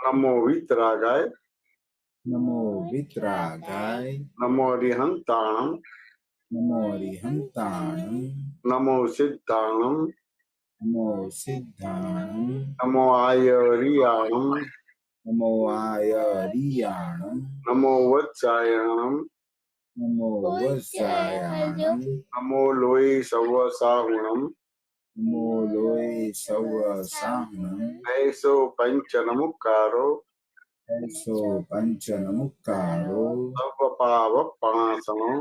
नमो वीतरागाय नमो वितरागाय नमो अरिहंताणं नमो अरिहंताणं नमो सिद्धाणं नमो सिद्धाणं नमो आयरियाणं नमो आयरियाणं नमो वत्सायणं नमो वत्सायाणं नमो लोई सवसाहुणं नमो लोय सवसाहनं ऐसो पंचनमुक्कारो ऐसो पंचनमुक्कारो सर्वपावपणासनो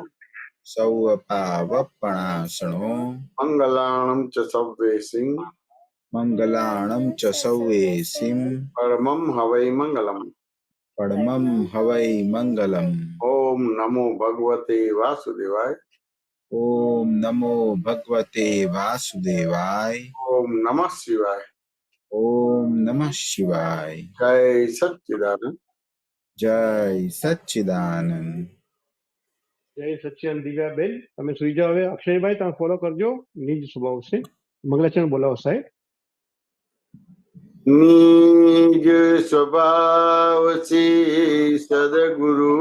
सौवपावपणासनो मंगलाणं च सव्वेसिं मंगलाणं च सौवेसिं परमं हवै मंगलम् परमं हवै मंगलम्। ओम नमो भगवते वासुदेवाय ओम नमो भगवते वासुदेवाय ओम नमः शिवाय ओम नमः शिवाय। जय सच्चिदानंद जय सच्चिदानंद। જય સચ્ચિદાનંદ દિવ્યાબેન, તમે સુઈ જાઓ હવે. અક્ષયભાઈ, તમે ફોલો કરજો. નિજ સ્વભાવ છે. મંગલાચરણ બોલાવો સાહેબ. निज स्वभाव से सदगुरु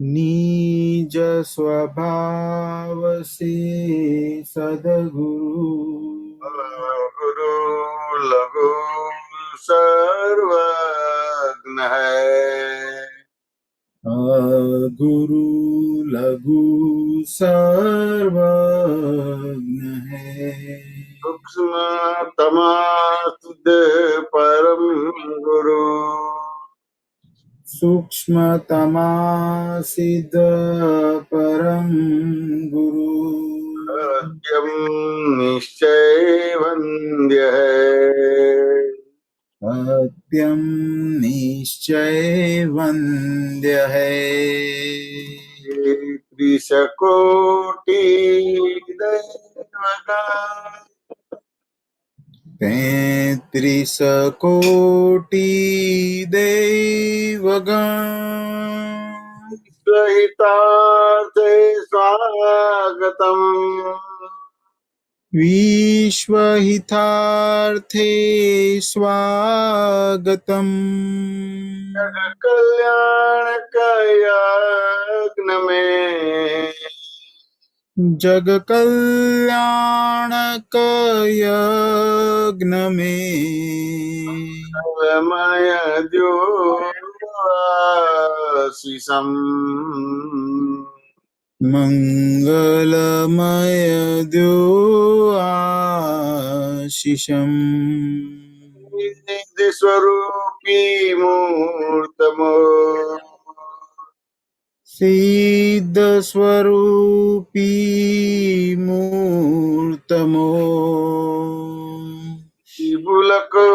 निज स्वभाव से सदगुरु गुरु लघु सर्वज्ञ है गुरु लघु सर्वज्ञ है सूक्ष्म तमासिद परम गुरु सूक्ष्मतमा सिद्ध परम गुरु सत्यम निश्चय वन्द्य है सत्यम निश्चय वन्द्य है त्रिशकोटि दैवगण 33 कोटि देवगण विश्वहितार्थे स्वागतम् विश्वहितार्थे स्वागतम् जगकल्याणकयज्ञ में जग कल्याणक यज्ञ में सर्वमय द्योशीषम् मंगलमय द्यो आशीषम् निधि स्वरूपी मूर्तमो सिद्ध स्वरूपी मूर्तमो बुलको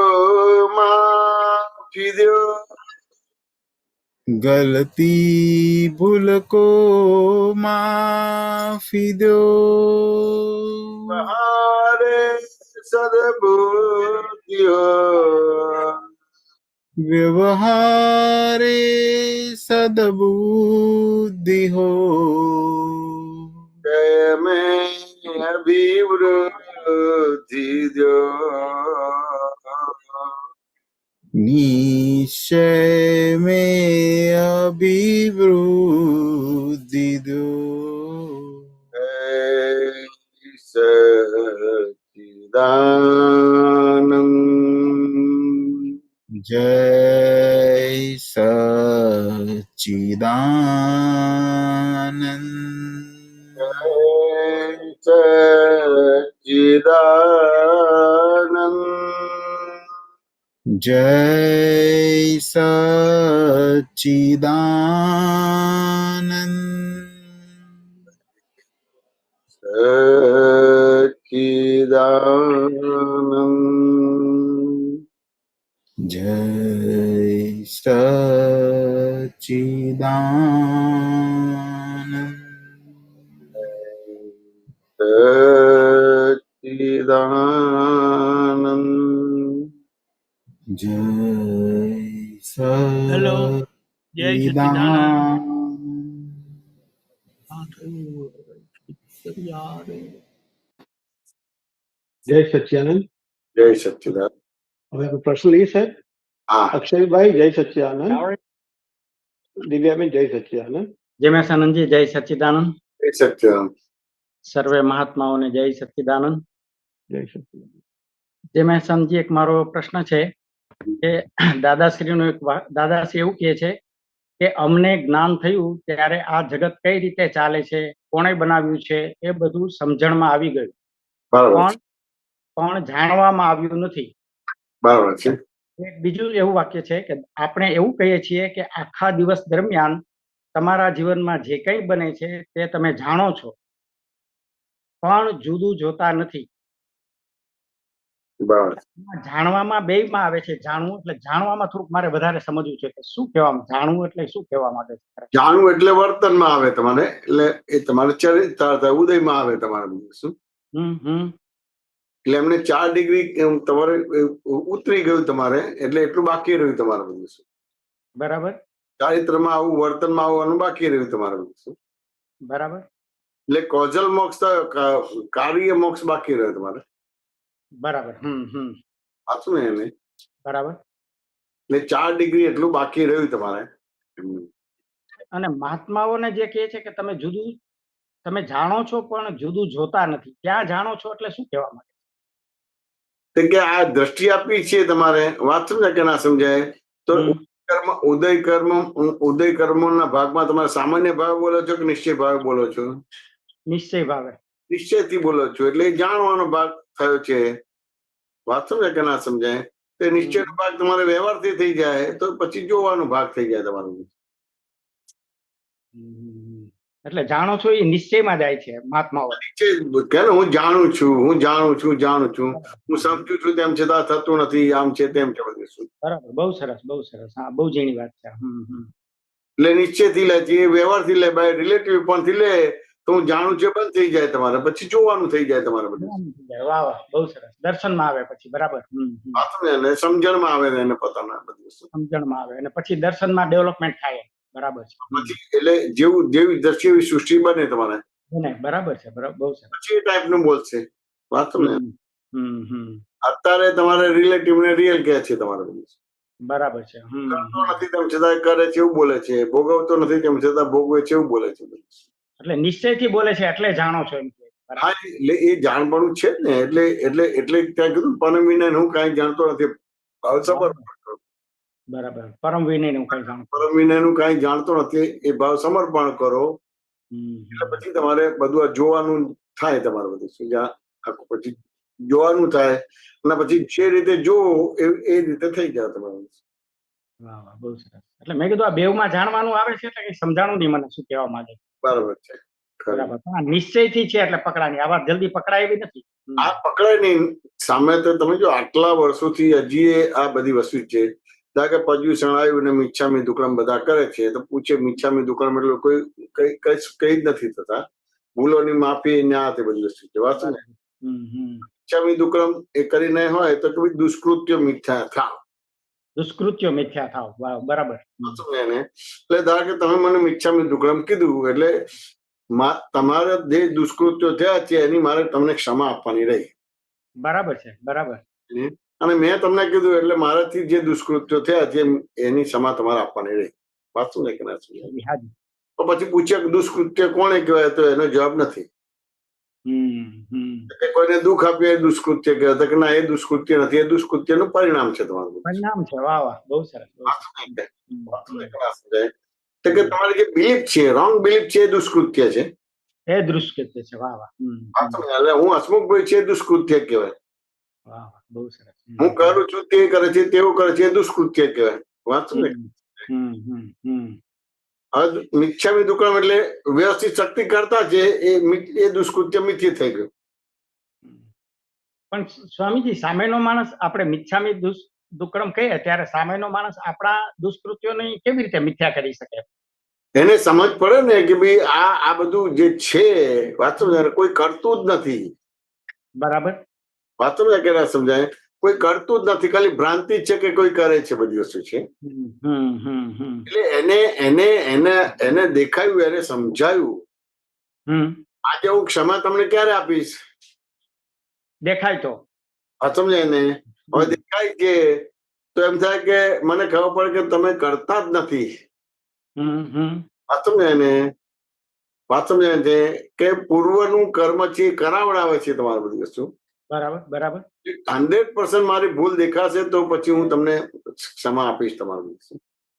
माफी दो गलती भूल को माफी दो बहारे सद्बुद्धि हो व्यवहारे सद्बुद्धि हो जय में अभिवृद्धि दो निश्चय में अभिवृद्धि दो सच्चिदानंद जय सच्चिदानंद सच्चिदानंद जय सच्चिदानंद सच्चिदानंद जय सच्चिदानंद सच्चिदानंद जय हेलो, जय सच्चिदानंद જય સચ્ચિદાનંદ. जय सच्चिदानंद હવે આપણે પ્રશ્ન લઈએ સાહેબ. હા. અક્ષયભાઈ જય સચ્ચિદાનંદ. દિવ્યાબેન જય સચ્ચિદાનંદ. જય મેસાનંદજી, જય સચ્ચિદાનંદ. જય સચ્ચિદાનંદ. સર્વે મહાત્માઓને જય સચ્ચિદાનંદ. જય સચ્ચિદાનંદ. જય મેસાનંદજી, એક મારો પ્રશ્ન છે કે દાદાશ્રીનું દાદાશ્રી એવું કહે છે કે અમને જ્ઞાન થયું ત્યારે આ જગત કઈ રીતે ચાલે છે, કોણે બનાવ્યું છે, એ બધું સમજણમાં આવી ગયું, બરાબર પણ જાણવામાં આવ્યું નથી. બરાબર છે. એક બીજું એવું વાક્ય છે કે આપણે એવું કહીએ છીએ કે આખા દિવસ દરમિયાન તમારા જીવનમાં જે કંઈ બને છે તે તમે જાણો છો, પણ જુદું જોતા નથી. બરાબર. જાણવામાં બેયમાં આવે છે. જાણવું એટલે જાણવામાં થોડુંક મારે વધારે સમજવું છે કે શું કહેવામાં, જાણવું એટલે શું કહેવા માંગે છે. જાણવું એટલે વર્તનમાં આવે તમારે, એટલે એ તમારે ચરિત્ર ઉદયમાં આવે તમારે બધું શું. એટલે એમને 4 ડિગ્રી તમારે ઉતરી ગયું તમારે, એટલે એટલું બાકી રહ્યું તમારે બધું શું. બરાબર. ચારિત્રમાં આવું, વર્તનમાં આવવાનું બાકી રહ્યું તમારે બધું શું. બરાબર. એટલે કોઝલ મોક્ષ, કાર્ય મોક્ષ બાકી રહ્યો તમારે. બરાબર. સાચું ને એને. બરાબર. એટલે 4 ડિગ્રી એટલું બાકી રહ્યું તમારે. અને મહાત્માઓને જે કહે છે કે તમે જુદું, તમે જાણો છો પણ જુદું જોતા નથી, ક્યાં જાણો છો એટલે શું કહેવા માંગે છે કે આ દ્રષ્ટિ આપી છે તમારે, વાત સમજાય કે ના સમજાય તો ઉદય કર્મના ભાગમાં તમારે સામાન્ય ભાવ બોલો છો કે નિશ્ચય ભાવ બોલો છો? નિશ્ચય ભાવે. નિશ્ચયથી બોલો છો, એટલે જાણવાનો ભાગ થયો છે. વાત સમજાય કે ના સમજાય? તો નિશ્ચયનો ભાગ તમારે વ્યવહારથી થઈ જાય તો પછી જોવાનો ભાગ થઈ જાય તમારો. એટલે જાણો છો એ નિશ્ચયમાં જાય છે મહાત્માઓ. કે હું જાણું છું, હું સમજુ છું, તેમ છતાં થતું નથી, આમ છે તેમ છે બધું શું. બરાબર. બહુ સરસ, બહુ સરસ. હા, બહુ ઝીણી વાત છે. એટલે નિશ્ચયથી લે છે, વ્યવહારથી લે, બાય રિલેટિવ પણ થી લે તો હું જાણું છું બંધ થઈ જાય તમારે, પછી જોવાનું થઈ જાય તમારે બધું. વાહ વાહ, બહુ સરસ. દર્શનમાં આવે પછી. બરાબર. સમજણમાં આવે એને પોતાના બધું સમજણમાં આવે અને પછી દર્શનમાં ડેવલપમેન્ટ થાય. બરાબર છે. પછી એટલે જેવી દ્રષ્ટિ એવી સૃષ્ટિ બને તમારે. બરાબર છે. બરાબર. બહુ સરસ. પછી એ ટાઈપનું બોલશે. વાત ને. અત્યારે તમારે રિલેટિવ ને રિયલ કહે છે તમારે બધું. બરાબર છે. કરતો નથી તેમ છતાં કરે છે એવું બોલે છે, ભોગવતો નથી તેમ છતાં ભોગવે છે એવું બોલે છે. એટલે નિશ્ચયથી બોલે છે એટલે જાણો છો એમ. હા, એટલે એ જાણવાનું છે ને, એટલે ત્યાં કીધું પરમ વિનય હું કાંઈ જાણતો નથી. બરાબર. પરમ વિનય નું કઈ જાણતો, પરમ વિનય નું કાંઈ જાણતો નથી એ ભાવ સમર્પણ કરો. એટલે પછી તમારે બધું આ જોવાનું થાય તમારે બધું શું, પછી જોવાનું થાય અને પછી જે રીતે જોવો એ રીતે થઈ જાય તમારું. વાહ વાહ, બહુ સરસ. એટલે મેં કીધું આ બેવમાં જાણવાનું આવે છે એટલે કઈ સમજાણું નહીં મને શું કહેવા માંગે. બરાબર છે. બરાબર. નિશ્ચયથી છે એટલે પકડાની, આ વાત જલ્દી પકડાય એવી નથી. આ પકડાય નહીં. સામે તો તમે જો આટલા વર્ષોથી હજી આ બધી વસ્તુ છે. કે પર્યુષણ આવ્યું ને મિચ્છામી દુક્કડમ બધા કરે છે તો પૂછે મિચ્છામી દુક્કડમ એટલે કોઈ કઈ જ નથી થતા. ભૂલોની માફી ને આ તે બધી વસ્તુ છે. વાત ને મિચ્છામી દુક્કડમ એ કરીને હોય તો દુષ્કૃત્ય મિથ્યા થાવ. દુષ્કૃત્યો મિથ્યા થાવ. વાહ, બરાબર. એટલે ધારો કે તમે મને મિચ્છામી દુક્કડમ કીધું એટલે તમારે જે દુષ્કૃત્યો થયા છે એની મારે તમને ક્ષમા આપવાની રહી. બરાબર છે. બરાબર. અને મેં તમને કીધું એટલે મારાથી જે દુષ્કૃત્યો થયા છે એની ક્ષમા તમારે આપવાની રહી. વાત શું ને કે ના સમજાય? તો પછી પૂછે કે દુષ્કૃત્ય કોને કહેવાય તો એનો જવાબ નથી. કોઈને દુઃખ આપ્યું એ દુષ્કૃત્ય કહેવાય કે ના, એ દુષ્કૃત્ય નથી, એ દુષ્કૃત્યનું પરિણામ છે તમારું. પરિણામ છે. વાહ વાહ, બહુ સરસ. તો કે તમારી જે બિલીફ છે, રોંગ બિલીફ છે એ દુષ્કૃત્ય છે. એ દુષ્કૃત્ય છે. વાહ વાહ. એટલે હું હસમુખભાઈ છે દુષ્કૃત્ય કહેવાય. વાહ વાહ, બહુ સરસ. હું કરું છું તે કરે છે તેવું કરે છે એ દુષ્કૃત્ય કહેવાય. વાત ને. હવે મિચ્છામી દુક્કડમ એટલે વ્યવસ્થિત શક્તિ કરતા છે એ દુષ્કૃત્ય મિથ્ય થઈ ગયું. પણ સ્વામીજી, સામેનો માણસ આપણે મિચ્છામી દુક્કડમ કહીએ ત્યારે સામેનો માણસ આપણા દુષ્કૃત્યોની કેવી રીતે મિથ્યા કરી શકે? એને સમજ પડે ને કે ભાઈ આ બધું જે છે વાતો કોઈ કરતું જ નથી. બરાબર. વાતો કે ના સમજાય? કોઈ કરતું જ નથી, ખાલી ભ્રાંતિ છે કે કોઈ કરે છે બધી વસ્તુ છે. એટલે એને દેખાયું, એને સમજાયું. આજે હું ક્ષમા તમને ક્યારે આપીશ? દેખાય તો. હા, સમજાય ને? હવે દેખાય છે તો એમ થાય કે મને ખબર પડે કે તમે કરતા જ નથી. વાત સમજાય ને? વાત સમજાય છે કે પૂર્વનું કર્મ છે એ કરાવડાવે છે તમારી બધી વસ્તુ. બરાબર બરાબર 100% મારી ભૂલ દેખાશે તો પછી હું તમને ક્ષમા આપીશ તમારી વસ્તુ.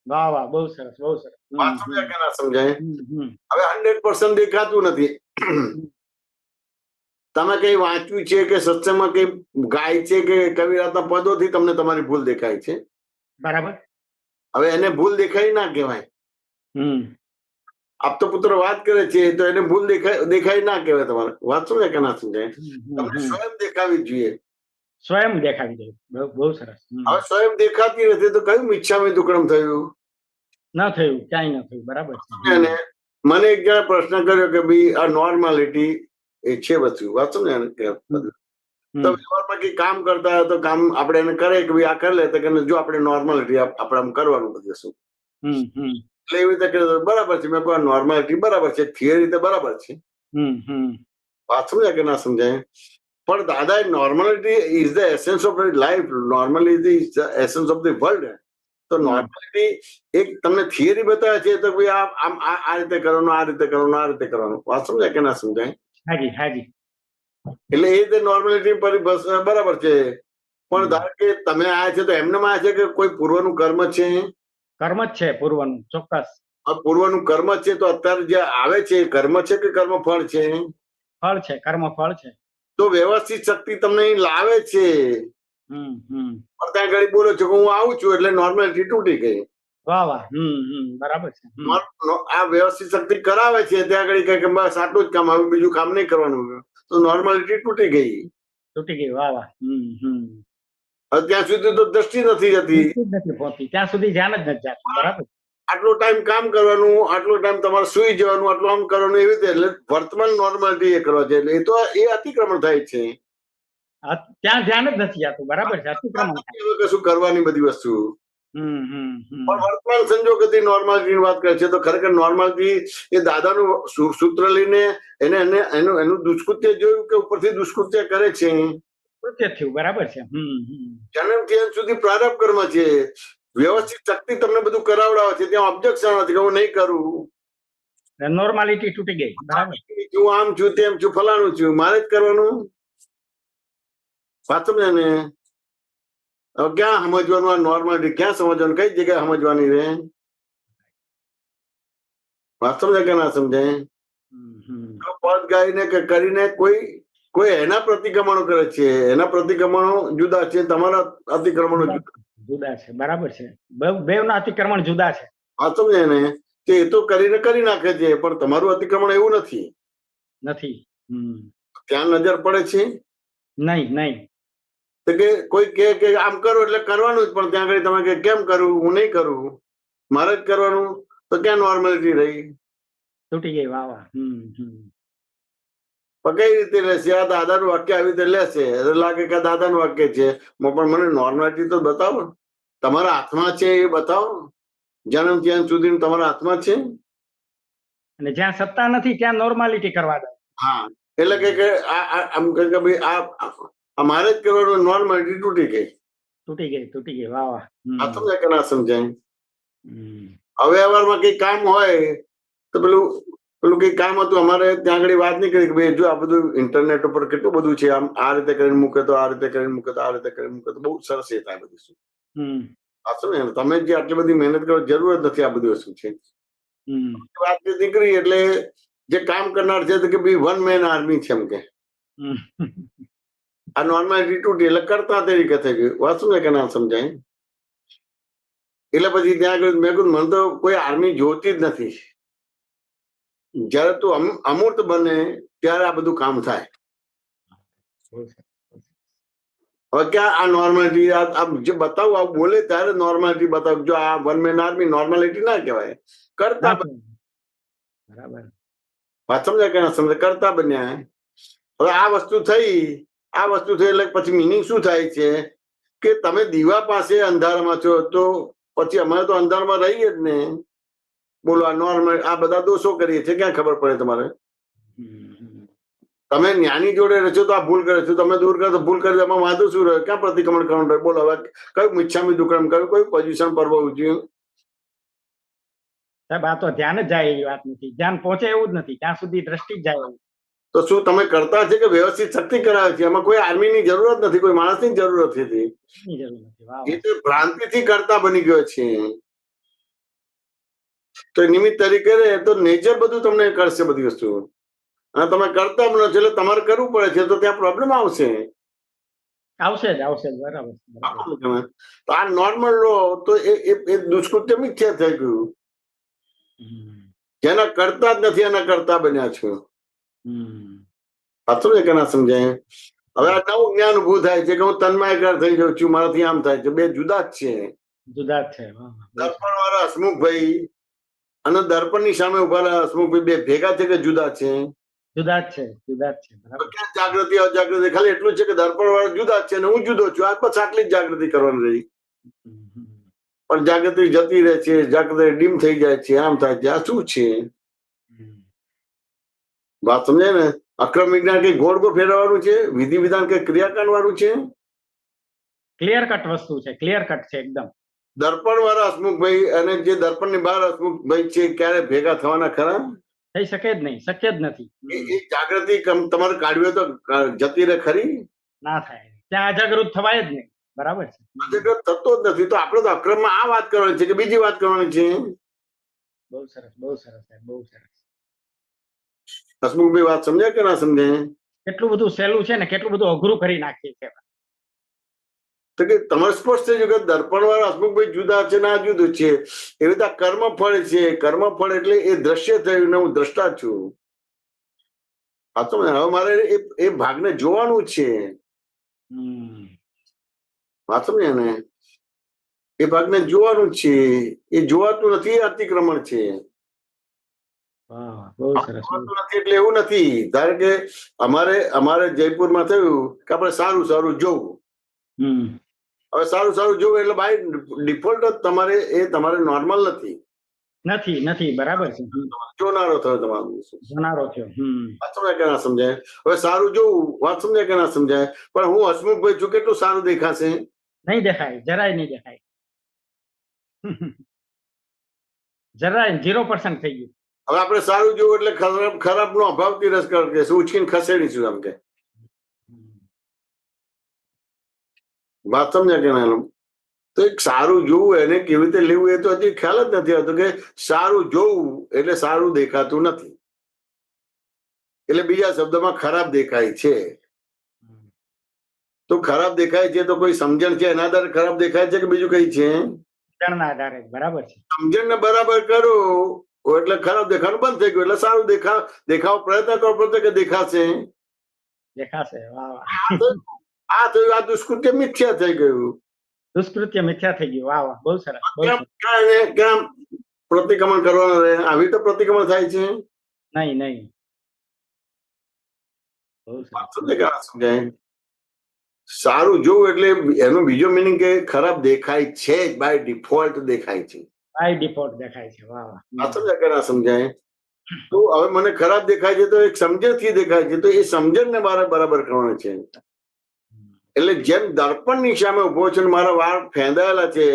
વાહ વાહ બહુ સરસ બહુ સરસ. વાત સમજાય કે ના સમજાય? હમ. હવે 100% દેખાતું નથી. તમે કઈ વાંચ્યું છે કે સત્સંગમાં કઈ ગાય છે કે કવિરાતના પદોથી તમને તમારી ભૂલ દેખાય છે. બરાબર. હવે એને ભૂલ દેખાઈ ના કહેવાય. આપતો પુત્ર વાત કરે છે તો એને ભૂલ દેખાઈ ના કહેવાય. તમારે વાત સમજાય કે ના સમજાય? તમને સ્વયં દેખાવી જોઈએ. સ્વયં દેખાવી જોઈએ. બહુ સરસ. હવે સ્વયં દેખાતી નથી તો કયું મિચ્છામી દુક્કડમ થયું? ના થયું, ક્યાંય ન થયું. બરાબર છે. અને મને એક જણા પ્રશ્ન કર્યો કે ભાઈ આ નોર્માલિટી એ છે વસ્તુ. વાત સમજે ને કે બધું તો વ્યવહારમાં કઈ કામ કરતા હોય તો કામ આપણે એને કરે કે ભાઈ આ કરી લે તો કે જો આપણે નોર્માલિટી આપણે આમ કરવાનું બધું શું એટલે એવી રીતે કરે બરાબર છે. મેં કહ્યું નોર્માલિટી બરાબર છે, થિયરી તો બરાબર છે. વાત સમજાય કે ના સમજાય? પણ દાદા normality is the essence of life. Normality is the essence of the world. તો નોર્માલિટી એક તમને થિયરી બતાવે છે તો ભાઈ આમ આ રીતે કરવાનું, આ રીતે કરવાનું, આ રીતે કરવાનું. વાત સમજાય કે ના સમજાય? હાજી હાજી. એટલે એ રીતે નોર્માલિટી બરાબર છે. પણ ધારો કે તમે આયા છે તો એમને આયા છે કે કોઈ પૂર્વનું કર્મ છે? કર્મ જ છે પૂર્વનું, ચોક્કસ. પૂર્વનું કર્મ છે તો અત્યારે જે આવે છે એ કર્મ છે કે કર્મ ફળ છે? ફળ છે, કર્મ ફળ છે. તો વ્યવસ્થિત શક્તિ તમને અહીં લાવે છે. પણ ત્યાં ઘડી બોલો છો કે હું આવું છું એટલે નોર્માલિટી તૂટી ગઈ. વાહ વાહ. બરાબર છે. આ વ્યવસ્થિત શક્તિ કરાવે છે ત્યાં ઘડી કઈ કે બસ આટલું જ કામ, હવે બીજું કામ નહીં કરવાનું, તો નોર્માલિટી તૂટી ગઈ. તૂટી ગઈ. વાહ વાહ. ત્યાં સુધી તો દ્રષ્ટિ નથી જતી. નથી પહોંચી ત્યાં સુધી ધ્યાન જ નથી જતું. બરાબર. આટલો ટાઈમ કામ કરવાનું, આટલો ટાઈમ તમારે સુઈ જવાનું, આટલું આમ કરવાનું, એવી રીતે. એટલે વર્તમાન નોર્માલિટી એ કરવા છે એટલે એ તો એ અતિક્રમણ થાય છે. ત્યાં ધ્યાન જ નથી જતું. બરાબર છે. અતિક્રમણ થાય. કશું કરવાની બધી વસ્તુ. પણ વર્તમાન સંજોગોથી નોર્માલિટીની વાત કરે છે તો ખરેખર નોર્માલિટી એ દાદાનું સૂત્ર લઈને એનું દુષ્કૃત્ય જોયું કે ઉપરથી દુષ્કૃત્ય કરે છે. કૃત્ય થયું. બરાબર છે. જન્મથી અંત સુધી પ્રારંભ કર્મ છે. વ્યવસ્થિત શક્તિ તમને બધું કરાવડાવે છે. ત્યાં ઓબ્જેક્શન નથી કે હું નહીં કરું. નોર્માલિટી તૂટી ગઈ. બરાબર. હું આમ છું, તેમ છું, ફલાણું છું, મારે જ કરવાનું. વાત સમજે ને? હવે ક્યાં સમજવાનું આ નોર્માલિટી? ક્યાં સમજવાનું? કઈ જગ્યાએ સમજવાની રે? વાત સમજાય કે ના સમજાય? પદ ગાઈને કે કરીને કોઈ એના પ્રતિક્રમણો કરે છે. એના પ્રતિક્રમણો જુદા છે, તમારા અતિક્રમણો જુદા છે. બરાબર છે. બેવના અતિક્રમણ જુદા છે. વાત સમજાય ને? તે એ તો કરીને કરી નાખે છે પણ તમારું અતિક્રમણ એવું નથી. ત્યાં નજર પડે છે નહીં. તો કે કોઈ કે આમ કરો એટલે કરવાનું જ, પણ ત્યાં આગળ તમે કે કેમ કરવું, હું નહીં કરું, મારે જ કરવાનું, તો ક્યાં નોર્માલિટી રહી? તૂટી ગઈ. વાહ વાહ. પણ કઈ રીતે લેશે? આ દાદાનું વાક્ય આવી રીતે લેશે એટલે લાગે કે દાદાનું વાક્ય છે, પણ મને નોર્માલિટી તો બતાવો. તમારા હાથમાં છે એ બતાવો. જન્મ ત્યાં સુધી તમારા હાથમાં છે. અને જ્યાં સત્તા નથી ત્યાં નોર્માલિટી કરવા દે. હા, એટલે કે આમ કે ભાઈ આ મારે જ કરવાનું, નોર્માલિટી તૂટી ગઈ. તૂટી ગઈ. વાહ વાહ. આ સમજાય કે ના સમજાય? હવે અવારમાં કઈ કામ હોય તો પેલું કઈ કામ હતું અમારે ત્યાં આગળ વાત નહીં કરી કે ભાઈ જો આ બધું ઇન્ટરનેટ ઉપર કેટલું બધું છે, આમ આ રીતે કરીને મૂકે તો આ રીતે કરીને મૂકે તો આ રીતે કરીને મૂકે તો બહુ સરસ એ થાય બધું. શું આ સમજે ને? તમે જે આટલી બધી મહેનત કરો જરૂર જ નથી. આ બધી વસ્તુ છે વાત નીકળી એટલે જે કામ કરનાર છે કે ભાઈ વન મેન આર્મી છે એમ કે આ નોર્માલિટી તૂટી એટલે કરતા તરીકે થઈ ગયું. વાત શું કે ના સમજાય? એટલે પછી ત્યાં આગળ મેં કહ્યું મને તો કોઈ આર્મી જોતી જ નથી. જયારે તું અમૂર્ત બને ત્યારે આ બધું કામ થાય. હવે ક્યાં આ નોર્માલિટી જે બતાવું આ બોલે ત્યારે નોર્માલિટી બતાવું. જો આ વન મેન આર્મી નોર્માલિટી ના કહેવાય. કરતા બરાબર. વાત સમજાય કે ના સમજાય? કરતા બન્યા. હવે આ વસ્તુ થઈ એટલે પછી મિનિંગ શું થાય છે કે તમે દીવા પાસે અંધારામાં છો તો પછી અમે તો અંધારામાં રહીએ જ ને. બોલો આ નોર્મલ આ બધા દોષો કરીએ છીએ, ક્યાં ખબર પડે તમારે? તમે જ્ઞાની જોડે રહો છો તો આ ભૂલ કરે છો, તમે દૂર કરો તો ભૂલ કરે, એમાં વાંધો શું રહ્યો? ક્યાં પ્રતિક્રમણ કરવાનું રહ્યું? બોલો હવે કયું મિચ્છામી દુક્કડમ, કયું પોઝિશન પર હોવું જોઈએ? સાહેબ આ તો ધ્યાન જ જાય એવી વાત નથી, ધ્યાન પહોંચે એવું જ નથી, ત્યાં સુધી દ્રષ્ટિ જ જાય એવું. તો શું તમે કરતા છે કે વ્યવસ્થિત શક્તિ કરાવે છે? એમાં કોઈ આર્મીની જરૂરત નથી, કોઈ માણસની જરૂરત નથી. એની જરૂર નથી. વાહ એ વાહ. તો ભ્રાંતિથી કરતા બની ગયો છે. તો નિમિત્ત તરીકે રહે તો નેચર બધું તમને કરશે બધી વસ્તુ, અને તમે કરતા બનો છો એટલે તમારે કરવું પડે છે, તો ત્યાં પ્રોબ્લેમ આવશે. આવશે જ બરાબર છે, બરાબર. તો આ નોર્મલ લો તો એ દુષ્કૃત્ય મિથ્યા થઈ ગયું. હમ. જેના કરતા જ નથી એના કરતા બન્યા છો. હમ. સાચું ને કે ના સમજાય? હવે આ નવું જ્ઞાન ઉભું થાય છે કે હું તન્માયકાર થઈ જાઉં છું, મારાથી આમ થાય છે. બે જુદા જ છે. જુદા જ છે. વાહ વાહ. બહુ સરસ. દર્પણ વાળા હસમુખભાઈ અને દર્પણ ની સામે ઉભા હસમુખભાઈ બે ભેગા છે કે જુદા છે? જુદા જ છે, જુદા જ છે, તો બરાબર. ક્યાં જાગૃતિ અજાગૃતિ? ખાલી એટલું જ છે કે દર્પણ વાળા જુદા જ છે અને હું જુદો છું. આ બસ આટલી જ જાગૃતિ કરવાની રહી. હમ, હમ. પણ જાગૃતિ જતી રહે છે, જાગૃતિ ડીમ થઈ જાય છે, આમ થાય છે. આ શું છે? હમ. વાત સમજાય ને? અક્રમ વિજ્ઞાન કઈ ગોળ ગોળ ફેરવવાનું છે? વિધિ વિધાન કઈ ક્રિયાકાંડ વાળું છે? ક્લિયર કટ વસ્તુ છે, ક્લિયર કટ છે એકદમ. દર્પણ વાળા હસમુખભાઈ અને જે દર્પણ ની બહાર હસમુખભાઈ છે, ક્યારે ભેગા થવાના ખરા? થઈ શકે જ નહીં, શક્ય જ નથી. એ જાગૃતિ તમારે કાઢવી તો જતી રહે ખરી? ના થાય, ત્યાં અજાગૃત થવાય જ નહીં. બરાબર છે. અજાગૃત થતો જ નથી. તો આપણે તો અક્રમમાં આ વાત કરવાની છે કે બીજી વાત કરવાની છે? બહુ સરસ, બહુ સરસ સાહેબ, બહુ સરસ. હસમુખભાઈ વાત સમજાય કે ના સમજાય? કેટલું બધું સહેલું છે ને કેટલું બધું અઘરું કરી નાખીએ છે. તો કે તમારે સ્પષ્ટ થઈ ગયું કે દર્પણ વાળા હસમુખભાઈ જુદા છે ને આ જુદું છે. એવી રીતે કર્મ ફળ છે. કર્મ ફળ એટલે એ દ્રશ્ય થયું ને હું દ્રષ્ટા છું. સાચું ને? હવે મારે એ ભાગને જોવાનું છે. હમ. વાત સમજ્યા ને? એ ભાગને જોવાનું છે. એ જોવાતું નથી, એ અતિક્રમણ છે. વાહ, બહુ સરસ. જોવાતું નથી એટલે એવું નથી. ધારો કે અમારે જયપુરમાં થયું કે આપણે સારું સારું જોવું. હમ. હવે સારું સારું જોવું એટલે બાય ડિફોલ્ટ જ તમારે નોર્મલ નથી. નથી બરાબર છે. જોનારો થયો તમારું. જોનારો થયો. વાત સમજાય કે ના સમજાય? હવે સારું જોવું, વાત સમજાય કે ના સમજાય? પણ હું હસમુખભાઈ છું, કેટલું સારું દેખાશે? નહીં દેખાય, જરાય નહીં દેખાય. જરાય 0% થઈ ગયું. હવે આપણે સારું જોવું એટલે ખરાબ નો અભાવ તિરસ્કાર કરીશું, ઉચકીને ખસેડીશું એમ કે. વાત સમજ્યા કે ના? તો એક સારું જોવું એને કેવી રીતે લેવું એ તો હજી ખ્યાલ જ નથી આવતો કે સારું જોવું એટલે સારું દેખાતું નથી, એટલે બીજા શબ્દમાં ખરાબ દેખાય છે. તો ખરાબ દેખાય છે તો કોઈ સમજણ છે એના આધારે ખરાબ દેખાય છે કે બીજું કઈ છે? સમજણના આધારે. બરાબર છે. સમજણને બરાબર કરો એટલે ખરાબ દેખાવાનું બંધ થઈ ગયું, એટલે સારું દેખાવ પ્રયત્ન કરો કે દેખાશે. દેખાશે. વાહ વાહ. આ થયું, આ દુષ્કૃત્ય મિથ્યા થઈ ગયું. દુષ્કૃત્ય મિથ્યા થઈ ગયું. વાહ વાહ, બહુ સરસ, બહુ સરસ. ક્યાં પ્રતિક્રમણ કરવાનું રહે? આવી રીતે પ્રતિક્રમણ થાય છે? નહીં. બહુ સરસ. સમજાય? સારું જોવું એટલે એનો બીજો મિનિંગ કે ખરાબ દેખાય છે, બાય ડિફોલ્ટ દેખાય છે. બાય ડિફોલ્ટ દેખાય છે. વાહ વાહ. આ સમજાય કે ના સમજાય? તો હવે મને ખરાબ દેખાય છે તો એક સમજણથી દેખાય છે, તો એ સમજણને મારે બરાબર કરવાનું છે. એટલે જેમ દર્પણની સામે ઉભો છે ને મારા વાળ ફેંદાયેલા છે,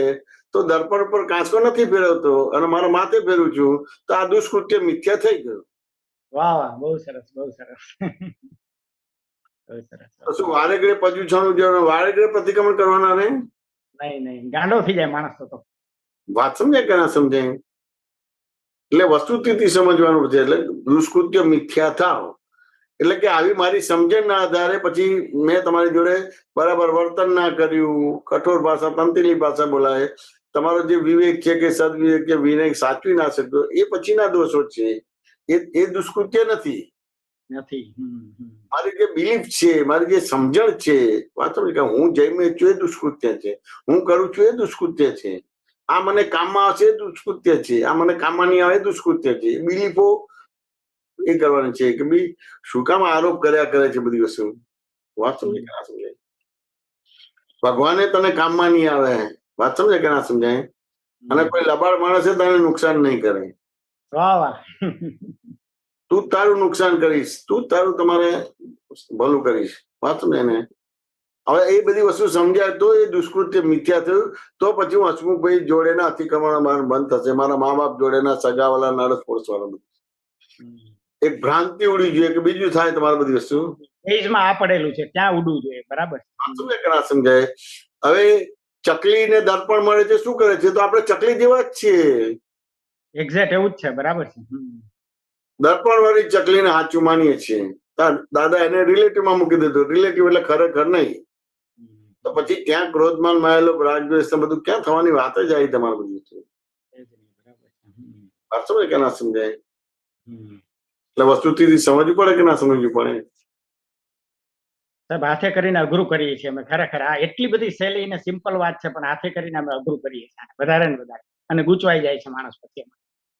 તો દર્પણ પર કાંસકો નથી ફેરવતો અને મારા માથે ફેરવું છું, તો આ દુષ્કૃત્ય મિથ્યા થઈ ગયું. વાહ વાહ, બહુ સરસ, બહુ સરસ. બહુ સરસ. તો શું વારે ઘડે પજુછાણું જવાનું, વારે ઘડે પ્રતિક્રમણ કરવાના ને? નહીં, ગાંડો થઈ જાય માણસ તો. વાત સમજાય કે ના સમજાય? એટલે વસ્તુથી સમજવાનું છે. એટલે દુષ્કૃત્ય મિથ્યા થાવ એટલે કે આવી મારી સમજણના આધારે પછી મેં તમારી જોડે બરાબર વર્તન ના કર્યું, કઠોર ભાષા, તંત્રીલી ભાષા બોલાય, તમારો જે વિવેક છે કે સદવિવેક કે વિનય સાચવી ના શક્યો, એ પછીના દોષો છે. એ દુષ્કૃત્ય નથી. મારી જે બિલીફ છે, મારી જે સમજણ છે, વાંચો કે હું જઈમે છું એ દુષ્કૃત્ય છે, હું કરું છું એ દુષ્કૃત્ય છે, આ મને કામમાં આવશે એ દુષ્કૃત્ય છે, આ મને કામમાં નહીં આવે દુષ્કૃત્ય છે. બિલીફો એ કરવાની છે કે ભાઈ શું કામ આરોપ કર્યા કરે છે બધી વસ્તુ. વાત સમજે કે ના સમજાય? ભગવાને તને કામમાં નહીં આવે. વાત સમજે કે ના સમજાય? અને કોઈ લબાડ માણસે તને નુકસાન નહીં કરે. વાહ વાહ. તું તારું નુકસાન કરીશ, તું તારું તમારે ભલું કરીશ. વાંચો ને એને. હવે એ બધી વસ્તુ સમજાય તો એ દુષ્કૃત્ય મિથ્યા થયું. તો પછી હું હસમુખભાઈ જોડેના અતિક્રમણ મારું બંધ થશે, મારા મા બાપ જોડેના સગાવાલા નડસ પડસ વાળા બધું. એક ભ્રાંતિ ઉડી જોઈએ કે બીજું થાય તમારી બધી વસ્તુ એજમાં આ પડેલું છે, ત્યાં ઉડવું જોઈએ. બરાબર. વાંચો ને કે ના સમજાય. હવે ચકલીને દર્પણ મળે છે, શું કરે છે? તો આપણે ચકલી જેવા જ છીએ. એક્ઝેક્ટ એવું જ છે. બરાબર છે. દર્પણ વાળી ચકલીને હાચું માનીએ છીએ. દાદા એને રિલેટિવમાં મૂકી દીધું. રિલેટિવ એટલે ખરેખર નહીં. તો પછી ત્યાં ક્રોધમાન માયેલો રાગદ્વેષ બધું ક્યાં થવાની વાત જ આવી તમારે બધું. વાંચો ને કે ના સમજાય. એટલે વસ્તુથી સમજવું પડે કે ના સમજવું પડે? સાહેબ હાથે કરીને અઘરું કરીએ છીએ અમે. ખરેખર આ એટલી બધી સહેલી ને સિમ્પલ વાત છે, પણ હાથે કરીને અમે અઘરું કરીએ છીએ વધારે ને વધારે, અને ગૂંચવાઈ જાય છે માણસ પછી.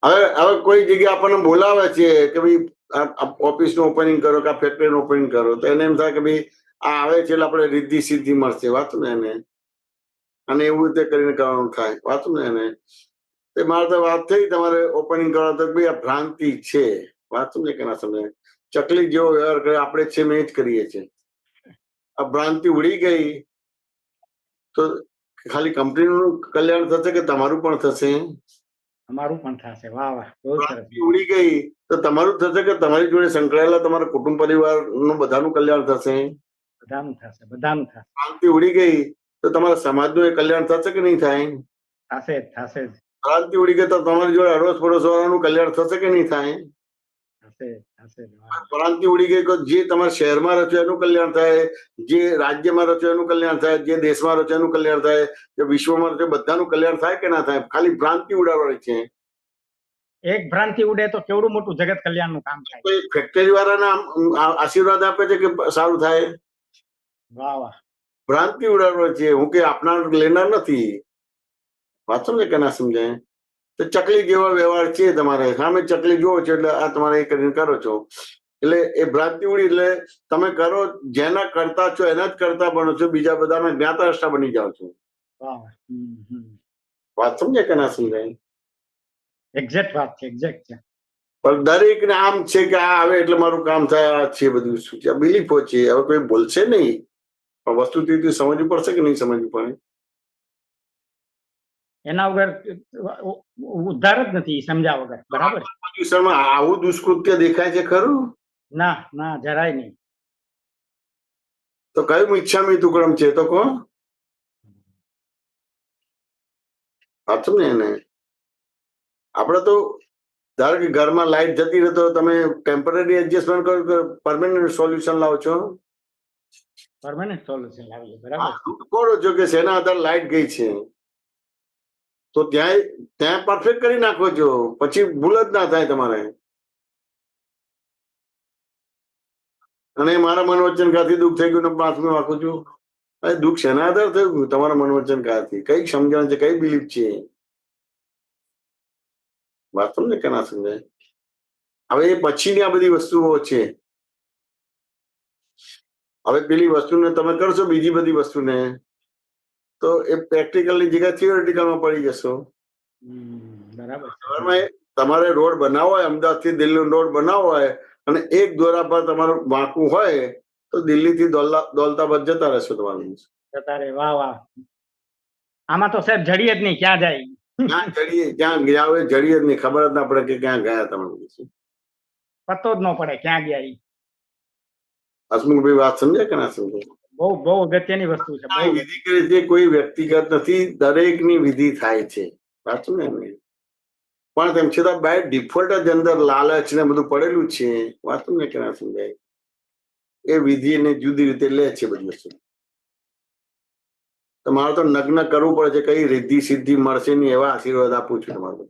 હવે કોઈ જગ્યાએ આપણને બોલાવે છે કે ભાઈ ઓફિસ નું ઓપનિંગ કરો કે ફેક્ટરી નું ઓપનિંગ કરો, તો એને એમ થાય કે ભાઈ આ આવે છે એટલે આપણે રિદ્ધિ સિદ્ધિ મળશે. વાંચો ને એને. અને એવું રીતે કરીને કરવાનું થાય. વાંચો ને એને. તે મારે તો વાત થઈ તમારે ઓપનિંગ કરો તો ભાઈ આ ભ્રાંતિ છે. વાંચો ને કે ના સમજાય. ચકલી જેવો વ્યવહાર કરે આપણે છે મેં જ કરીએ છીએ. આ ભ્રાંતિ ઉડી ગઈ તો ખાલી કંપનીનું કલ્યાણ થશે કે તમારું પણ થશે? અમારું પણ થશે. વાહ વાહ, બહુ સરસ. ભ્રાંતિ ઉડી ગઈ તો તમારું થશે કે તમારી જોડે સંકળાયેલા તમારા કુટુંબ પરિવાર નું બધાનું કલ્યાણ થશે? બધાનું થશે. બધાનું થશે. ભ્રાંતિ ઉડી ગઈ તો તમારા સમાજનું કલ્યાણ થશે કે નહીં થાય? થશે જ. થશે જ. ભ્રાંતિ ઉડી ગઈ તો તમારી જોડે અડોશ પડોશ વાળાનું કલ્યાણ થશે કે નહીં થાય? થશે. થશે. ભ્રાંતિ ઉડી ગઈ તો જે તમારા શહેરમાં રહો છો એનું કલ્યાણ થાય, જે રાજ્યમાં રહો છો એનું કલ્યાણ થાય, જે દેશમાં રહો છો એનું કલ્યાણ થાય, જે વિશ્વમાં રહો છો બધાનું કલ્યાણ થાય કે ના થાય? ખાલી ભ્રાંતિ ઉડાડવાની છે. એક ભ્રાંતિ ઉડે તો કેવડું મોટું જગત કલ્યાણનું કામ થાય. કોઈ ફેક્ટરી વાળાના આશીર્વાદ આપે છે કે સારું થાય? વાહ વાહ. ભ્રાંતિ ઉડાડવાની છે. હું કે આપનાર લેનાર નથી. વાંચો ને કે ના સમજાય. તો ચકલી જેવો વ્યવહાર છે તમારે સામે. ચકલી જોવો છો એટલે આ તમારે એ કરીને કરો છો. એટલે એ ભ્રાંતિ ઉડી એટલે તમે કરો જેના કરતા છો એના જ કરતા બનો છો, બીજા બધાના જ્ઞાતા બની જાઓ છો. વાહ વાહ. વાત સમજે કે ના સમજાય? એક્ઝેક્ટ વાત છે. એક્ઝેક્ટ છે. પણ દરેક ને આમ છે કે આ આવે એટલે મારું કામ થાય. આ છે બધું શું છે? બિલીફો છે. હવે કોઈ બોલશે નહીં, પણ વસ્તુથી સમજવું પડશે કે નહીં સમજવું પડે? એના વગર ઉદ્ધાર જ નથી, સમજ્યા વગર. બરાબર. આવું દુષ્કૃત્ય દેખાય છે ખરું? ના ના, જરાય નહીં. તો કયું મિચ્છામી દુક્કડમ છે તો કહો. સાચું ને એને. આપણે તો ધારો કે ઘરમાં લાઈટ જતી રહે તો તમે ટેમ્પરરી એડજસ્ટમેન્ટ કરો કે પરમેનન્ટ સોલ્યુશન લાવો છો? પરમેનન્ટ સોલ્યુશન લાવીએ. બરાબર. બોલો છો કે શેના આધારે લાઈટ ગઈ છે તો ત્યાં પરફેક્ટ કરી નાખો છો, પછી ભૂલ જ ના થાય તમારે. અને મારા મનોવચન કાથી દુઃખ થઈ ગયું પાંચમું વાંકું છું. દુઃખ શેના આધારે થયું? તમારા મનોવચન કાથી કઈ સમજણ છે, કઈ બિલીફ છે? વાસ્તવ ને કે ના સમજાય. હવે એ પછીની આ બધી વસ્તુઓ છે. હવે પેલી વસ્તુને તમે કરશો બીજી બધી વસ્તુને તો એ પ્રેક્ટિકલની જગ્યાએ થિયોરિટિકલમાં પડી જશો. બરાબર. તમારે રોડ બનાવવો હોય, અમદાવાદ થી દિલ્હી રોડ બનાવવો હોય અને એક દોરા પર તમારું વાંકું હોય તો દિલ્હી થી દૌલતાબાદ જતા રહેશો તમારું. જતા રહે. વાહ વાહ. આમાં તો સાહેબ જડીએ જ નહીં, ક્યાં જાય? ક્યાં ગયા હોય જડીએ જ નહીં, ખબર જ ના પડે કે ક્યાં ગયા તમે. પતો જ ન પડે ક્યાં ગયા. હસમુખભાઈ વાત સમજે કે ના સમજે? બહુ બહુ અગત્યની વસ્તુ છે. વિધિ કરે છે કોઈ વ્યક્તિગત નથી, દરેકની વિધિ થાય છે. સાચું ને? પણ તેમ છતાં બાય ડિફોલ્ટ જ અંદર લાલચ ને બધું પડેલું છે. વાંચું ને કે ના સમજાય? એ વિધિને જુદી રીતે લે છે બધી વસ્તુ. તમારે તો નગ્ન કરવું પડે છે. કઈ રિદ્ધિ સિદ્ધિ મળશે નહીં એવા આશીર્વાદ આપું છું તમારું.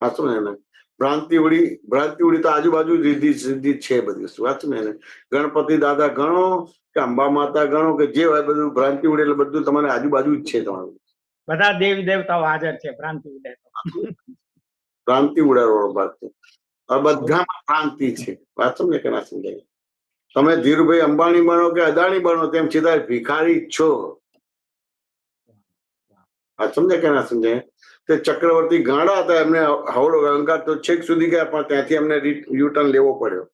સાચું ને? ભ્રાંતિ ઉડી તો આજુબાજુ રિદ્ધિ સિદ્ધિ છે બધી વસ્તુ. વાંચું ને? ગણપતિ દાદા ગણો કે અંબા માતા ગણો કે જે હોય બધું ભ્રાંતિ ઉડે એટલે બધું તમારે આજુબાજુ જ છે. તમારું બધા દેવી દેવતાઓ હાજર છે. ભ્રાંતિ ઉડે ભ્રાંતિ ઉડાડવાનો ભાગ છે. બધામાં ભ્રાંતિ છે. વાંચો ને કે ના સમજાય? તમે ધીરુભાઈ અંબાણી બનો કે અદાણી બનો તેમ છતાં ભિખારી છો. આ સમજાય કે ના સમજાય? તે ચક્રવર્તી ગાંડા હતા, એમને હવડો અહંકાર તો છેક સુધી ગયા, પણ ત્યાંથી એમને યુટર્ન લેવો પડ્યો.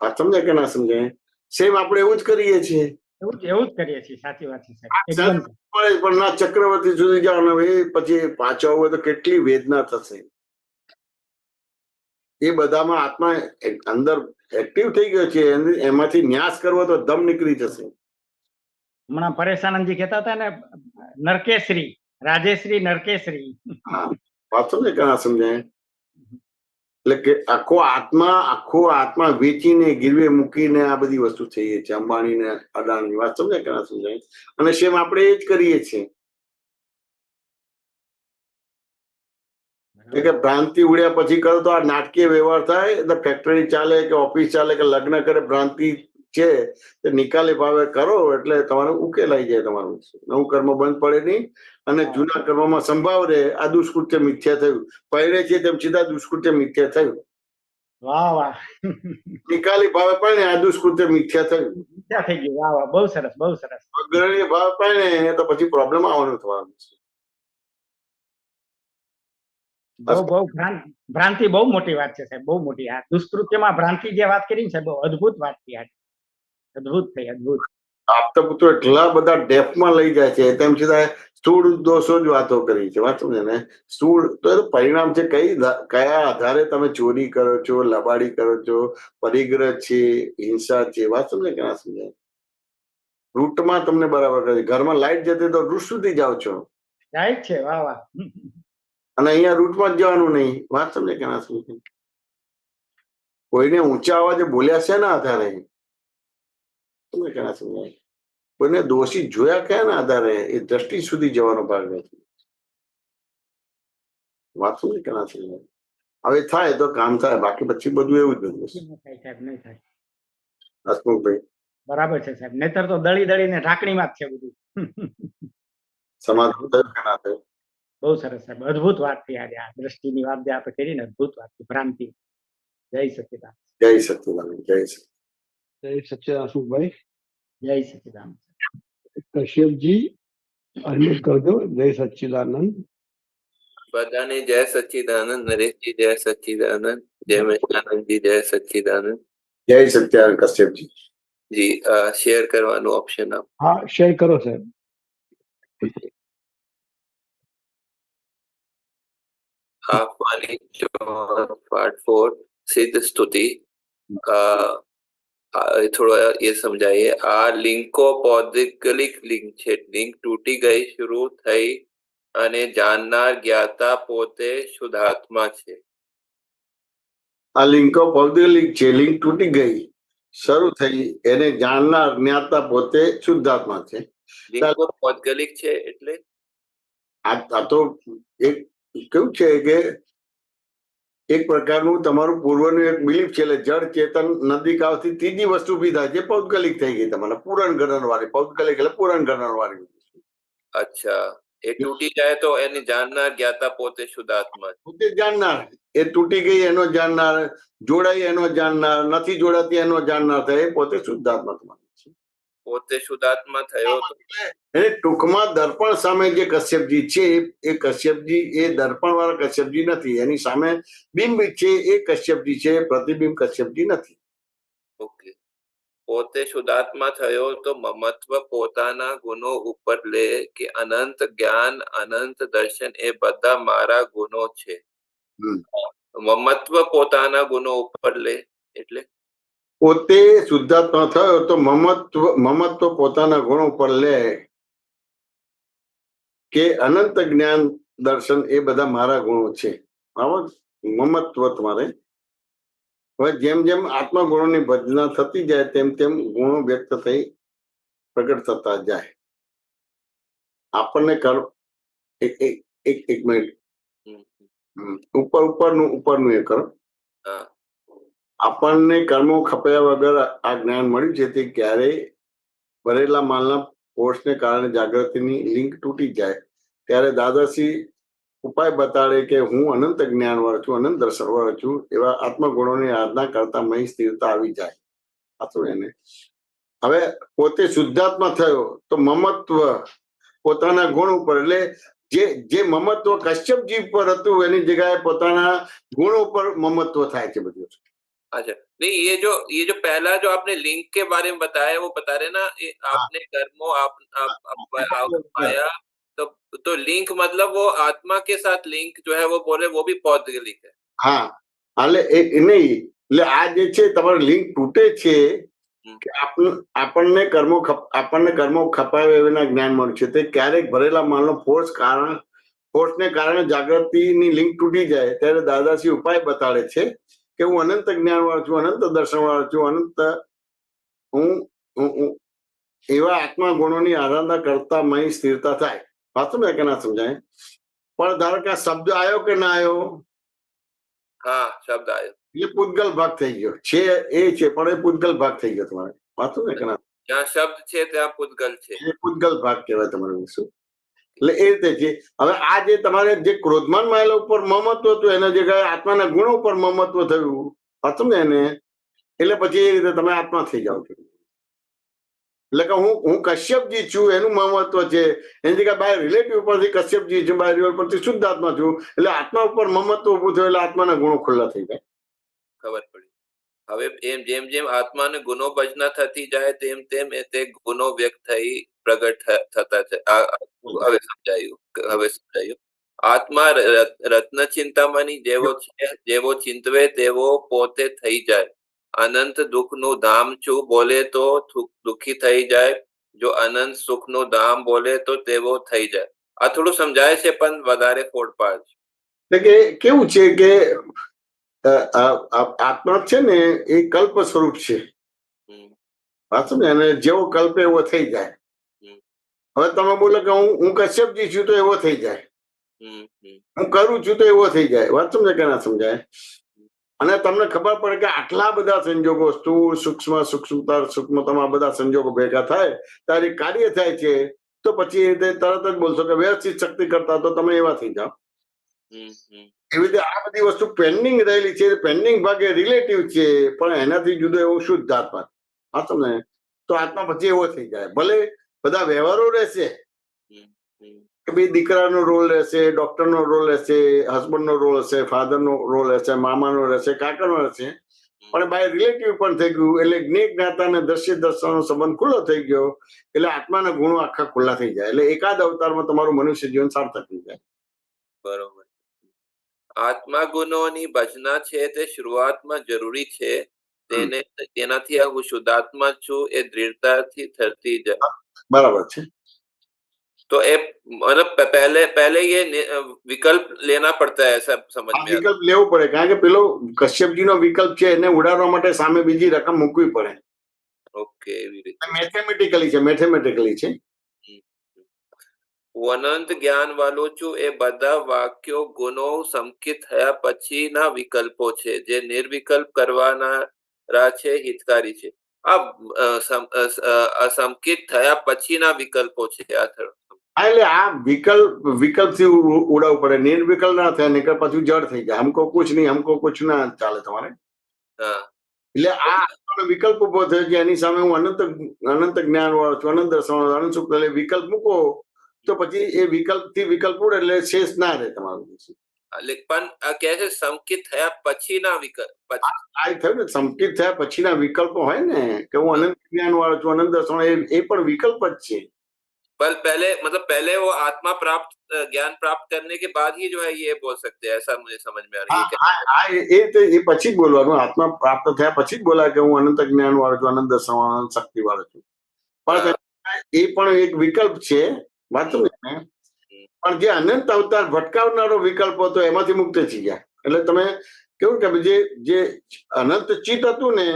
આ સમજાય કે ના સમજાય? સેમ આપણે એવું જ કરીએ છીએ. એવું જ કરીએ છીએ. સાચી વાત છે સાહેબ, એકદમ. પણ ના ચક્રવર્તી સુધી જવાનું, એ પછી પાછો આવો તો કેટલી વેદના થશે. એ બધામાં આત્મા અંદર એક્ટિવ થઈ ગયો છે, એમાંથી ન્યાસ કરવો તો દમ નીકળી જશે. હમણાં પરેશાનંદજી કહેતા હતા ને, નરકેશ્રી, રાજેશ્રી નરકેશ્રી. હા, વાત સમજે કે ના સમજાય? એટલે કે આખો આત્મા વેચીને ગીરવે મૂકીને આ બધી વસ્તુ થઈએ છે, અંબાણી ને અદાણી. વાત સમજાય કે ના સમજાય? અને સેમ આપણે એ જ કરીએ છીએ. કે ભ્રાંતિ ઉડ્યા પછી કરો તો આ નાટકીય વ્યવહાર થાય, તો ફેક્ટરી ચાલે કે ઓફિસ ચાલે કે લગ્ન કરે, ભ્રાંતિ છે તે નિકાલી ભાવે કરો એટલે તમારું ઉકેલાઈ જાય. તમારું નવું કર્મ બંધ પડે નહીં અને જૂના કર્મમાં સંભાવ રહે. આ દુષ્કૃત્ય મિથ્યા થયું, પહેરે છે તેમ સીધા દુષ્કૃત્ય મિથ્યા થયું. વાહ વાહ, નિકાલી ભાવે પડે આ દુષ્કૃત્ય મિથ્યા થયું. મિથ્યા થઈ ગયું. વાહ વાહ, બહુ સરસ, બહુ સરસ. અગ્રણી ભાવ પડે તો પછી પ્રોબ્લેમ આવવાનું થવાનું છે. બહુ ભ્રાંતિ બહુ મોટી વાત છે સાહેબ, બહુ મોટી. આ દુષ્કૃત્યમાં ભ્રાંતિ જે વાત કરી છે, બહુ અદ્ભુત વાત થઈ. અદ્ભુત થઈ, અદ્ભુત. આપતા પુત્રો એટલા બધા ડેફમાં લઈ જાય છે, તેમ છતાં સ્થૂળ દોષો જ વાતો કરી છે. વાત સમજે ને? સ્થૂળ તો એનું પરિણામ છે. કયા આધારે તમે ચોરી કરો છો, લબાડી કરો છો, પરિગ્રહ છે, હિંસા છે. વાત સમજે કે ના સમજાય? રૂટમાં તમને બરાબર કરે. ઘરમાં લાઈટ જતી તો રૂટ સુધી જાઓ છો, રાઈટ છે. વાહ વાહ. અને અહીંયા રૂટમાં જ જવાનું નહીં. વાત સમજે કે ના સમજાય? કોઈને ઊંચા અવાજે બોલ્યા છે ના આધારે? સમજે કે ના સમજાય? કોઈને દોષી જોયા કયા ના આધારે? એ દ્રષ્ટિ સુધી જવાનો ભાગ નથી. વાત સમજે કે ના સમજાય? હવે થાય તો કામ થાય, બાકી પછી બધું એવું જ બધું. નહીં થાય, નહીં થાય. હસમુખભાઈ બરાબર છે સાહેબ, નહીતર તો દળી દળીને ઢાંકણીમાં જ છે બધું. સમાધાન થયું કે ના થયું? બહુ સરસ સાહેબ, અદ્ભુત વાત થઈ આજે. આ દ્રષ્ટિની વાત જે આપણે કરીને, અદ્ભુત વાત થઈ. ભ્રાંતિ. જય સચિદાન. જય સચિદાન, જય સચિદાન. જય સચ્ચિદાન અશોકભાઈ. જય સચિદાન. કશ્યપજી અનમ્યુટ કરજો. જય સચ્ચિદાનંદ. બધાને જય સચ્ચિદાનંદ. નરેશજી જય સચ્ચિદાનંદ. જય મહેશાનંદજી જય સચ્ચિદાનંદ. જય સત્યાનંદ કશ્યપજી. જી, શેર કરવાનું ઓપ્શન આપ. હા, શેર કરો સાહેબ. હાફ વાલી પાર્ટ 4 સિદ્ધ સ્તુતિ. થોડો એ સમજાઈએ. આ લિંકો પૌદ્ગલિક લિંક છે. લિંક તૂટી ગઈ, શરૂ થઈ અને જાણનાર જ્ઞાતા પોતે શુદ્ધાત્મા છે. આ લિંકો પૌદ્ગલિક છે. લિંક તૂટી ગઈ, શરૂ થઈ, એને જાણનાર જ્ઞાતા પોતે શુદ્ધાત્મા છે. લિંકો પૌદ્ગલિક છે એટલે આ તો એક કેવું છે કે એક પ્રકારનું તમારું પૂર્વનું એક બિલીફ છે. એટલે જળ ચેતન નદી કાવથી ત્રીજી વસ્તુ બી થાય છે, પૌદ્ગલિક થઈ ગઈ. તમારે પૂરણ ગણન વાળી. પૌદ્ગલિક એટલે પૂરણ ગણન વાળી. અચ્છા, એ તૂટી જાય તો એને જાણનાર જ્ઞાતા પોતે શુદ્ધાત્મા છે. પોતે જાણનાર. એ તૂટી ગઈ એનો જાણનાર, જોડાઈ એનો જાણનાર, નથી જોડાતી એનો જાણનાર થાય. એ પોતે શુદ્ધાત્મા તમારે છે. પોતે શુદ્ધાત્મા થયો તો એને ટૂંકમાં દર્પણ સામે જે કશ્યપજી છે, એ કશ્યપજી એ દર્પણ વાળા કશ્યપજી નથી. એની સામે બિંબ છે, એ કશ્યપજી છે. પ્રતિબિંબ કશ્યપજી નથી. ઓકે. પોતે શુદ્ધાત્મા થયો તો મમત્વ પોતાના ગુનો ઉપર લે કે અનંત જ્ઞાન, અનંત દર્શન એ બધા મારા ગુનો છે. મમત્વ પોતાના ગુનો ઉપર લે એટલે પોતે શુદ્ધાત્મા થયો તો મમત્વ પોતાના ગુણ ઉપર લે કે અનંત જ્ઞાન, દર્શન એ બધા મારા ગુણો છે. બરાબર? મમત્વ તમારે. હવે જેમ જેમ આત્મા ગુણોની ભજના થતી જાય તેમ તેમ ગુણો વ્યક્ત થઈ પ્રગટ થતા જાય. આપણને એક મિનિટ ઉપરનું એ કરો. આપણને કર્મો ખપ્યા વગર આ જ્ઞાન મળ્યું છે. તે ક્યારેય ભરેલા માલના ફોર્સને કારણે જાગૃતિની લિંક તૂટી જાય ત્યારે દાદાશ્રી ઉપાય બતાડે કે હું અનંત જ્ઞાન વાળો છું, અનંત દર્શન વાળો છું. એવા આત્મગુણોની આરાધના કરતા મહી સ્થિરતા આવી જાય. સાચું એને. હવે પોતે શુદ્ધાત્મા થયો તો મમત્વ પોતાના ગુણ ઉપર, એટલે જે મમત્વ કશ્યપજી પર હતું એની જગ્યાએ પોતાના ગુણો પર મમત્વ થાય છે બધું. अच्छा, नहीं ये जो पहला जो आपने लिंक के बारे में बताया वो बता रहे ना, ये आपने कर्मों आप पाया, तो लिंक मतलब वो आत्मा के साथ लिंक जो है वो बोले वो भी पौद्गलिक है। હા, એટલે એ નહીં, એટલે આ જે છે તમારું લિંક તૂટે છે કે આપણને કર્મો ખપાવે એના જ્ઞાન મળ્યું છે. તે ક્યારેક ભરેલા માલનો ફોર્સને કારણે જાગૃતિની લિંક તૂટી જાય ત્યારે દાદાશ્રી ઉપાય બતાડે છે કે હું અનંત જ્ઞાન વાળો છું, અનંત દર્શન વાળો છું, અનંત હું એવા આત્મા ગુણોની આરાધના કરતા મય સ્થિરતા થાય. વાંચો ને કે ના સમજાય? પણ ધારો કે આ શબ્દ આવ્યો કે ના આવ્યો, हाँ शब्द आयो, ये पूतगल भाग થઈ ગયો છે, એ છે પણ એ પૂતગલ ભાગ થઈ ગયો તમારે. વાંચો ને કે ના? जहाँ शब्द छे ત્યાં પૂતગલ છે, એ પૂતગલ ભાગ કહેવાય તમારે શું. એટલે એ રીતે છે. હવે આ જે તમારે જે ક્રોધમાન માયેલા ઉપર મમત્વ હતું એના જગ્યાએ આત્માના ગુણો ઉપર મમત્વ થયું, વાંચો ને એને, એટલે પછી એ રીતે તમે આત્મા થઈ જાઓ છો. એટલે કે હું કશ્યપજી છું એનું મહત્વ છે, એની જગ્યાએ બાય રિલેટિવ પરથી કશ્યપજી છું, બાય રિલેટિવ પરથી શુદ્ધ આત્મા છું, એટલે આત્મા ઉપર મમત્વ ઉભું થયું એટલે આત્માના ગુણો ખુલ્લા થઈ જાય. ખબર પડી. હવે જેમ જેમ આત્માને ગુનો ભજના થતી જાય તેમ તેમ તે ગુનો વ્યક્ત થઈ પ્રગટ થતા છે. હવે સમજાયું. આત્મા રત્ન ચિંતામણી જેવો ચિંતવે તેવો પોતે થઈ જાય. અનંત દુઃખનું ધામ છું બોલે તો દુઃખી થઈ જાય, જો અનંત સુખનું ધામ બોલે તો તેવો થઈ જાય. આ થોડું સમજાય છે પણ વધારે ફોડ પાડ છે. એટલે કે કેવું છે કે આત્મા છે ને એ કલ્પ સ્વરૂપ છે, વાંચો ને, અને જેવો કલ્પ એવો થઈ જાય. હવે તમે બોલો કે હું કશ્યપજી છું તો એવો થઈ જાય, હું કરું છું તો એવો થઈ જાય. વાત સમજાય કે ના સમજાય? અને તમને ખબર પડે કે આટલા બધા સંજોગો સ્થૂળ સૂક્ષ્મતમ બધા સંજોગો ભેગા થાય ત્યારે કાર્ય થાય છે, તો પછી તરત જ બોલશો કે વ્યવસ્થિત શક્તિ કરતા તો તમે એવા થઈ જાઓ. એવી રીતે આ બધી વસ્તુ પેન્ડિંગ રહેલી છે, પેન્ડિંગ ભાગે રિલેટિવ છે, પણ એનાથી જુદો એવો શુદ્ધ આત્મા. હા તમને તો આત્મા પછી એવો થઈ જાય. ભલે બધા વ્યવહારો રહેશે કે ભાઈ દીકરાનો રોલ રહેશે, ડોક્ટરનો રોલ રહેશે, હસબન્ડનો રોલ હશે, ફાધરનો રોલ હશે, મામાનો રહેશે, કાકાનો રહેશે, પણ બાય રિલેટિવ પણ થઈ ગયું એટલે જ્ઞેય જ્ઞાતા અને દ્રશ્ય દર્શનનો સંબંધ ખુલ્લો થઈ ગયો એટલે આત્માના ગુણો આખા ખુલ્લા થઈ જાય. એટલે એકાદ અવતારમાં તમારું મનુષ્ય જીવન સાર્થક થઈ જાય. બરોબર. આત્મા ગુણોની ભજના છે તે શરૂઆતમાં જરૂરી છે, તેનાથી હું શુદ્ધાત્મા છું એ દૃઢતાથી થતી જાય. બરાબર છે. तो मतलब पहले ये विकल्प लेना पड़ता है, सब समझ में? વિકલ્પ લેવો પડે, કારણ કે પેલો કશ્યપજી નો વિકલ્પ છે એને ઉડાડવા માટે સામે બીજી રકમ મૂકવી પડે. ઓકે, એવી રીતે મેથેમેટિકલી છે. હું અનંત જ્ઞાન વાળો છું એ બધા વાક્યો ગુણો સંકિત થયા પછીના વિકલ્પો છે, જે નિર્વિકલ્પ કરવાના છે, હિતકારી છે. આ અસંકિત થયા પછીના વિકલ્પો છે. એટલે આ વિકલ્પ થી ઉડાવવું પડે, નિર્વિકલ્પ ના થાય નહીતર પછી જડ થઈ જાય. હમકો કુછ નહીં, હમકો કુછ ના ચાલે તમારે. એટલે આ વિકલ્પ ઉભો થયો છે, એની સામે હું અનંત જ્ઞાન વાળો છું, અનંત દર્શન વાળો, અનંત સુખ, એટલે વિકલ્પ મૂકો તો પછી એ વિકલ્પ થી વિકલ્પ ઉડે એટલે શેષ ના રહે તમારું. પણ કહે છે સંકિત થયા પછીના વિકલ્પ. આ થયું ને, સંકિત થયા પછીના વિકલ્પો હોય ને કે હું અનંત જ્ઞાન વાળો છું, અનંત દર્શન, એ પણ વિકલ્પ જ છે. पर पहले वो आत्मा प्राप्त ज्ञान प्राप्त करने के बाद ही जो है ये बोल सकते हैं, ऐसा मुझे समझ में आ रही है. એ પછી જ બોલવાનું, આત્મા પ્રાપ્ત થયા પછી જ બોલાય કે હું અનંત જ્ઞાન વાળો છું, અનંત દર્શન વાળો, અનંત શક્તિ વાળો છું. પણ એ પણ એક વિકલ્પ છે, વાંચું ને. પણ જે અનંત અવતાર ભટકાવનારો વિકલ્પ હતો એમાંથી મુક્ત થઈ ગયા. એટલે તમે કેવું કે જે અનંત ચિત્ત હતું ને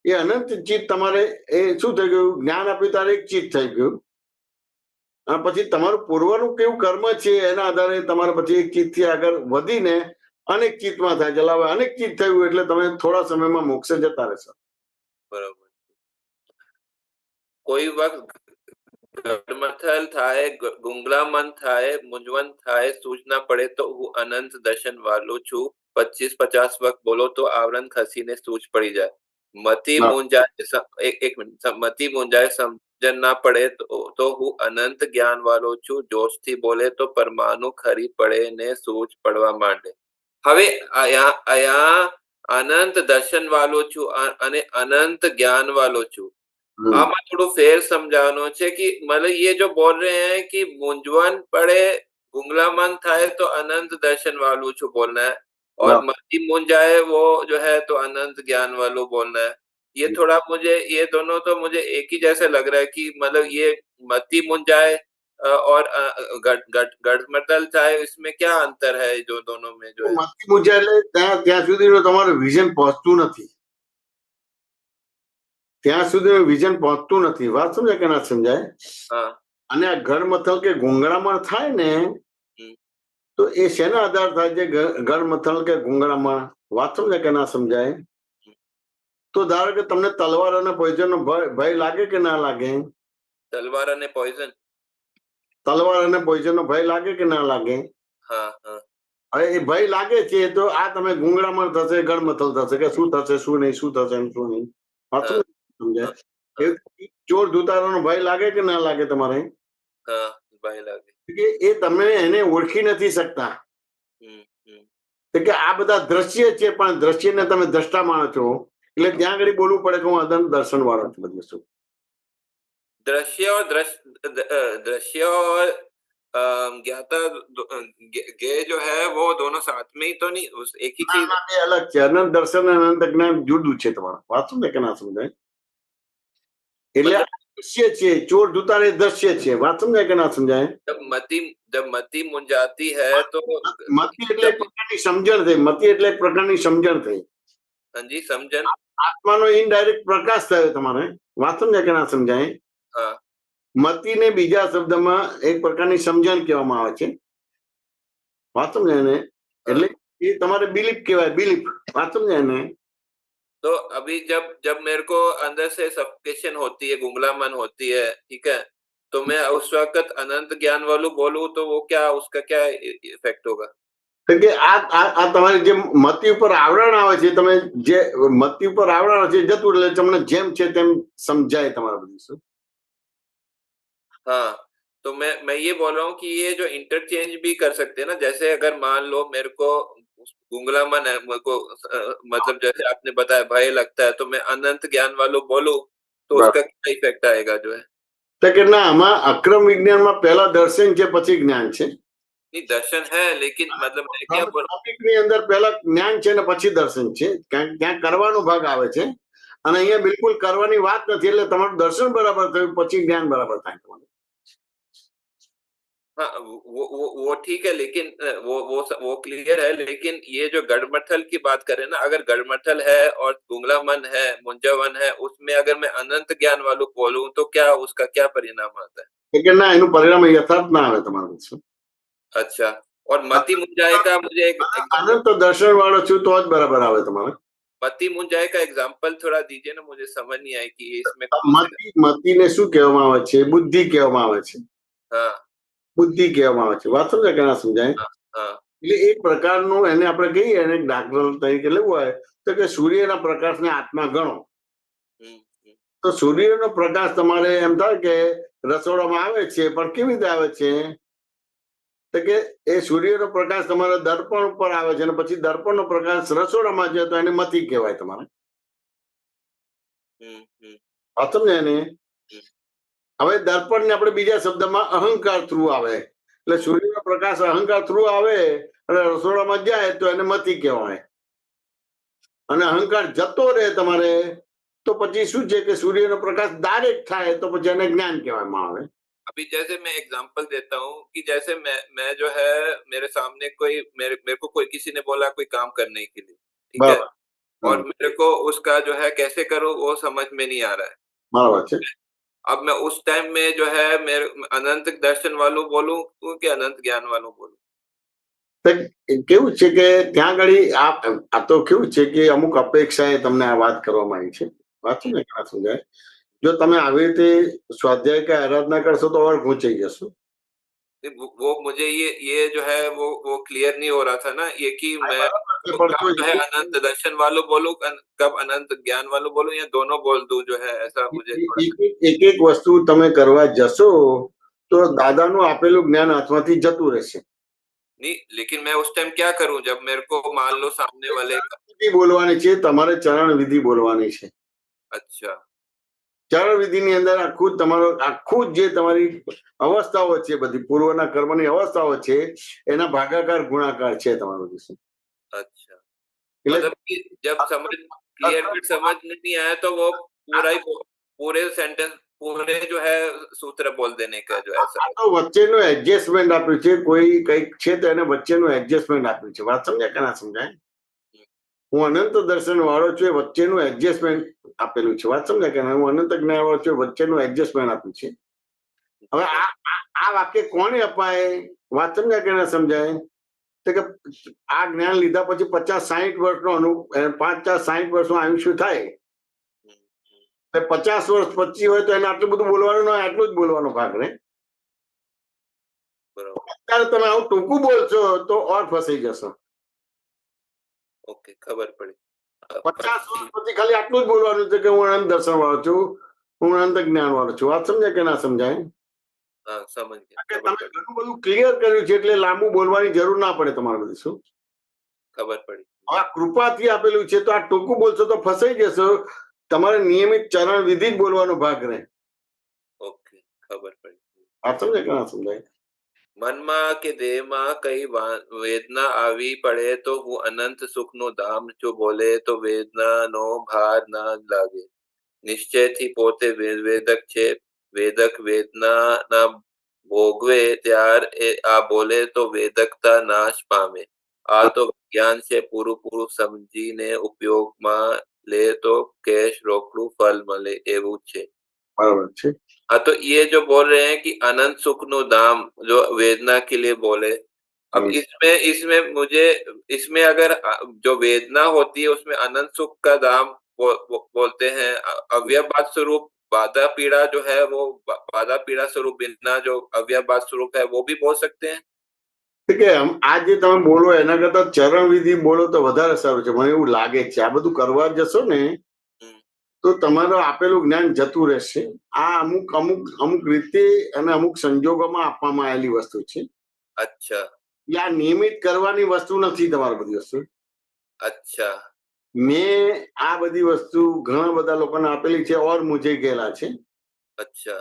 એ અનંત ચિત્ત તમારે એ શું થઈ ગયું, જ્ઞાન આપ્યું ત્યારે એક ચિત્ત થઈ ગયું, અને પછી તમારું પૂર્વનું કેવું કર્મ છે એના આધારે તમારે પછી એક ચિત્ત થી આગળ વધીને અનેક ચિત્તમાં થાય. ચલાવે અનેક ચિત્ત થયું એટલે તમે થોડા સમયમાં મોક્ષે જતા રહેશો. બરોબર. કોઈ વખત ગડમથલ થાય, ગુંગલામન થાય, મૂંઝવણ થાય, સૂચના પડે તો હું અનંત દર્શન વાળો છું 25-50 વખત બોલો તો આવરણ ખસીને સૂચ પડી જાય. મતિ મૂંઝાય, એક મિનિટ, મતિ મૂંઝાય ના પડે તો હું અનંત જ્ઞાન વાળો છું. જોશથી બોલે તો પરમાણુ ખરી પડે ને સૂઝ પડવા માંડે. હવે અહીંયા અનંત દર્શન વાળો છું અને અનંત જ્ઞાન વાળો છું. આમાં થોડું ફેર સમજાવવાનો છે कि मतलब ये जो बोल रहे हैं कि मूंझवन पड़े गुंगलामन थाय तो अनंत दर्शन वालू छू बोलना है और मति मुंजाए वो जो है तो अनंत ज्ञान वालू बोलना है. ये थोड़ा मुझे ये दोनों तो मुझे एक ही जैसे लग रहा है कि मतलब ये मति मुंजाए और गढ़मतल चाहे इसमें क्या अंतर है जो दोनों में जो है. મતી મુજબ એટલે ત્યાં સુધીનું તમારું વિઝન પહોંચતું નથી, ત્યાં સુધીનું વિઝન પહોંચતું નથી. વાત સમજાય કે ના સમજાય? हाँ અને આ ઘર મથલ કે ઘૂંઘરામણ થાય ને તો એ શેના આધાર થાય છે? ઘર મથલ કે ઘૂંઘરામણ. વાત સમજાય કે ના સમજાય? તો ધારો કે તમને તલવાર અને પોઈઝન નો ભય લાગે કે ના લાગે? तलवार અને પોઈઝન. તલવાર અને પોઈઝન નો ભય લાગે કે ના લાગે? हाँ हाँ હવે એ ભય લાગે છે તો આ તમે ગુંગળામણ થશે, ગળમથલ થશે કે શું થશે શું નહીં, શું થશે ને શું નહીં. વાત સમજાય? એ ચોર ધુતારાનો ભય લાગે કે ના લાગે તમારે? हाँ भय लागे. કે એ તમે એને ઓળખી નથી શકતા. કે આ બધા દ્રશ્ય છે પણ દ્રશ્યને તમે દ્રષ્ટા માનો છો એટલે ત્યાં આગળ બોલવું પડે કે હું અદન દર્શન વાળો છું. બધું શું दृश्य और दृश्य और ज्ञाता गे जो है वो दोनों साथ में ही तो नहीं एक ही चीज. બે અલગ છે. અનંત દર્શન અને અનંત જ્ઞાન જુદું છે તમારું. વાત સમજાય કે ના સમજાય? એટલે આ દ્રશ્ય છે, ચોર ધુતાર એ દ્રશ્ય છે. વાત સમજાય કે ના સમજાય? जब मति मुंजाती है तो મતિ એટલે એક પ્રકારની સમજણ થઈ. મતિ એટલે એક પ્રકારની સમજણ થઈ. हाँ जी समझन. આત્માનો ઇનડાયરેક્ટ પ્રકાશ થયો તમારે. વાત સમજાય કે ના સમજાય? हाँ મતિને બીજા શબ્દમાં એક પ્રકારની સમજણ કહેવામાં આવે છે. વાત સમજાય ને? એટલે એ તમારે બિલીફ કહેવાય, બિલીફ. વાત સમજાય ને? तो अभी जब जब मेरे को अंदर से सफोकेशन होती है, गुंगलामन होती है, ठीक है, तो मैं उस वक्त अनंत ज्ञान वालू बोलूं तो वो क्या उसका क्या इफेक्ट होगा? કે આ તમારી જે મતિ ઉપર આવરણ આવે છે, તમે જે મતિ ઉપર આવરણ આવે છે જતું એટલે તમને જેમ છે તેમ સમજાય તમારા બધું શું. हाँ तो मैं ये बोल रहा हूँ कि ये जो इंटरचेंज भी कर सकते हैं ना, जैसे अगर मान लो मेरे को गुंगलामन है, मेरे को मतलब जैसे आपने बताया भय लगता है, तो मैं अनंत ज्ञान वालों बोलूं तो उसका क्या इफेक्ट आएगा जो है? તો કે ના, આમાં અક્રમ વિજ્ઞાનમાં પહેલા દર્શન છે પછી જ્ઞાન છે. नहीं दर्शन है लेकिन मतलब मैं क्या बोल ની અંદર પહેલા જ્ઞાન છે ને પછી દર્શન છે. ત્યાં કરવાનો ભાગ આવે છે અને અહીંયા બિલકુલ કરવાની વાત નથી એટલે તમારું દર્શન બરાબર થયું પછી જ્ઞાન બરાબર થાય તમારું. हाँ वो ठीक है, लेकिन वो क्लियर है, लेकिन ये जो गढ़मथल की बात करें ना, अगर गढ़मथल है और गुंगलामन है, मुंजावन है, उसमें अगर मैं अनंत ज्ञान वालों बोलूं तो क्या उसका क्या परिणाम आता है? કે ના, એનું પરિણામ યથાર્થ ના આવે તમારું. अच्छा, और मति मुंजाए का मुझे एक અનંત દર્શન વાળો છું તો જ બરાબર આવે તમારે. मति मुंजाए का एग्जांपल थोड़ा दीजिए ना, मुझे समझ नहीं आई कि इसमें મતિને શું કહેવામાં આવે છે? બુદ્ધિ કહેવામાં આવે છે. हाँ બુદ્ધિ કહેવામાં આવે છે. વાત સમજાય કે ના સમજાય? हाँ એટલે એક પ્રકારનું એને આપણે કહીએ, એને દાખલા તરીકે લેવું હોય તો કે સૂર્યના પ્રકાશને આત્મા ગણો. તો સૂર્યનો પ્રકાશ તમારે એમ થાય કે રસોડામાં આવે છે પણ કેવી રીતે આવે છે? તો કે એ સૂર્યનો પ્રકાશ તમારા દર્પણ ઉપર આવે છે અને પછી દર્પણનો પ્રકાશ રસોડામાં છે તો એને મતિ કહેવાય તમારે. વાત સમજાય ને? હવે દર્પણને આપણે બીજા શબ્દમાં અહંકાર થ્રુ આવે એટલે સૂર્યનો પ્રકાશ અહંકાર થ્રુ આવે અને રસોડામાં જાય તો એને મતિ કહેવાય. અને અહંકાર જતો રહે તમારે તો પછી શું છે કે સૂર્યનો પ્રકાશ ડાયરેક્ટ થાય તો પછી એને જ્ઞાન કહેવામાં આવે. अभी जैसे मैं एग्जांपल देता हूँ कि जैसे मैं जो है मेरे सामने कोई मेरे को कोई किसी ने बोला कोई काम करने के लिए, ठीक है, और मेरे को उसका जो है कैसे करूँ वो समझ में नहीं आ रहा है. બરાબર છે. अब मैं उस टाइम में जो है मेरे अनंत दर्शन वालों बोलूं कि अनंत ज्ञान वालों बोलूं? કેવું છે કે ત્યાં આગળ આ તો કેવું છે કે અમુક અપેક્ષાએ તમને આ વાત કરવામાં આવી છે. વાત છે ને કે સમજાય? જો તમે આવી રીતે સ્વાધ્યાય કે આરાધના કરશો તો और પહોંચી જશો. वो मुझे ये जो है वो क्लियर नहीं हो रहा था ना, ये कि मैं वाक्य पढ़ते कब जो है अनंत दर्शन वालों बोलूं, कब अनंत ज्ञान वालों बोलूं, या दोनों बोल दूं जो है, ऐसा मुझे थोड़ा एक एक वस्तु તમે કરવા જશો તો દાદાનું આપેલું જ્ઞાન હાથમાંથી જતું રહેશે. नहीं, लेकिन मैं उस टाइम क्या करूं जब मेरे को मान लो सामने वाले વિધિ બોલવાની છે, તમારે ચરણ વિધિ બોલવાની છે. अच्छा ચરણ વિધિની અંદર આખું તમારો આખું જે તમારી અવસ્થાઓ છે, બધી પૂર્વના કર્મની અવસ્થાઓ છે, એના ભાગાકાર ગુણાકાર છે તમારું બધું. अच्छा એટલે मतलब कि जब समझ क्लियर कट समझ नहीं आया तो वो पूरा ही पूरे सेंटेंस पूरे जो है सूत्र बोल देने का जो ऐसा આ તો વચ્ચેનું એડજસ્ટમેન્ટ આપ્યું છે, કોઈ કઈક છે તો એને વચ્ચેનું એડજસ્ટમેન્ટ આપ્યું છે. વાત સમજાય કે ના સમજાય? હું અનંત દર્શન વાળો છું, એ વચ્ચેનું એડજસ્ટમેન્ટ આપેલું છે. વાત સમજાય કે ના? હું અનંત જ્ઞાન વાળો છું, વચ્ચેનું એડજસ્ટમેન્ટ આપ્યું છે. હવે આ વાક્ય કોને અપાય? વાત સમજાય કે ના સમજાય? તો કે આ જ્ઞાન લીધા પછી 50-60 વર્ષનો 50-60 વર્ષનું આયુષ્ય થાય, 50 વર્ષ પછી હોય તો એને આટલું બધું બોલવાનું ના, આટલું જ બોલવાનો ભાગ રહે. અત્યારે તમે આવું ટૂંકું બોલશો તો ઓર ફસાઈ જશો. ओके खबर पड़ी 50 વર્ષ પછી ખાલી આટલું જ બોલવાનું છે કે હું અનંત દર્શન વાળો છું, હું અનંત જ્ઞાન વાળો છું. વાત સમજાય કે ના સમજાય? हाँ समझ गया તમે ઘણું બધું ક્લિયર કર્યું છે એટલે લાંબુ બોલવાની જરૂર ના પડે તમારે બધું. શું खबर पड़ी આ કૃપાથી આપેલું છે તો આ ટૂંકું બોલશો તો ફસાઈ જશો. તમારે નિયમિત ચરણ વિધિ જ બોલવાનો ભાગ રહે. ओके खबर पड़ी વાત સમજાય કે ના સમજાય? મનમાં કે દેહમાં કઈ વેદના આવી પડે તો હું અનંત સુખનું ધામ જો બોલે તો વેદનાનો ભાર ના લાગે. નિશ્ચયથી પોતે વેદક છે. વેદક વેદના ભોગવે ત્યાર આ બોલે તો વેદકતા નાશ પામે. આ તો જ્ઞાન છે, પૂરું પૂરું સમજીને ઉપયોગમાં ले तो कैश रोकड़ू फल मले એવું છે. બરાબર છે. हाँ तो ये जो बोल रहे हैं कि अनंत सुख नो धाम जो वेदना के लिए बोले, अब इसमें मुझे इसमें अगर जो वेदना होती है उसमें अनंत सुख का धाम बोलते हैं, अव्ययबाद स्वरूप बाधा पीड़ा जो है वो बाधा पीड़ा स्वरूप बिना जो अव्ययबाद स्वरूप है वो भी बोल सकते हैं. કે આ જે તમે બોલો એના કરતા ચરણ વિધિ બોલો તો વધારે સારું છે, મને એવું લાગે છે. આ બધું કરવા જશો ને તો તમારું આપેલું જ્ઞાન જતું રહેશે. આ અમુક અમુક અમુક રીતે અને અમુક સંજોગોમાં આપવામાં આવેલી વસ્તુ છે. अच्छा આ નિયમિત કરવાની વસ્તુ નથી તમારી બધી વસ્તુ. अच्छा મેં આ બધી વસ્તુ ઘણા બધા લોકોને આપેલી છે ઓર મુજે ગયેલા છે. अच्छा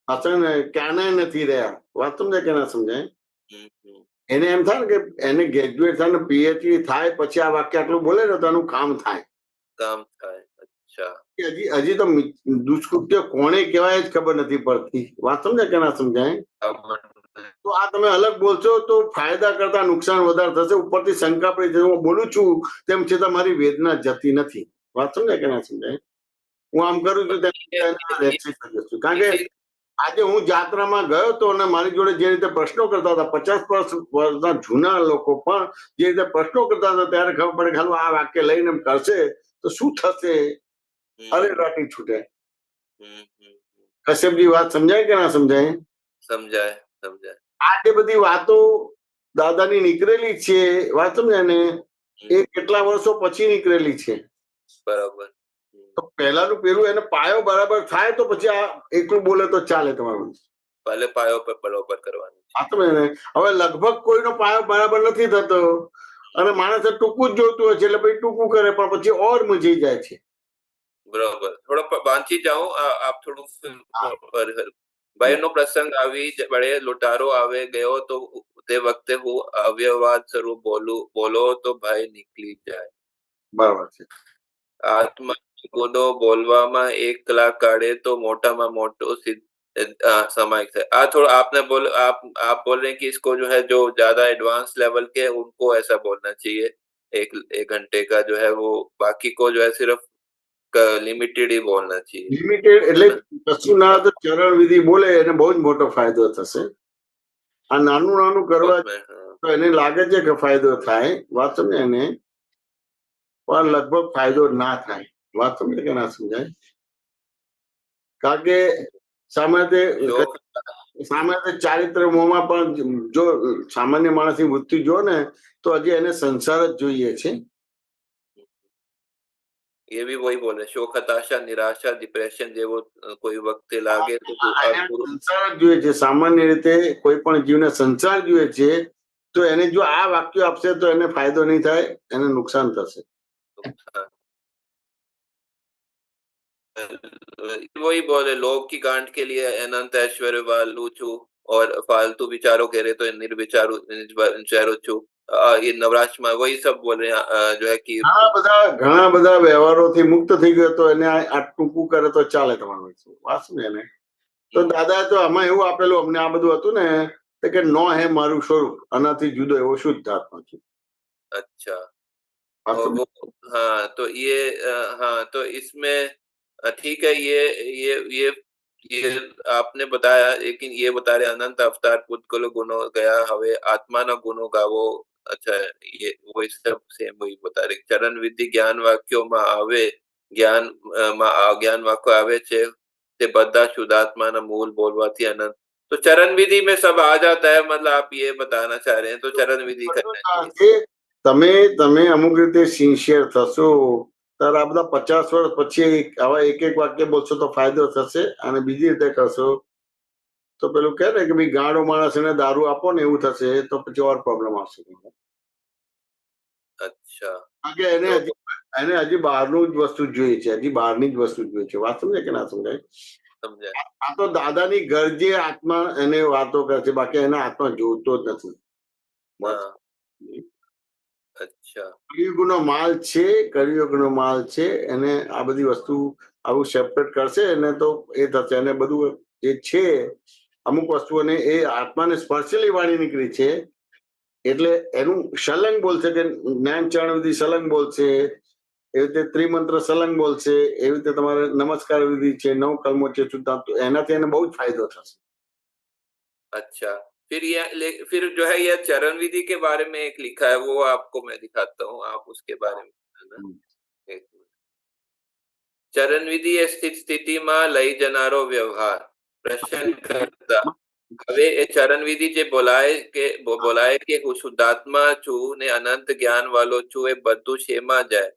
પાછળ ક્યાંય નથી રહ્યા. વાત સમજાય કે ના સમજાય? हम्म એને એમ થાય ને કે એને ગ્રેજ્યુએટ થાય ને પીએચડી થાય પછી આ વાક્ય આટલું બોલે ને તો એનું કામ થાય. काम था. अच्छा હજી તો દુષ્કૃત્ય કોને કહેવાય જ ખબર નથી પડતી. વાત સમજાય કે ના સમજાય? તો આ તમે અલગ બોલશો તો ફાયદા કરતા નુકસાન વધારે થશે. ઉપરથી શંકા પડી જશે હું બોલું છું તેમ છતાં મારી વેદના જતી નથી. વાત સમજાય કે ના સમજાય? હું આમ કરું છું કારણ કે આજે હું જાત્રામાં ગયો હતો અને મારી જોડે જે રીતે પ્રશ્નો કરતા હતા 50 વર્ષના જૂના લોકો પણ જે રીતે પ્રશ્નો કરતા હતા ત્યારે ખબર પડે કે આ વાક્ય લઈને એમ કરશે તો શું થશે? અરે રાટી છૂટે. કશ્યપજી વાત સમજાય કે ના સમજાય? समझाए समझाए. આ જે બધી વાતો દાદાની નીકળેલી છે, વાત સમજાય ને, એ કેટલા વર્ષો પછી નીકળેલી છે. बराबर. તો પહેલાનું પેલું એને પાયો બરાબર થાય તો પછી આ એકલું બોલે તો ચાલે તમારું. पहले पायों पर बरोबर करवानी. હવે લગભગ કોઈનો પાયો બરાબર નથી થતો અને માણસે ટૂંકું જ જોતું હોય છે એટલે પછી ટૂંકું કરે પણ પછી ઓર મૂંઝાઈ જાય છે. બરોબર. થોડો વાંચી જાઓ આપ થોડું. ભાઈનો પ્રસંગ આવી બળે લૂંટારો આવે ગયો તો તે વખતે હું અવ્યવવાદ સ્વરૂપ બોલો તો ભાઈ નીકળી જાય. બરાબર છે. આત્મા ગુનો બોલવામાં 1 કલાક કાઢે તો મોટામાં મોટો समायिक है. थोड़ा आपने आप बोल रहे हैं कि इसको जो है जो ज्यादा एडवांस लेवल के उनको ऐसा बोलना चाहिए. एक घंटे का जो है वो, बाकी को जो है सिर्फ लिमिटेड ही बोलना चाहिए. લિમિટેડ એટલે કશું ના તો ચરણ વિધિ બોલે એને બહુ જ મોટો ફાયદો થશે. આ નાનું નાનું કરવા તો એને લાગે છે કે ફાયદો થાય. વાત સમજે ને, પણ લગભગ ફાયદો ના થાય. વાત સમજે કે ના સમજાય? કારણ કે સામે સામે ચારિત્ર મોહમાં પણ જો સામાન્ય માણસની વૃત્તિ જો ને તો હજી એને સંસાર જ જોઈએ છે. ये भी वही बोले, शोक, हताशा, निराशा, डिप्रेशन જેવો કોઈ વખતે લાગે તો સંસાર જ જોઈએ છે. સામાન્ય રીતે કોઈ પણ જીવને સંસાર જોઈએ છે, તો એને જો આ વાક્ય આપશે તો એને ફાયદો નહીં થાય, એને નુકસાન થશે. वही बोले, लोभ की गांठ के लिए अनंत ऐश्वर्य वालू छू और फालतू विचारों के लिए तो निर्विचारू विचारो छू. ये नवराश में वही सब बोल रहे हैं जो है कि ઘણા બધા વ્યવહારોથી મુક્ત થઈ ગયો તો એને આ ટૂંકું કરે તો ચાલે તમારું વાંચું એને. તો દાદા તો આમાં એવું આપેલું અમને આ બધું હતું ને કે નો હે મારું સ્વરૂપ, આનાથી જુદો એવો શુદ્ધ આત્મા છું. अच्छा, और वो हाँ तो ये हाँ तो इसमें ठीक है, ये आपने बताया, लेकिन ये बता रहे अनंत अवतार पुद्गल गुणो गया हवे आत्मा न गुणो गावो. अच्छा है, ये वही सब सेम वही बता रहे. चरण विधि ज्ञान वाक्यों में आवे, ज्ञान ज्ञान वाक्य आवे छे ते बधा शुद्धात्मा ना मूल बोलवाथी अनंत. तो चरण विधि में सब आ जाता है, मतलब आप ये बताना चाह रहे हैं. तो चरण विधि करना चाहिए. તમે અમુક રીતે સિન્સિયર થશો ત્યારે આ બધા 50 વર્ષ પછી આવા એક એક વાક્ય બોલશો તો ફાયદો થશે, અને બીજી રીતે કરશો તો પેલું કહે ને કે ભાઈ ગાળો માણસ એને દારૂ આપો ને એવું થશે, તો પછી ઓર પ્રોબ્લેમ આવશે. अच्छा, કારણ કે એને હજી બહારનું જ વસ્તુ જોઈએ છે, હજી બહારની જ વસ્તુ જોઈએ છે. વાત સમજે કે ના સમજાય? समझा. આ તો દાદાની ગરજે આત્મા એને વાતો કરે છે, બાકી એને આત્મા જોતો જ નથી. अच्छा, કળિયુગનો માલ છે, કળિયુગનો માલ છે. એને આ બધી વસ્તુ આવું સેપરેટ કરશે એને તો એ થશે. અને બધું જે છે અમુક વસ્તુઓને એ આત્માને સ્પર્શેલી વાણી નીકળી છે, એટલે એનું સલંગ બોલશે કે જ્ઞાન ચરણ વિધિ સલંગ બોલશે, એવી રીતે ત્રિમંત્ર સલંગ બોલશે, એવી રીતે તમારે નમસ્કાર વિધિ છે, 9 કલમો છે, શુદ્ધાંત, એનાથી એને બહુ જ ફાયદો થશે. अच्छा. फिर जो है ये चरण विधि के बारे में एक लिखा है, वो आपको मैं दिखाता हूँ, आप उसके बारे में एक चरण विधि એ સ્થિતિમાં લઈ જનારો વ્યવહાર પ્રશ્ન કરતા. હવે એ ચરણ વિધિ જે બોલાય કે હું શુદ્ધાત્મા છું ને અનંત જ્ઞાન વાળો છું, એ બધું શેમાં જાય?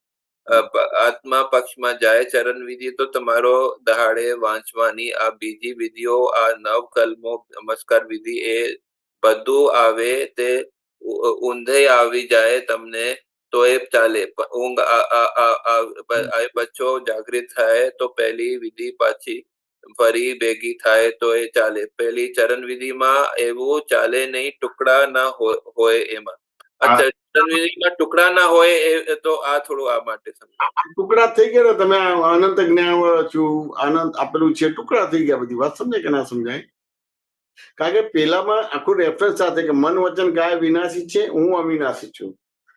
આત્મા પક્ષમાં જાય. ચરણ વિધિ તો તમારો દહાડે વાંચવાની. આ બીજી વિધિઓ, આ 9 કલમો, નમસ્કાર વિધિ, એ બધું આવે તે ઊંધે આવી જાય તમને તો એ ચાલે. ઊંઘ બચ્ચો જાગૃત થાય તો પહેલી વિધિ પાછી ફરી ભેગી થાય તો એ ચાલે. પહેલી ચરણ વિધિમાં એવું ચાલે નહીં, ટુકડા ના હોય એમાં. ચરણ વિધિમાં ટુકડા ના હોય તો આ થોડું આ માટે સમજાવો. ટુકડા થઈ ગયા ને, તમે અનંત જ્ઞાન વાળો છું, આનંદ આપેલું છે, ટુકડા થઈ ગયા. બધી વાત સમજે કે ના સમજાય? કારણ કે પેલામાં આખું રેફરન્સ સાથે કે મન વચન કાય વિનાશી છે, હું અવિનાશી છું.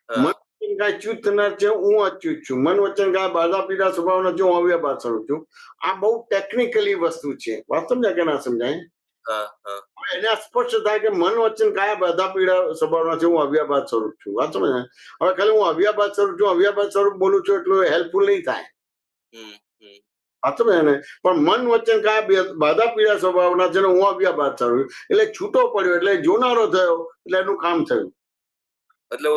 મન વચન કાય ચ્યુત થનાર છે, હું અચ્યુત છું. મન વચન કાય બાધા પીડા સ્વભાવનો છું, હું અવ્યાભાસ સ્વરૂપ છું. આ બહુ ટેકનિકલી વસ્તુ છે. વાત સમજાય કે ના સમજાય? એને સ્પષ્ટ થાય કે મન વચન કાય બાધા પીડા સ્વભાવનો છે, હું અવ્યાભાસ સ્વરૂપ છું. વાત સમજાય? હવે ખાલી હું અવ્યાભાસ સ્વરૂપ છું, અવ્યાભાસ સ્વરૂપ બોલું છું એટલું હેલ્પફુલ નહીં થાય. ને પણ મન વચન કાય બાધા પીડા સ્વભાવના છે, હું અવ્યાભાસ સ્વરૂપ, એટલે છૂટો પડ્યો એટલે જોનારો થયો, એટલે એનું કામ થયું. मतलब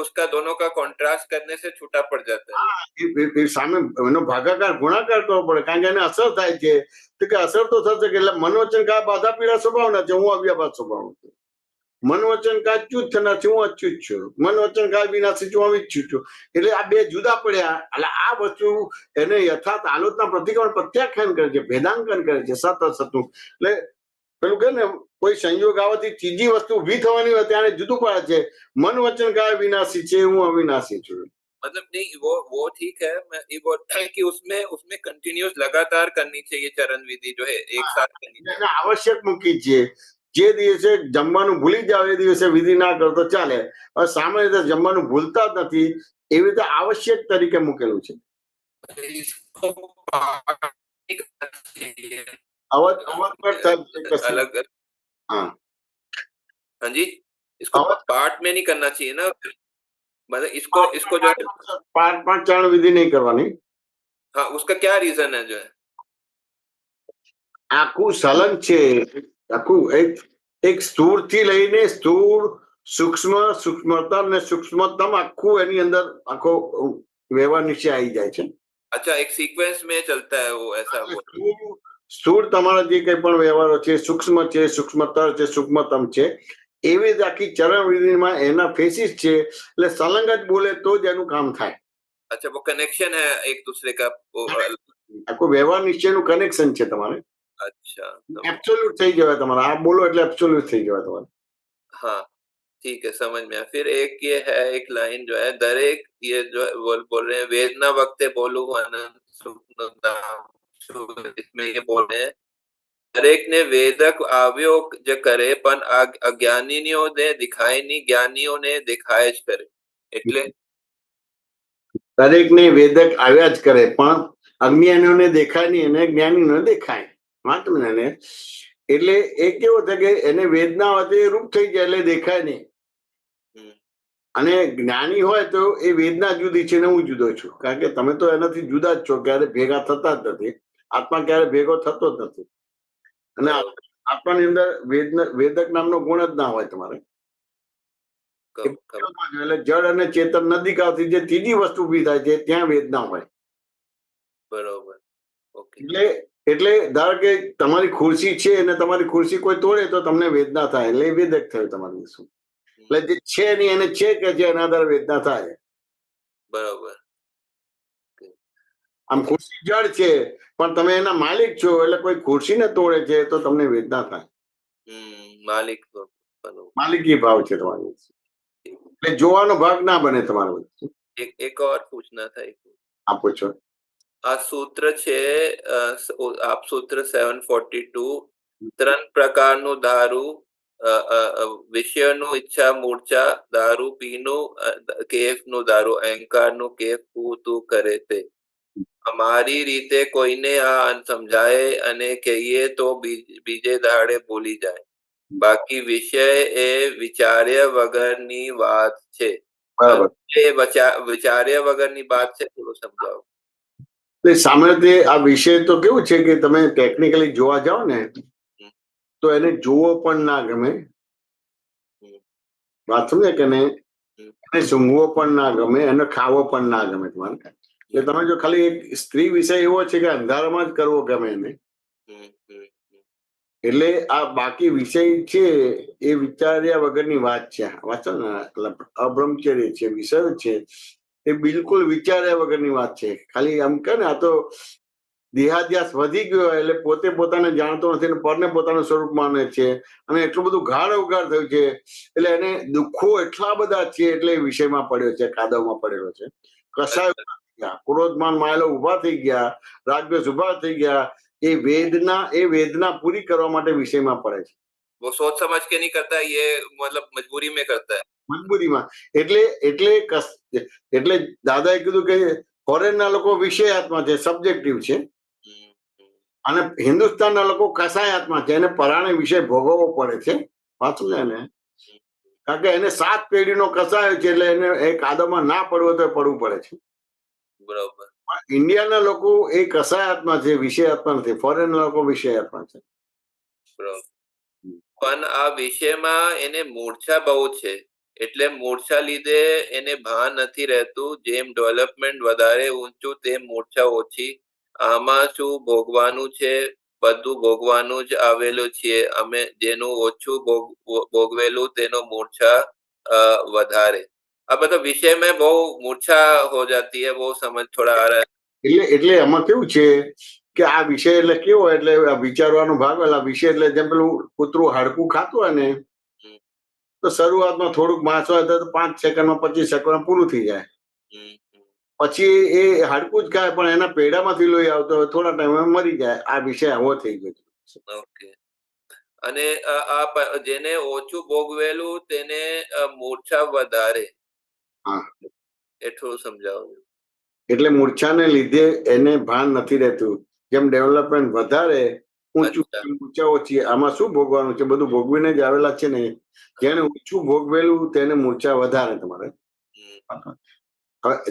उसका दोनों का कॉन्ट्रास्ट करने से छूटा पड़ जाता है. સામે એનો ભાગાકાર ગુણાકાર કરવો પડે, કારણ કે એને અસર થાય છે. તો કે અસર તો થશે કે એટલે મન વચન કાય બાધા પીડા સ્વભાવના છે, હું અવ્યાભાસ સ્વભાવનો છું. મન વચન કાય ચ્યુત થનાર છે, હું અચ્યુત છું. મન વચન કાય વિનાશી છું, અવિચ્યુત છું. એટલે આ બે જુદા પડ્યા. એટલે આ વસ્તુ એને યથાર્થ આલોચના પ્રતિક્રમણ પ્રત્યાખ્યાન કરે છે, ભેદાંકન કરે છે, સત અસતનું. એટલે પેલું કે ને કોઈ સંયોગ આવવાથી ત્રીજી વસ્તુ ઉભી થવાની હોય ત્યારે જુદું પડે છે. મન વચન કાય વિનાશી છે, હું અવિનાશી છું. मतलब नहीं, वो ठीक है. मैं ये बोलता है कि उसमें कंटिन्यूस लगातार करनी चाहिए चरण विधि, जो है एक साथ करनी चाहिए. आवश्यक મૂકી છે. જે દિવસે જમવાનું ભૂલી જાવ એ દિવસે વિધિ ના કરો તો ચાલે. હવે સામાન્ય રીતે જમવાનું ભૂલતા જ નથી, એવી રીતે આવશ્યક તરીકે મૂકેલું છે. अलग. हाँ जी, इसको पार्ट में नहीं करना चाहिए ना, मतलब इसको जो है पार्ट चरण विधि नहीं करवानी. हाँ, उसका क्या रीजन है जो है? આખું સલંગ છે, આખું એક સ્થૂળ થી લઈને સ્થૂળ, સૂક્ષ્મ, સૂક્ષ્મતર ને સૂક્ષ્મતમ આખું એની અંદર આખો વ્યવહાર નીચે આવી જાય છે. अच्छा, एक सीक्वेंस में चलता है वो, ऐसा वो. સ્થૂળ તમારા જે કઈ પણ વ્યવહારો છે, સૂક્ષ્મ છે, સૂક્ષ્મતર છે, સૂક્ષ્મતમ છે, એવી જ આખી ચરણ વિધિમાં એના ફેસિસ છે. એટલે સલંગ જ બોલે તો જ એનું કામ થાય. अच्छा, वो कनेक्शन है एक दूसरे का वो. આખું વ્યવહાર નિશ્ચયનું કનેક્શન છે તમારે. अच्छा, એબ્સોલ્યુટ થઈ જવાય તમારે. આ બોલો એટલે એબ્સોલ્યુટ થઈ જવાય તમારે. हाँ, ठीक है, समझ में आया. फिर एक ये है, एक लाइन जो है, दरेक ये जो बोल रहे हैं, वेदना वक्ते बोलू अनंत सुख धाम. इसमें ये बोल रहे हैं, દરેક ને વેદક આવ્યો જ કરે, પણ અજ્ઞાનીઓને દેખાય નહીં, જ્ઞાનીઓને દેખાય જ કરે. એટલે દરેકને વેદક આવ્યા જ કરે, પણ અજ્ઞાનીઓને દેખાય નહીં અને જ્ઞાનીઓને દેખાય. વાંચો ને. એટલે એ કેવું છે કે એને વેદના હોય રૂપ થઈ જાય એટલે દેખાય નહીં. અને જ્ઞાની હોય તો એ વેદના જુદી છે ને હું જુદો છું. કારણ કે તમે તો એનાથી જુદા જ છો, ક્યારે ભેગા થતા જ નથી. આત્મા ક્યારે ભેગો થતો જ નથી. અને આત્માની અંદર વેદક નામનો ગુણ જ ના હોય તમારે. એટલે જળ અને ચેતન નજીક આવતી જે ત્રીજી વસ્તુ ઉભી થાય છે ત્યાં વેદના હોય. બરોબર. એટલે ધારો કે તમારી ખુરશી છે અને તમારી ખુરશી કોઈ તોડે તો તમને વેદના થાય, એટલે વેદક થયું તમારી શું. એટલે જે છે નહીં એને છે કે છે એના આધારે વેદના થાય. બરોબર. આમ ખુરશી જળ છે પણ તમે એના માલિક છો, એટલે કોઈ ખુરશીને તોડે છે તો તમને વેદના થાય. માલિકી ભાવ છે તમારી. એટલે જોવાનો ભાગ ના બને તમારો. એક और पूछना था. आप पूछो. આ સૂત્ર છે, આપ સૂત્ર 742, 3 પ્રકારનું દારૂ, વિષયનું ઈચ્છા મૂર્છા દારૂ પીનું, કેફનું દારૂ અહંકારનું કેફ પૂતું કરે તે. અમારી રીતે કોઈને આ સમજાય અને કહીએ તો બીજે દાડે ભૂલી જાય. બાકી વિષય એ વિચાર્યા વગરની વાત છે. બરાબર. એ વિચાર્યા વગરની વાત છે, થોડું સમજાવો. સામાન્ય રીતે આ વિષય તો કેવું છે કે તમે ટેકનિકલી જોવા જાઓ ને તો એને જોવો પણ ના ગમે. વાત સમજે કે એને સૂંઘવો પણ ના ગમે, એને ખાવો પણ ના ગમે તમારે. એટલે તમે જો ખાલી એક સ્ત્રી વિષય એવો છે કે અંધારામાં જ કરવો ગમે એને. એટલે આ બાકી વિષય છે એ વિચાર્યા વગરની વાત છે. વાંચો ને, અબ્રહ્મચર્ય છે, વિષય છે એ બિલકુલ વિચાર્યા વગરની વાત છે. ખાલી આમ કે ને આ તો દેહાધ્યાસ વધી ગયો એટલે પોતે પોતાને જાણતો નથી ને પરને પોતાનું સ્વરૂપ માને છે. અને એટલું બધું ગાઢ અવગાઢ થયું છે એટલે એને દુઃખો એટલા બધા છે એટલે એ વિષયમાં પડ્યો છે, કાદવમાં પડેલો છે. કસાય ક્રોધમાન માયેલો ઉભા થઈ ગયા, રાગદ્વેષ ઉભા થઈ ગયા. એ વેદના પૂરી કરવા માટે વિષયમાં પડે છે. वो सोच समझ के नहीं करता, ये मतलब मजबूरी में करता है. મજબૂરીમાં. એટલે દાદાએ કીધું કે ફોરેનના લોકો વિષયાત્મા છે, સબ્જેક્ટિવ છે, અને હિન્દુસ્તાનના લોકો કસાયાત્મા છે, એને પરાણે વિષય ભોગવવો પડે છે. પાછું ને કારણ કે એને 7 પેઢીનો કસાયો છે એટલે એને એ કાદવમાં ના પડવો તો પડવું પડે છે. બરોબર. ઇન્ડિયાના લોકો એ કસાયાત્મા છે, વિષયાત્મા નથી. ફોરેનના લોકો વિષયાત્મા છે. બરોબર. પણ આ વિષયમાં એને મૂર્છા બહુ છે, એટલે મૂર્છા લીધે એને ભાન નથી રહેતું. જેમ ડેવલપમેન્ટ વધારે ઊંચું તેમ મૂર્છા ઓછી. આમાં શું ભોગવાનું છે? બધું ભોગવાનું જ આવેલું છીએ અમે. જેનું ઓછું ભોગવેલું તેનો મૂર્છા વધારે. આ બધા વિષય में બહુ મૂર્છા હો જાતી है, वो समझ थोड़ा आ रहा है. એટલે એમાં કેવું છે કે આ વિષય એટલે કેવો, એટલે વિચારવાનો ભાગ. એટલે વિષય એટલે જેમ પેલું કૂતરું હાડકું ખાતું હોય ને તો શરૂઆતમાં થોડુંક માંસ હોય તો 5 સેકન્ડમાં 25 સેકન્ડમાં પૂરું થઈ જાય. પછી એ હાડકું જ ખાય પણ એના પેડામાંથી લોહી આવતો હોય, થોડા ટાઈમમાં મરી જાય. આ વિષય આવો થઈ ગયો. ઓકે. અને આ જેને ઓછું ભોગવેલું તેને મૂર્છા વધારે. હા, એટલું સમજાવો. એટલે મૂર્છાને લીધે એને ભાન નથી રહેતું. જેમ ડેવલપમેન્ટ વધારે ઊંચા ઓછી. આમાં શું ભોગવાનું છે? બધું ભોગવીને જ આવેલા છે ને. જેને ઓછું ભોગવેલું તેને મૂર્છા વધારે તમારે.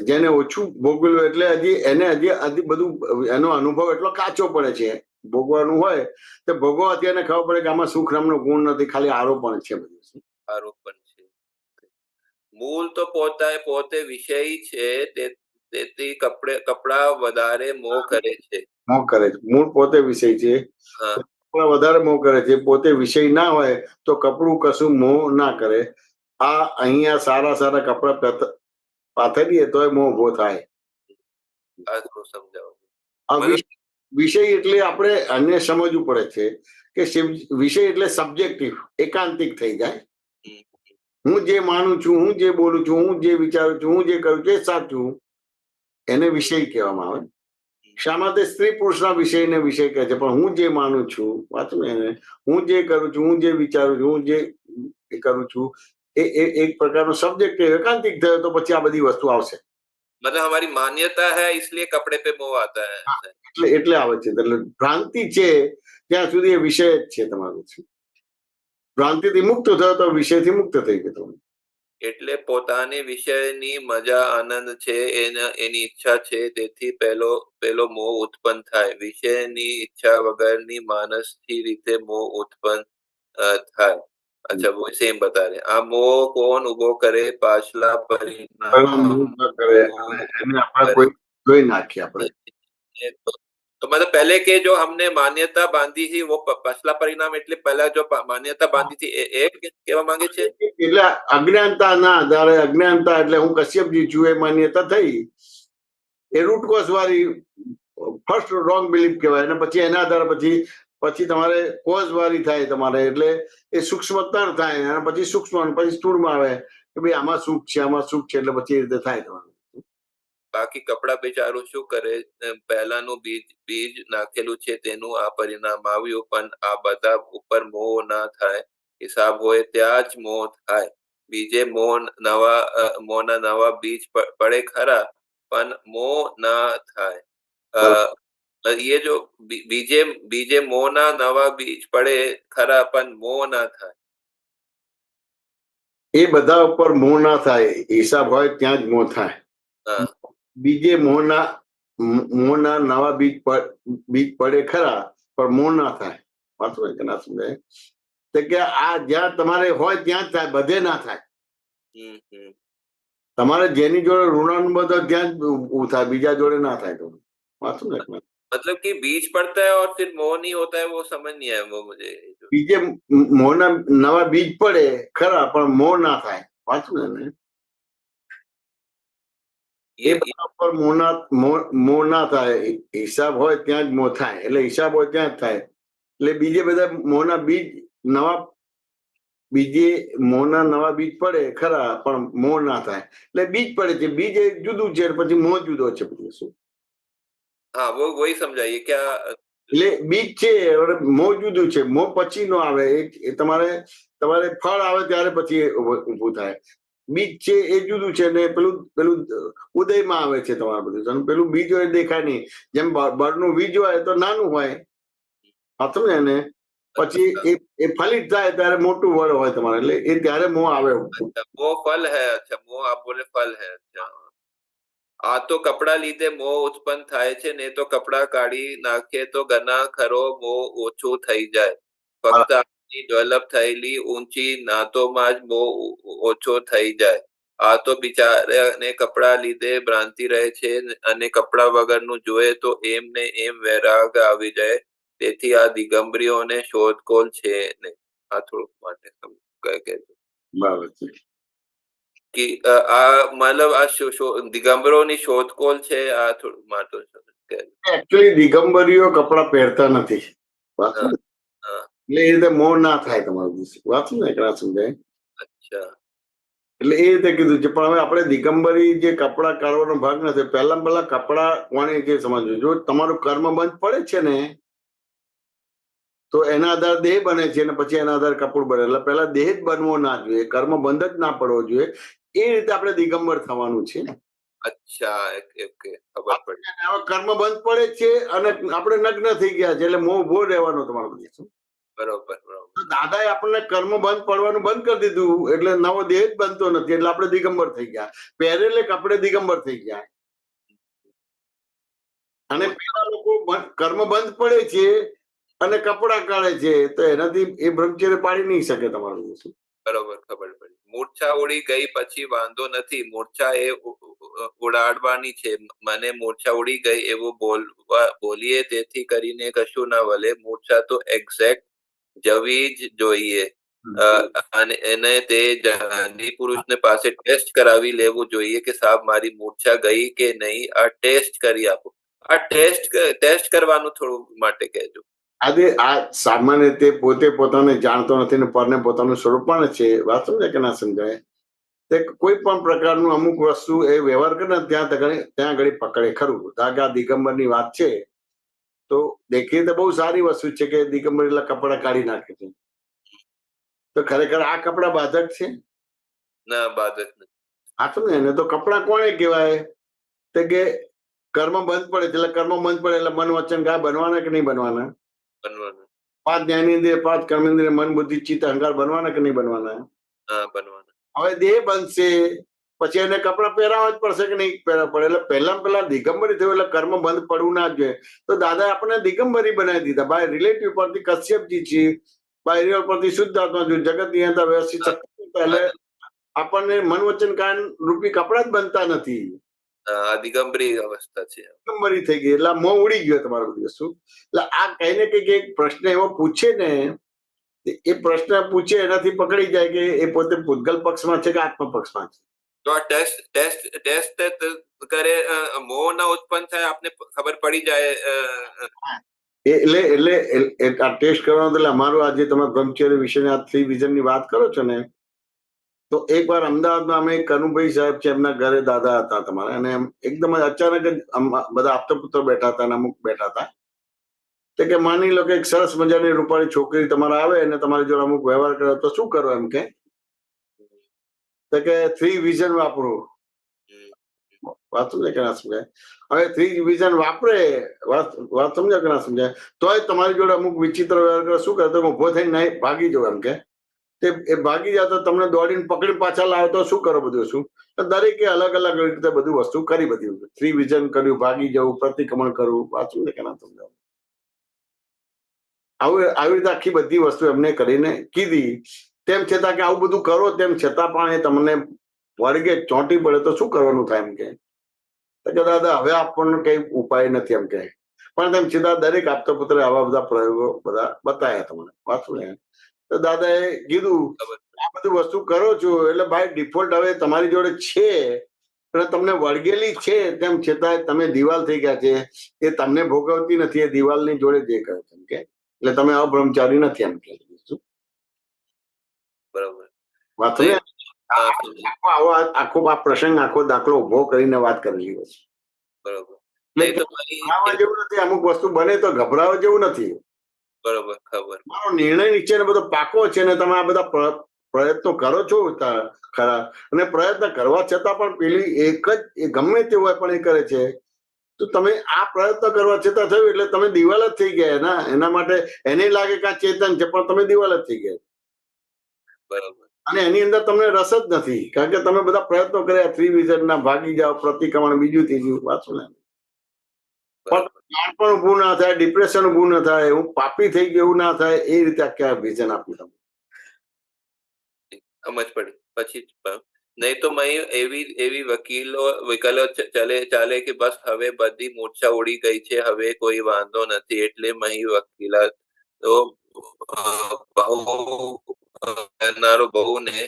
જેને ઓછું ભોગવેલું એટલે હજી બધું એનો અનુભવ એટલો કાચો પડે છે ભોગવાનું હોય તો ભોગવવાથી એને ખબર પડે કે આમાં સુખ નામનો ગુણ નથી, ખાલી આરોપણ છે બધું. આરોપણ છે. મૂળ તો પોતે વિષય છે, તેથી કપડા વધારે મોહ કરે છે. મોહ કરે છે, મૂળ પોતે વિષય છે, હા, કપડા વધારે મોહ કરે છે. પોતે વિષય ના હોય તો કપડું કશું મોહ ના કરે. આ અહીંયા સારા કપડા પાથરીએ તો મોહ ઉભો થાય. આ થોડું સમજાવો. આ વિષય એટલે આપણે અન્ય સમજવું પડે છે કે વિષય એટલે સબ્જેક્ટિવ, એકાંતિક થઈ જાય. હું જે માનું છું, હું જે બોલું છું, હું જે વિચારું છું, હું જે કરું છું એ સાચું, એને વિષય કહેવામાં આવે. શા માટે સ્ત્રી પુરુષના વિષયને વિષય કહે છે? પણ હું જે માનું છું, વાંચું એને, હું જે કરું છું, હું જે વિચારું છું, હું જે કરું છું, એ એક પ્રકારનો સબ્જેક્ટિવ એકાંતિક થયો તો પછી આ બધી વસ્તુ આવશે. मतलब हमारी मान्यता है इसलिए कपड़े पे मोह आता है. એટલે આવે છે. એટલે ભ્રાંતિ છે ત્યાં સુધી એ વિષય જ છે તમારું. ભ્રાંતિથી મુક્ત થયો તો વિષયથી મુક્ત થઈ ગયો. એટલે પોતાની વિષયની મજા આનંદ છે, એની ઈચ્છા છે, તેથી પેલો મોહ ઉત્પન્ન થાય. વિષયની ઈચ્છા વગરની માનસથી રીતે મોહ ઉત્પન્ન થાય. अच्छा, वो सेम बता रहे. આ મોહ કોણ ઉભો કરે? પાછલા પરિણામ કરે એને આપણે કોઈ જોઈ નાખીએ આપણે. तो मतलब पहले के जो हमने मान्यता बांधी थी वो पछला परिणाम એટલે પહેલા જો માન્યતા બાંધી थी એ કેવા માંગે છે? એટલે અજ્ઞાનતા ના આધારે, અજ્ઞાનતા એટલે હું કશ્યપજી છું એ માન્યતા થઈ, એ રૂટ કોઝ વાળી ફર્સ્ટ રોંગ બિલીફ કહેવાય. અને પછી એના આધારે પછી તમારે કોઝ વાળી થાય તમારે, એટલે એ સૂક્ષ્મતર થાય અને પછી સૂક્ષ્મ પછી સ્થૂળમાં આવે કે ભાઈ આમાં સુખ છે, આમાં સુખ છે, એટલે પછી એ રીતે થાય તમારે. બાકી કપડા બિચારું શું કરે? પહેલાનું બીજ નાખેલું છે તેનું આ પરિણામ આવ્યું, પણ આ બધા ઉપર મોહ ના થાય. હિસાબ હોય ત્યાં જ મોહ થાય. બીજે મોહના નવા બીજ પડે ખરા, પણ મોહ ના થાય. ये जो बीजे मोहना नवा बीज પડે ખરા પણ મોહ ના થાય. એ બધા ઉપર મોહ ના થાય. હિસાબ હોય ત્યાં જ મોહ થાય. બીજે મોહના નવા બીજ પડે ખરા પણ મોહ ના થાય. વાંચો કે ના સમજાય? તો કે આ જ્યાં તમારે હોય ત્યાં જ થાય, બધે ના થાય. તમારે જેની જોડે ઋણાનુબંધ હોય ત્યાં જ ઉભું થાય, બીજા જોડે ના થાય. તો વાંચો ને. मतलब कि बीज पड़ता है और फिर मोह नहीं होता है, वो समझ नहीं आया वो मुझे. બીજે મોહના નવા બીજ પડે ખરા પણ મોહ ના થાય. વાંચું ને. એ બધા પર મોહ ના થાય. હિસાબ હોય ત્યાં જ મોહ થાય. એટલે હિસાબ હોય ત્યાં જ થાય. એટલે બીજે બધા મોહના બીજ મોહના નવા બીજ પડે ખરા પણ મોહ ના થાય. એટલે બીજ પડે છે, બીજ એક જુદું છે, પછી મોહ જુદો છે. શું? હા, વહી સમજાઈએ क्या? એટલે બીજ છે, મોહ જુદું છે. મોહ પછી નો આવે. એ તમારે ફળ આવે ત્યારે પછી ઉભું થાય. બીજ છે એ જુદું છે ને પેલું ઉદયમાં આવે છે તમારે બધું. પેલું બીજ હોય દેખાય નહીં. જેમ બળનું બીજ હોય તો નાનું હોય, હતું ને એને પછી એ ફલિત થાય ત્યારે મોટું વળ હોય તમારે. એટલે એ ત્યારે મોહ આવે. वो फल है. अच्छा, मोह आप बोले फल है. अच्छा, આ તો કપડા લીધે મોહ ઉત્પન્ન થાય છે, ને તો કપડા કાઢી નાખે તો ઘણા ખરો મોહ ઓછું થઈ જાય. ફક્ત આપણી ડેવલપ થયેલી ઊંચી નાતોમાં જ મોહ ઓછો થઈ જાય. આ તો બિચારાને કપડા લીધે ભ્રાંતિ રહે છે, અને કપડા વગરનું જોઈએ તો એમ ને એમ વૈરાગ આવી જાય. તેથી આ દિગંબરીઓને શોધખોળ છે ને. આ થોડુંક માટે કહે બરાબર છે કે આ મતલબ આ દિગંબરોની શોધખોળ છે. આ થોડું માટે એકચ્યુઅલી દિગંબરીઓ કપડા પહેરતા નથી. વાંચું ને. એટલે એ રીતે મોહ ના થાય તમારું. વાંચું ને એકલા સમજાય. અચ્છા, એટલે એ રીતે કીધું છે. પણ હવે આપણે દિગંબરી જે કપડા કાઢવાનો ભાગ નથી. પહેલા કપડા કોને જે સમજવું, જો તમારું કર્મ બંધ પડે છે ને તો એના આધારે દેહ બને છે, અને પછી એના આધારે કપડું બને. એટલે પહેલા દેહ જ બનવો ના જોઈએ, કર્મ બંધ જ ના પડવો જોઈએ. એ રીતે આપણે દિગંબર થવાનું છે. અચ્છા, ઓકે, ખબર પડી. હવે કર્મ બંધ પડે છે અને આપણે નગ્ન થઈ ગયા છે, એટલે મોહ ઉભો રહેવાનો તમારો. બરોબર. દાદાએ આપણને કર્મ બંધ પડવાનું બંધ કરી દીધું, એટલે નવો દેહ જ બનતો નથી. એટલે આપણે દિગંબર થઈ ગયા. પહેરેલે કપડે દિગંબર થઈ ગયા. અને પેલા લોકો કર્મ બંધ પડે છે અને કપડા કાઢે છે, તો એનાથી એ બ્રહ્મચર્ય પાડી નહીં શકે તમારું. શું બરોબર, ખબર પડી. મૂર્છા ઉડી ગઈ પછી વાંધો નથી. મૂર્છા એ ઉડાડવાની છે. મને મૂર્છા ઉડી ગઈ એવું બોલીએ તેથી કરીને કશું ના વલે. મૂર્છા તો એક્ઝેક્ટ જવી જ જોઈએ. અને એને તે પુરુષને પાસે ટેસ્ટ કરાવી લેવું જોઈએ કે સાહેબ મારી મૂર્છા ગઈ કે નહીં, આ ટેસ્ટ કરી આપો. આ ટેસ્ટ કરવાનું થોડું માટે કહેજો. આજે આ સામાન્ય રીતે પોતે પોતાને જાણતો નથી ને પરને પોતાનું સ્વરૂપ પણ છે. વાત સમજાય કે ના સમજાય? તે કોઈ પણ પ્રકારનું અમુક વસ્તુ એ વ્યવહાર કરે ને ત્યાં આગળ પકડે ખરું. ધાગા દિગંબરની વાત છે, તો દેખીએ તો બહુ સારી વસ્તુ છે કે દિગંબર એટલે કપડા કાઢી નાખે છે, તો ખરેખર આ કપડા બાધક છે? ના, બાધક નથી. હા, તો એને તો કપડા કોને કહેવાય? તો કે કર્મ બંધ પડે એટલે કર્મ બંધ પડે એટલે મન વચન કાય બનવાના કે નહીં બનવાના? બનવાના. 5 જ્ઞાનેન્દ્રિય 5 કર્મેન્દ્રિય મન બુદ્ધિ ચિત્ત અહંકાર બનવાના કે નહીં બનવાના? હા, બનવાના. હવે દેહ બનશે પછી એને કપડા પહેરાવા જ પડશે કે નહીં પહેરવા પડે? એટલે પહેલા દિગંબરી થયું એટલે કર્મ બંધ પડવું ના જોઈએ. તો દાદા આપણને દિગંબરી બનાવી દીધા. બાય રિલેટિવ પરથી કશ્યપજી છે, બાય રિયલ પરથી શુદ્ધાત્મા છે, જગત નિયંતા વ્યવસ્થિત એટલે આપણને મન વચન કાન રૂપી કપડા જ બનતા નથી. આ દિગંબરી અવસ્થા છે. દિગંબરી થઈ ગઈ એટલે મોં ઉડી ગયો તમારો બધું. શું એટલે આ કઈ ને કઈક એક પ્રશ્ન એવો પૂછે ને, એ પ્રશ્ન પૂછે એનાથી પકડી જાય કે એ પોતે પૂતગલ પક્ષમાં છે કે આત્મ પક્ષમાં છે. તો આ ટેસ્ટ કરે, મોહ ના ઉત્પન્ન થાય, આપને ખબર પડી જાય. એટલે આ ટેસ્ટ કરવાનો એટલે અમારું આજે તમે બ્રહ્મચર્ય વિશેની આ 3 વિઝનની વાત કરો છો ને, તો એકવાર અમદાવાદમાં અમે કનુભાઈ સાહેબ છે, એમના ઘરે દાદા હતા તમારા, અને એકદમ અચાનક જ બધા આપતા પુત્ર બેઠા હતા અને અમુક બેઠા હતા. તો કે માની લો કે એક સરસ મજાની રૂપાળી છોકરી તમારે આવે અને તમારી જોડે અમુક વ્યવહાર કરે તો શું કરો? એમ કે 3 વિઝન વાપરો. વાત સમજાય કે ના સમજાય? હવે 3 વિઝન વાપરે, વાત સમજાય કે ના સમજાય? તોય તમારી જોડે અમુક વિચિત્ર વ્યવહાર કરે, શું કરે? તો ઉભો થઈને ભાગી જાવ. એમ કે એ ભાગી જાય તો તમને દોડીને પકડી પાછા લાવે તો શું કરો? બધું શું દરેકે અલગ અલગ રીતે બધું વસ્તુ કરી. બધી 3 વિઝન કર્યું, ભાગી જવું, પ્રતિક્રમણ કરવું. વાત સમજાય કે ના સમજાય? આવી રીતે આખી બધી વસ્તુ એમને કરીને કીધી. તેમ છતાં કે આવું બધું કરો તેમ છતાં પણ એ તમને વળગે ચોંટી પડે તો શું કરવાનું થાય? એમ કે દાદા હવે આપણને કઈ ઉપાય નથી. એમ કે પણ તેમ છતાં દરેક આપતા પુત્રે આવા બધા પ્રયોગો બધા બતાવ્યા તમને. વાત ને તો દાદાએ કીધું આ બધું વસ્તુ કરો છો એટલે બાય ડિફોલ્ટ હવે તમારી જોડે છે અને તમને વળગેલી છે, તેમ છતાં તમે દિવાલ થઈ ગયા છે. એ તમને ભોગવતી નથી, એ દિવાલની જોડે જે કરે છે. એમ કે એટલે તમે અબ્રહ્મચારી નથી. એમ કે બરોબર. વાત ને આખો આ પ્રસંગ આખો દાખલો ઉભો કરીને વાત કરેલી હોય છે. બરોબર. ગભરાવા જેવું નથી. અમુક વસ્તુ બને તો ગભરાવા જેવું નથી. બરોબર, ખબર. મારો નિર્ણય નીચે બધો પાકો છે ને તમે આ બધા પ્રયત્નો કરો છો ખરા, અને પ્રયત્ન કરવા છતાં પણ પેલી એક જ ગમે તે હોય પણ એ કરે છે, તો તમે આ પ્રયત્ન કરવા છતાં થયું એટલે તમે દિવાલ જ થઈ ગયા. એના માટે એને લાગે કે આ ચેતન છે પણ તમે દિવાલ જ થઈ ગયા. બરોબર. અને એની અંદર તમને રસ જ નથી, કારણ કે તમે બધા પ્રયત્નો કર્યા 3 વિઝન ના, ભાગી જાઓ, પ્રતિક્રમણ, બીજું ત્રીજું. વાંચો ને પણ પણ ઉભું ના થાય, ડિપ્રેશન ઉભું ના થાય, હું પાપી થઈ ગયું એવું ના થાય, એ રીતે આખા વિઝન આપ્યું તમને. સમજ પડી. પછી નહીં તો એવી વકીલો ચાલે કે બસ હવે બધી મૂર્છા ઉડી ગઈ છે, હવે કોઈ વાંધો નથી, એટલે વકીલાત તો બહુને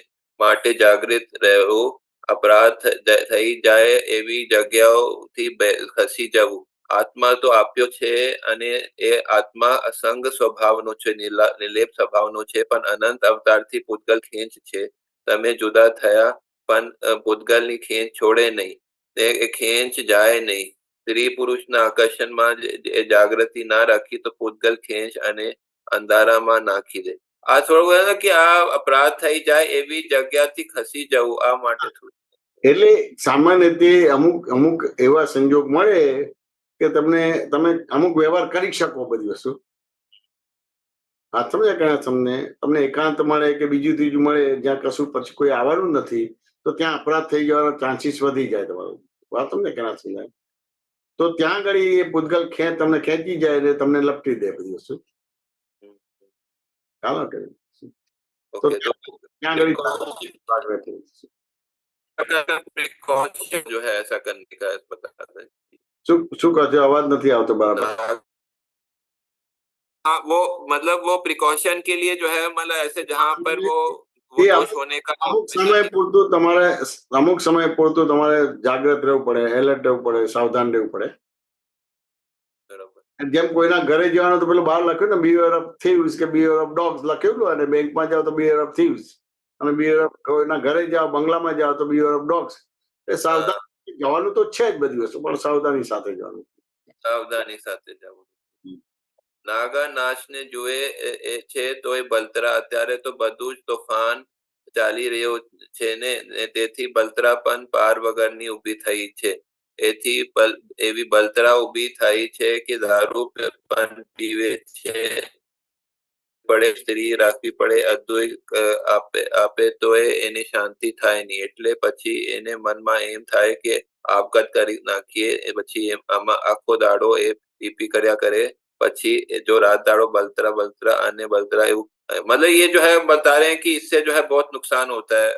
માટે જાગૃત રહેવું, અપરાધ થઈ જાય એવી જગ્યાઓથી ખસી જવું. આત્મા તો આપ્યો છે અને એ આત્મા અસંગ સ્વભાવનો છે, નિર્લેપ સ્વભાવનો છે, પણ અનંત અવતારથી પૂતગલ ખેંચ છે. તમે જુદા થયા પણ પૂતગલની ખેંચ છોડે નહીં, એ ખેંચ જાય નહીં. સ્ત્રી પુરુષના આકર્ષણમાં જાગૃતિ ના રાખી તો પૂતગલ ખેંચ અને અંધારામાં નાખી દે. આ થોડું કે આ અપરાધ થઈ જાય એવી જગ્યાથી ખસી જવું, આ માટે થોડું. એટલે સામાન્ય રીતે અમુક એવા સંજોગ મળે કે તમે અમુક વ્યવહાર કરી શકો. બધી વસ્તુ સમજ્યા કે તમને એકાંત મળે કે બીજું ત્રીજું મળે જ્યાં કશું પછી કોઈ આવવાનું નથી, તો ત્યાં અપરાધ થઈ જવાનો ચાન્સીસ વધી જાય તમારું. વાત સમજે કે ના સમજાય? તો ત્યાં આગળ એ પૂતગલ તમને ખેંચી જાય ને તમને લપટી દે બધી વસ્તુ. ચાલો કે तो ओके, तो ત્યાં આગળ જાગૃતિ प्रिकॉशन जो है ऐसा करने का बता दें। શું કહે છે? અવાજ નથી આવતો બરાબર. हाँ, वो मतलब वो प्रिकॉशन के लिए जो है मतलब ऐसे जहाँ पर वो ये दोष होने का અમુક સમય પૂરતું તમારે જાગૃત રહેવું પડે, એલર્ટ રહેવું પડે, સાવધાન રહેવું પડે. बराबर, જેમ કોઈના ઘરે જવાનું તો પેલું બહાર લખ્યું ને બિહેવિયર ઓફ થીવ્સ કે બિહેવિયર ઓફ ડોગ્સ લખેલું, અને બેંકમાં જાઓ તો બિહેવિયર ઓફ થીવ્સ, અને બિહેવિયર ઓફ કોઈના ઘરે જાઓ બંગલામાં જાઓ તો બિહેવિયર ઓફ ડોગ્સ. એ સાવધાન જવાનું તો છે જ બધી વસ્તુ, પણ સાવધાની સાથે જવાનું. સાવધાની સાથે જવું. નાગા નાચને જુએ છે તો એ બલતરા અત્યારે તો બધું જ તોફાન ચાલી રહ્યો છે ને તેથી બલતરાપન પાર વગરની ઊભી થઈ છે. એથી એવી બલતરા ઊભી થઈ છે કે દારૂ પણ પીવે છે, પડે સ્ત્રી રાખવી પડે, અદ્વૈત આપે તો એને શાંતિ થાય નહીં, એટલે પછી એને મનમાં એમ થાય કે આપઘાત કરી નાખીએ. પછી આમાં આખો દાડો એ પીપી કર્યા કરે, પછી जो रात दाड़ो बलतरा अन्य बलतरा मतलब ये जो है बता रहे हैं कि इससे जो है बहुत नुकसान होता है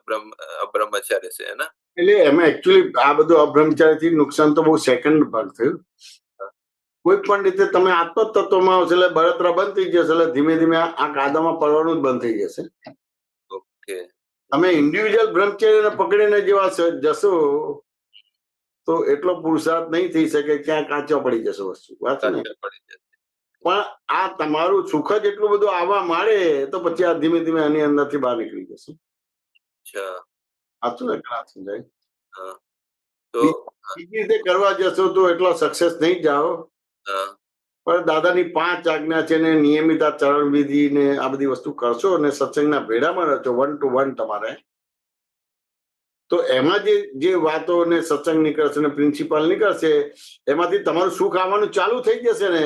ब्रह्मचर्य से, है ना? એટલે એમાં એકચ્યુઅલી આ બધું અબ્રહ્મચારીથી નુકસાન તો બહુ સેકન્ડ ભાગ થયું. કોઈ પણ રીતે તમે આત્મતત્વમાં આવશો એટલે બળતરા બંધ થઈ જશે, એટલે ધીમે ધીમે આ કાયદામાં પડવાનું જ બંધ થઈ જશે. ओके, તમે ઇન્ડિવિજ્યુઅલ બ્રહ્મચર્યને પકડીને જેવા જશો તો એટલો પુરુષાર્થ નહીં થઈ શકે, ક્યાં કાચો પડી જશે વસ્તુ. વાત ને, પણ આ તમારું સુખ જ એટલું બધું આવવા માંડે તો પછી આ ધીમે ધીમે આની અંદરથી બહાર નીકળી જશે. સાચું ને? ખરા સમજાય? તો બીજી રીતે કરવા જશો તો એટલો સક્સેસ નહીં જાઓ, પણ દાદાની 5 આજ્ઞા છે ને નિયમિત આ ચરણ વિધિ ને આ બધી વસ્તુ કરશો અને સત્સંગના ભેડામાં રહેશો 1 to 1 તમારે, તો એમાં જે વાતો ને સત્સંગ નીકળશે ને પ્રિન્સિપાલ નીકળશે એમાંથી તમારું સુખ આવવાનું ચાલુ થઈ જશે ને,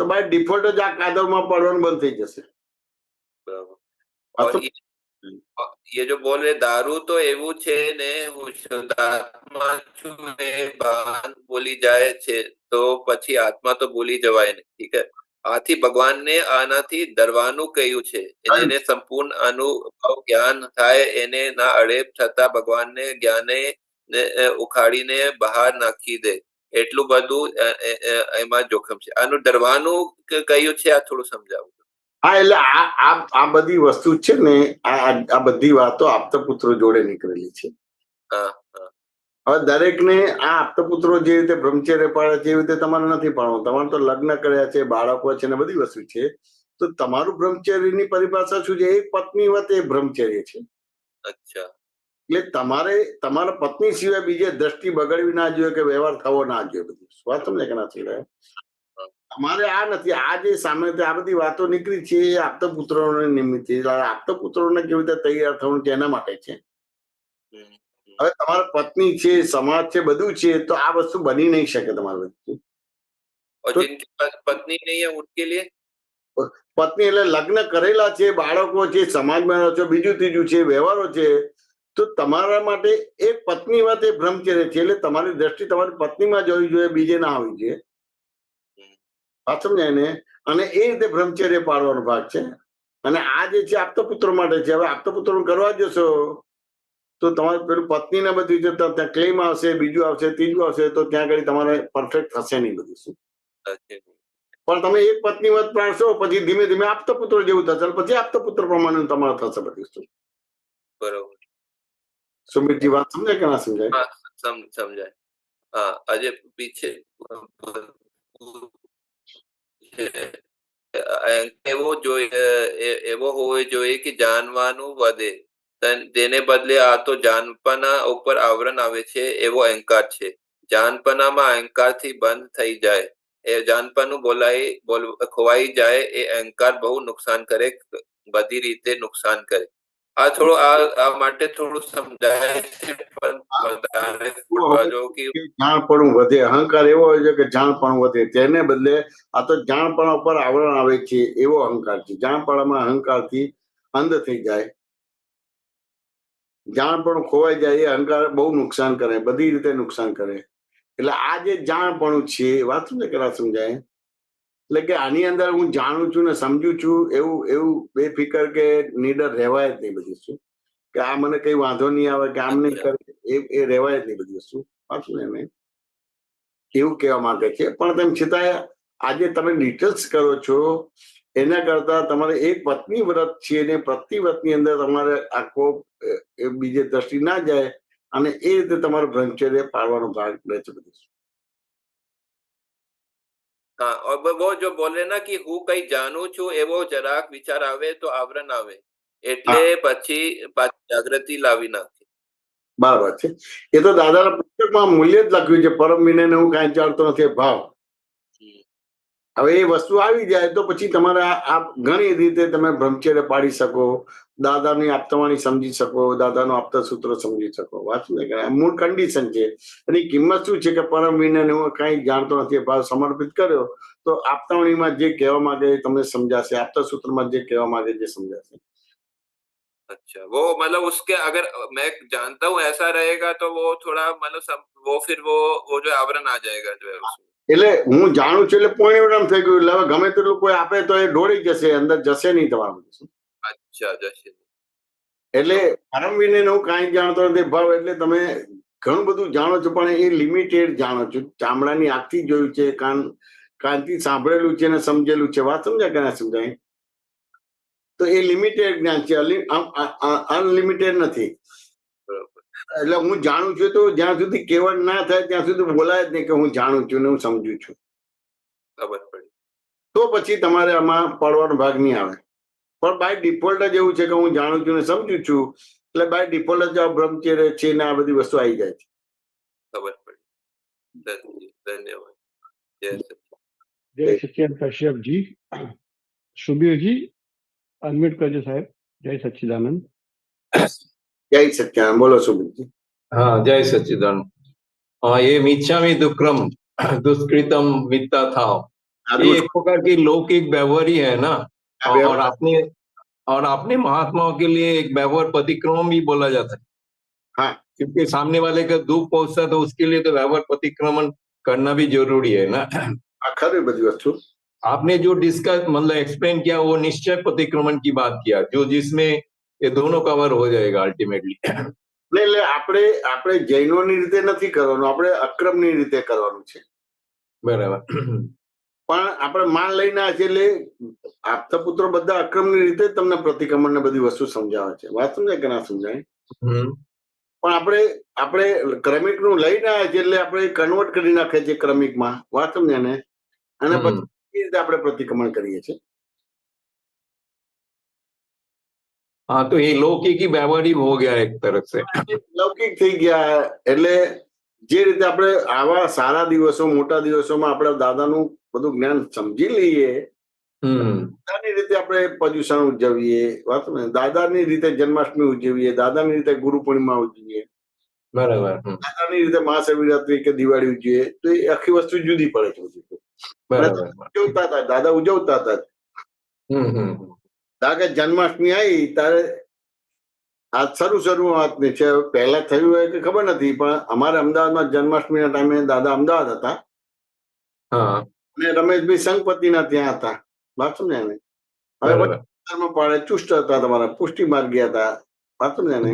તો બાય ડિફોલ્ટ જ આ કાદવમાં પડવાનું બંધ થઈ જશે. और ये जो बोल रहे दारू तो એવું છે ને હું શુદ્ધાત્મા છું એ બહાર બોલી જાય છે તો પછી આત્મા તો ભૂલી જવાય ને. ઠીક है, આથી ભગવાનને આનાથી ડરવાનું કહ્યું છે. એને સંપૂર્ણ અનુભવ જ્ઞાન થાય એને ના અડેપ છતાં ભગવાનને જ્ઞાને ઉખાડીને બહાર નાખી દે એટલું બધું એમાં જોખમ છે. આનું ડરવાનું કહ્યું છે, આ થોડું સમજાવું. હા, એટલે આ બધી વસ્તુ છે ને, આ બધી વાતો આપતપુત્રો જોડે નીકળેલી છે. હવે દરેકને આ આપતપુત્રો જે રીતે બ્રહ્મચર્ય પાડે છે એવી રીતે તમારે નથી પાડવું. તમારે તો લગ્ન કર્યા છે, બાળકો છે ને બધી વસ્તુ છે, તો તમારું બ્રહ્મચર્યની પરિભાષા શું છે? એક પત્ની વત એ બ્રહ્મચર્ય છે. અચ્છા, એટલે તમારે તમારા પત્ની સિવાય બીજે દ્રષ્ટિ બગડવી ના જોઈએ કે વ્યવહાર થવો ના જોઈએ. બધું વાત સમજે કે નથી રહે? અમારે આ નથી. આ જે સામે આ બધી વાતો નીકળી છે એ આપતપુત્રોને નિમિત્તે, આપતપુત્રોને કેવી રીતે તૈયાર થવું છે એના માટે છે. હવે તમારા પત્ની છે, સમાજ છે, બધું છે, તો આ વસ્તુ બની નહીં શકે તમારી વસ્તુ. પત્ની નહીં હે ઉનકે લીએ પત્ની એટલે લગ્ન કરેલા છે, બાળકો છે, સમાજમાં છો, બીજું ત્રીજું છે, વ્યવહારો છે, તો તમારા માટે એક પત્ની વાત એ બ્રહ્મચર્ય છે. એટલે તમારી દ્રષ્ટિ તમારી પત્નીમાં જવી જોઈએ, બીજે ના આવવી જોઈએ. વાત સમજાય ને? અને એ રીતે બ્રહ્મચર્ય પાડવાનો ભાગ છે. અને આ જે છે આપતપુત્રો માટે છે. હવે આપતપુત્રો કરવા જશો તો તમારે પેલું પત્ની ને બધું ત્યાં ક્લેમ આવશે, બીજું આવશે, ત્રીજું આવશે, તો ત્યાં આગળ તમારે પરફેક્ટ થશે નહીં બધું. શું પણ તમે એક પત્ની વત પાડશો પછી ધીમે ધીમે આપતપુત્ર જેવું થશે, પછી આપતપુત્ર પ્રમાણે તમારે થશે બધું. શું બરોબર? સુમિતજી વાત સમજાય કે ના સમજાય? સમજાય. હા, આજે પીછે એવો હોવો જોઈએ કે જાણવાનું વધે, તેને બદલે આ તો જાનપના ઉપર આવરણ આવે છે એવો અહંકાર છે. જાનપનામાં અહંકારથી બંધ થઈ જાય, એ જાનપનું ખોવાઈ જાય, એ અહંકાર બહુ નુકસાન કરે, બધી રીતે નુકસાન કરે. આ થોડું આ માટે થોડું સમજાય છે, જાણપણું વધે, અહંકાર એવો હોય છે કે જાણપણું વધે, તેને બદલે આ તો જાણપણા ઉપર આવરણ આવે છે એવો અહંકાર છે. જાણપણામાં અહંકારથી અંધ થઈ જાય, જાણપણું ખોવાઈ જાય, એ અહંકાર બહુ નુકસાન કરે, બધી રીતે નુકસાન કરે. એટલે આ જે જાણપણું છે વાત ને કરા સમજાય, એટલે કે આની અંદર હું જાણું છું ને સમજુ છું એવું બેફિકર કે નીડર રહેવાય જ નહીં બધી વસ્તુ, કે આ મને કઈ વાંધો નહીં આવે કે આમ નહીં કરે, એ રહેવાય જ નહીં બધી વસ્તુ. પાછું ને મેં એવું કહેવા માંગે છે. પણ તેમ છતાંય આજે તમે ડિટેલ્સ કરો છો એના કરતા તમારે એક પત્ની વ્રત છે ને પ્રતિવ્રતની અંદર તમારે આખો બીજે દ્રષ્ટિ ના જાય અને એ રીતે તમારો બ્રહ્મચર્ય પાળવાનો ભાગ લે છે બધું. हाँ, और वो जो बोले ना कि હું કઈ જાણું છું એવો જરાક વિચાર આવે તો આવરણ આવે એટલે પછી જાગૃતિ લાવી નાખે. બરાબર છે. એ તો દાદાના પુસ્તકમાં મૂલ્ય જ લખ્યું છે, પરમ વિનયને હું કાંઈ જાણતો નથી ભાવ. હવે એ વસ્તુ આવી જાય તો પછી તમારે આ ઘણી રીતે તમે બ્રહ્મચર્ય પાડી શકો, દાદાની આપતાવાણી સમજી શકો, દાદાનું આપતા સૂત્ર સમજી શકો. વાંચું ને મૂળ કન્ડિશન છે. એની કિંમત શું છે કે પરમ વિનયને હું કાંઈ જાણતો નથી ભાવ સમર્પિત કર્યો તો આપતાવાણીમાં જે કહેવા માંગે એ તમને સમજાશે, આપતા સૂત્રમાં જે કહેવા માંગે જે સમજાશે. अच्छा, वो मतलब उसके अगर मैं जानता हूँ ऐसा रहेगा तो वो थोड़ा मतलब वो फिर वो जो आवरण आ जाएगा जो है उसमें. એટલે હું જાણું છું એટલે પૂર્ણિમ થઈ ગયું. એટલે હવે ગમે તેટલું કોઈ આપે તો એ ઢોળી જશે, અંદર જશે નહીં તમારું. अच्छा, जैसे એટલે પરમ વિનયને હું કાંઈ જાણતો નથી ભાવ એટલે તમે ઘણું બધું જાણો છો પણ એ લિમિટેડ જાણો છો. ચામડાની આંખથી જોયું છે, કાનથી સાંભળેલું છે ને સમજેલું છે. વાત સમજાય કે ના સમજાય? તો એ લિમિટેડ જ્ઞાન છે, અનલિમિટેડ નથી. એટલે હું જાણું છું તો જ્યાં સુધી કેવળ ના થાય ત્યાં સુધી બોલાય જ નહીં કે હું જાણું છું ને હું સમજુ છું. ખબર પડી તો પછી તમારે આમાં પડવાનો ભાગ નહીં આવે. પણ બાય ડિફોલ્ટ જ એવું છે કે હું જાણું છું ને સમજુ છું એટલે બાય ડિફોલ્ટ જ આ બ્રહ્મચર્ય છે ને આ બધી વસ્તુ આવી જાય છે. ખબર પડી. ધન્યવાદ. જય સચિદાનંદ. જય સચ્ચિદાનંદ કશ્યપજી. સુબીરજી અનમ્યુટ કરજો સાહેબ. જય સચ્ચિદાનંદ. જય સચ્ચિદાનંદ. બોલો સુબીરજી. हाँ, जय सच्चिदानंद. हाँ, ये मिच्छामि दुक्कड़म दुष्कृतम मिथ्या था, ये एक प्रकार की लौकिक व्यवहार ही है ना. और आपने महात्माओं के लिए एक व्यवहार प्रतिक्रमण भी बोला जाता है. हाँ, क्योंकि सामने वाले का दुख पहुंचता तो उसके लिए तो व्यवहार प्रतिक्रमण करना भी जरूरी है ना. खरी बधी वस्तु आपने जो डिस्कस मतलब एक्सप्लेन किया वो निश्चय प्रतिक्रमण की बात किया, जो जिसमें ये दोनों कवर हो जाएगा अल्टीमेटली. એટલે આપણે જૈનોની રીતે નથી કરવાનું, આપણે અક્રમની રીતે કરવાનું છે. બરાબર. પણ આપણે માન લઈને આ છે એટલે આપતા પુત્રો બધા અક્રમની રીતે તમને પ્રતિક્રમણ ને બધી વસ્તુ સમજાવે છે. વાત સમજાય કે ના સમજાય? પણ આપણે ક્રમિક નું લઈને આવ્યા છે એટલે આપણે કન્વર્ટ કરી નાખે છે ક્રમિકમાં. વાત સમજ્યા ને? અને પછી એ રીતે આપણે પ્રતિક્રમણ કરીએ છીએ. हाँ, तो ये लौकिक ही व्यवहारिक हो गया एक तरफ से. લૌકિક થઈ ગયા. એટલે જે રીતે આપણે આવા સારા દિવસો મોટા દિવસોમાં આપણા દાદાનું બધું જ્ઞાન સમજી લઈએ, દાદાની રીતે આપણે પર્યુષણ ઉજવીએ, વાત ને દાદાની રીતે જન્માષ્ટમી ઉજવીએ, દાદાની રીતે ગુરુ પૂર્ણિમા ઉજવીએ, બરાબર, દાદાની રીતે મહાશિવરાત્રી કે દિવાળી ઉજવીએ તો એ આખી વસ્તુ જુદી પડે છે. બરાબર. ઉજવતા હતા, દાદા ઉજવતા હતા. કે જન્માષ્ટમી આવી ત્યારે આ શરૂઆતની છે. પહેલા થયું હોય કે ખબર નથી, પણ અમારે અમદાવાદમાં જન્માષ્ટમીના ટાઈમે દાદા અમદાવાદ હતા અને રમેશભાઈ સંઘપતિના ત્યાં હતા. વાત સમજ્યા ને? હવે પાડે ચુષ્ટ હતા, તમારા પુષ્ટિ માર્ગ ગયા હતા. વાત સમજ્યા ને?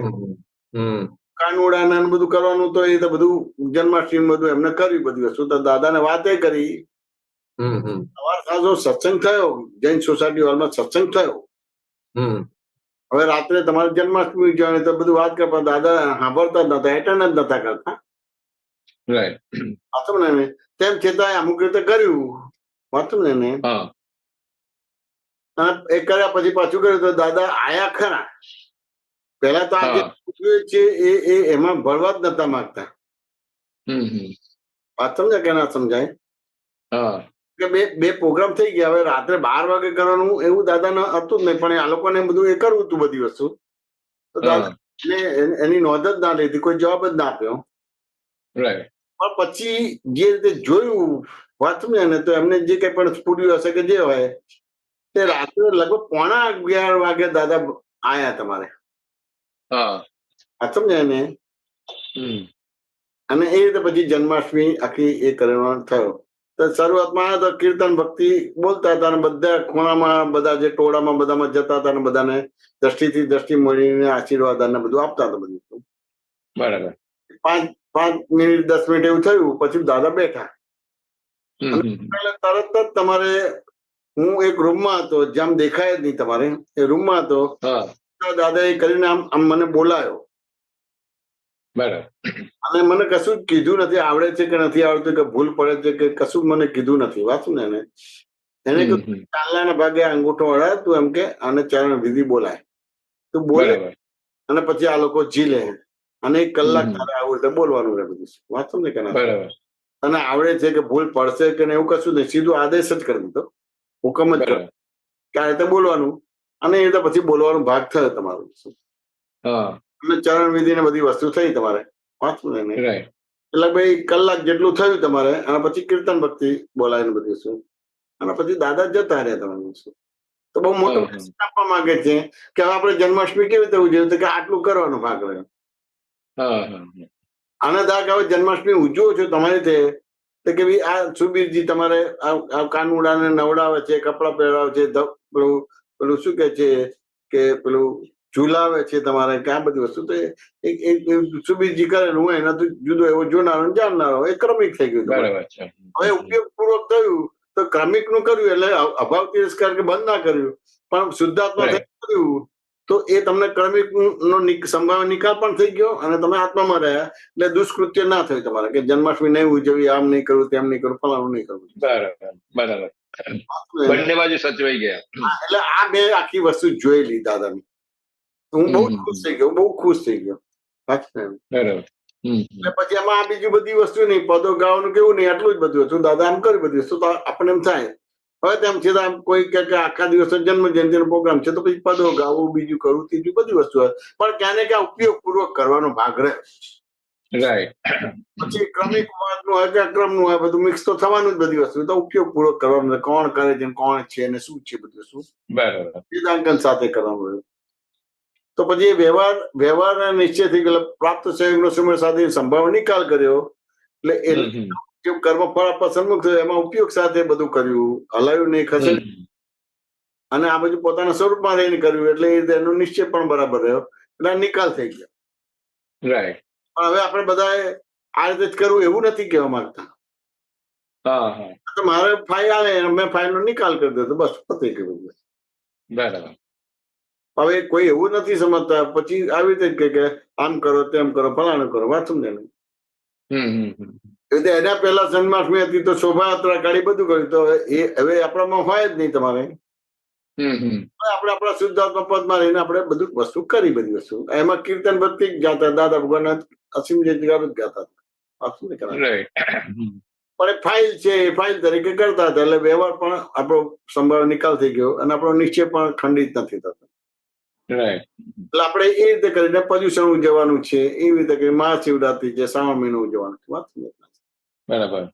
કાનુડા બધું કરવાનું તો એ તો બધું જન્માષ્ટમી બધું એમને કર્યું બધી વસ્તુ. તો દાદાને વાતે કરી. સવાર સાંજો સત્સંગ થયો, જૈન સોસાયટી હોલમાં સત્સંગ થયો. હવે રાત્રે તમારે જન્માષ્ટમી ઉજવણી તો બધું વાત કરતા, દાદા સાંભળતા જ નતા, એટેન્ડ જ નતા કરતા. વાંચો ને? તેમ છતાં અમુક રીતે કર્યું. વાંચો ને? એ કર્યા પછી પાછું કર્યું તો દાદા આયા ખરા. પેલા તો આ જે છે એ એમાં ભરવા જ નતા માંગતા. વાત સમજાય કે ના સમજાય? બે પ્રોગ્રામ થઈ ગયા. હવે રાત્રે 12 વાગે કરવાનું એવું દાદાને હતું જ નહીં, પણ આ લોકોને બધું એ કરવું હતું બધી વસ્તુ. તો દાદા એની નોંધ જ ના લીધી, કોઈ જવાબ જ ના આપ્યો. પણ પછી જે રીતે જોયું, વાત સમજ્યા ને, તો એમને જે કઈ પણ સ્ફૂર્યું હશે કે જે હોય તે રાત્રે લગભગ 11:15 વાગે દાદા આયા તમારે. વાત સમજ્યા ને? અને એ રીતે પછી જન્માષ્ટમી આખી એ કરવાનો થયો. તો શરૂઆતમાં તો કીર્તન ભક્તિ બોલતા હતા અને બધા ખૂણામાં બધા જે ટોળામાં બધામાં જતા હતા અને બધાને દ્રષ્ટિથી દ્રષ્ટિ મળીને આશીર્વાદ અને બધું આપતા હતા બધું. બરાબર. 5 મિનિટ 10 મિનિટ એવું થયું પછી દાદા બેઠા હમ, હમ, હમ. એટલે તરત જ તમારે હું એક રૂમમાં હતો જ્યાં દેખાય જ નહીં તમારે એ રૂમમાં હતો. હા, તો દાદા એ કરીને આમ આમ મને બોલાયો બરાબર. અને મને કશું જ કીધું નથી, આવડે છે કે નથી આવડતું કે ભૂલ પડે છે કે કશું મને કીધું નથી. વાંચું ને એને હમ, કીધું હમ. ચાલના ભાગે અંગૂઠો અડાય તું એમ કે અને ચરણ વિધિ બોલાય તું બોલે બરાબર. અને પછી આ લોકો ઝીલે અને 1 કલાક હમ, હમ. તારે આવું રીતે બોલવાનું રહે બધું. વાંચું ને કે ના બરાબર. તને આવડે છે કે ભૂલ પડશે કે નહીં એવું કશું નહીં, સીધું આદેશ જ કરી દીધો, હુકમ જ કર્યો બરાબર. કે આ રીતે બોલવાનું અને એ રીતે પછી બોલવાનો ભાગ થયો તમારો હા, અને ચરણ વિધિ ને બધી વસ્તુ થઈ તમારે. વાંચું ને નહીં રાઈટ. એટલે ભાઈ 1 કલાક જેટલું થયું તમારે અને પછી કીર્તન ભક્તિ બોલાય ને બધી વસ્તુ અને પછી દાદા જતા રહ્યા તમારી વસ્તુ. તો બહુ મોટો હા, હા. મેસેજ આપવા માંગે છે કે હવે આપણે જન્માષ્ટમી કેવી રીતે ઉજવીએ તો કે આટલું કરવાનો ભાગ રહ્યો. હા, હા, હા. આને દાખ હવે જન્માષ્ટમી ઉજવો છો તમારી રીતે તો કે ભાઈ આ સુબીરજી તમારે આ કાનુડાને નવડાવે છે, કપડાં પહેરાવે છે, પેલું પેલું શું કે છે કે પેલું ઝુલાવે છે તમારે કે આ બધી વસ્તુ તો એક સુબીરજી કરે હું એનાથી જુદો એવો જોનારો ને જાણનારો એ ક્રમિક થઈ ગયું તમારે. બરાબર છે. હવે ઉપયોગપૂર્વક થયું તો ક્રમિક નું કર્યું એટલે અભાવ તિરસ્કાર કે બંધ ના કર્યું પણ શુદ્ધાત્મા થઈ કર્યું તો એ તમને ક્રમિક નો સંભાવના નિકાલ પણ થઈ ગયો અને તમે આત્મામાં રહ્યા એટલે દુષ્કૃત્ય ના થયું તમારે કે જન્માષ્ટમી નહીં ઉજવી, આમ નહીં કરવું, તેમ નહીં કરવું, ફલાણું નહીં કરવું. બરાબર. બરાબર. બંને બાજુ સચવાઈ ગયા. એટલે આ મેં આખી વસ્તુ જોયેલી દાદાની. હું બહુ જ ખુશ થઈ ગયો, બહુ ખુશ થઈ ગયો. બરાબર. એટલે પછી એમાં આ બીજી બધી વસ્તુ નહીં, પદો ગાવાનું કેવું નહીં, આટલું જ બધું હતું. દાદા આમ કરી બધી વસ્તુ તો આપણને એમ થાય હવે તેમ છતાં કોઈ કે આખા દિવસ જન્મ જયંતિનો પ્રોગ્રામ છે તો પછી પદો ગાવું, બીજું કરવું, ત્રીજું બધી વસ્તુ હોય પણ ક્યાં ને ક્યાં ઉપયોગપૂર્વક કરવાનો ભાગ રહે. રાઈટ. પછી ક્રમિક વાતનું હોય કે અક્રમનું હોય બધું મિક્સ તો થવાનું જ બધી વસ્તુ તો ઉપયોગપૂર્વક કરવાનું, કોણ કરે છે, કોણ છે અને શું છે બધી વસ્તુ બરાબર. વેદાંકન સાથે કરવાનું રહ્યું. તો પછી વ્યવહાર નિશ્ચય થઈ ગયેલો, પ્રાપ્ત સંયોગનો સમય સાથે સંભાવ નિકાલ કર્યો એટલે એ જે કર્મ ફળ આપવા સન્મુખ થયો એમાં ઉપયોગ સાથે બધું કર્યું, હલાયું નહીં, ખસેડ્યું અને આ બધું પોતાના સ્વરૂપમાં રહીને કર્યું એટલે એ રીતે એનો નિશ્ચય પણ બરાબર રહ્યો એટલે આ નિકાલ થઈ ગયો. રાઈટ. પણ હવે આપણે બધાએ આ રીતે જ કરવું એવું નથી કહેવા માંગતા. હા, હા. તો મારે ફાઇલ આવે મેં ફાઇલનો નિકાલ કરી દીધો બસ પતી ગયું. બરાબર. હવે કોઈ એવું નથી સમજતા પછી આવી રીતે કે આમ કરો તેમ કરો ફલાણું કરો. વાત સમજે ને એટલે એના પહેલા જન્માષ્ટમી હતી તો શોભાયાત્રા કાઢી બધું કર્યું તો એ હવે આપણામાં હોય જ નહીં તમારે. આપણે આપણા શુદ્ધાત્મા પદમાં રહીને આપણે બધું વસ્તુ કરી બધી વસ્તુ એમાં કીર્તન ભક્તિ જ ગાતા દાદા ભગવાન અસીમ જે જ ગાતા પણ ફાઇલ છે એ ફાઇલ તરીકે કરતા હતા એટલે વ્યવહાર પણ આપણો સંભાવ નિકાલ થઈ ગયો અને આપણો નિશ્ચય પણ ખંડિત નથી થતો. એટલે આપણે એ રીતે કરીને પર્યુષણ ઉજવવાનું છે, એવી રીતે કરીને મહાશિવરાત્રી છે, શ્રાવણ મહિનો ઉજવવાનું છે. વાત સમજાય? बराबर.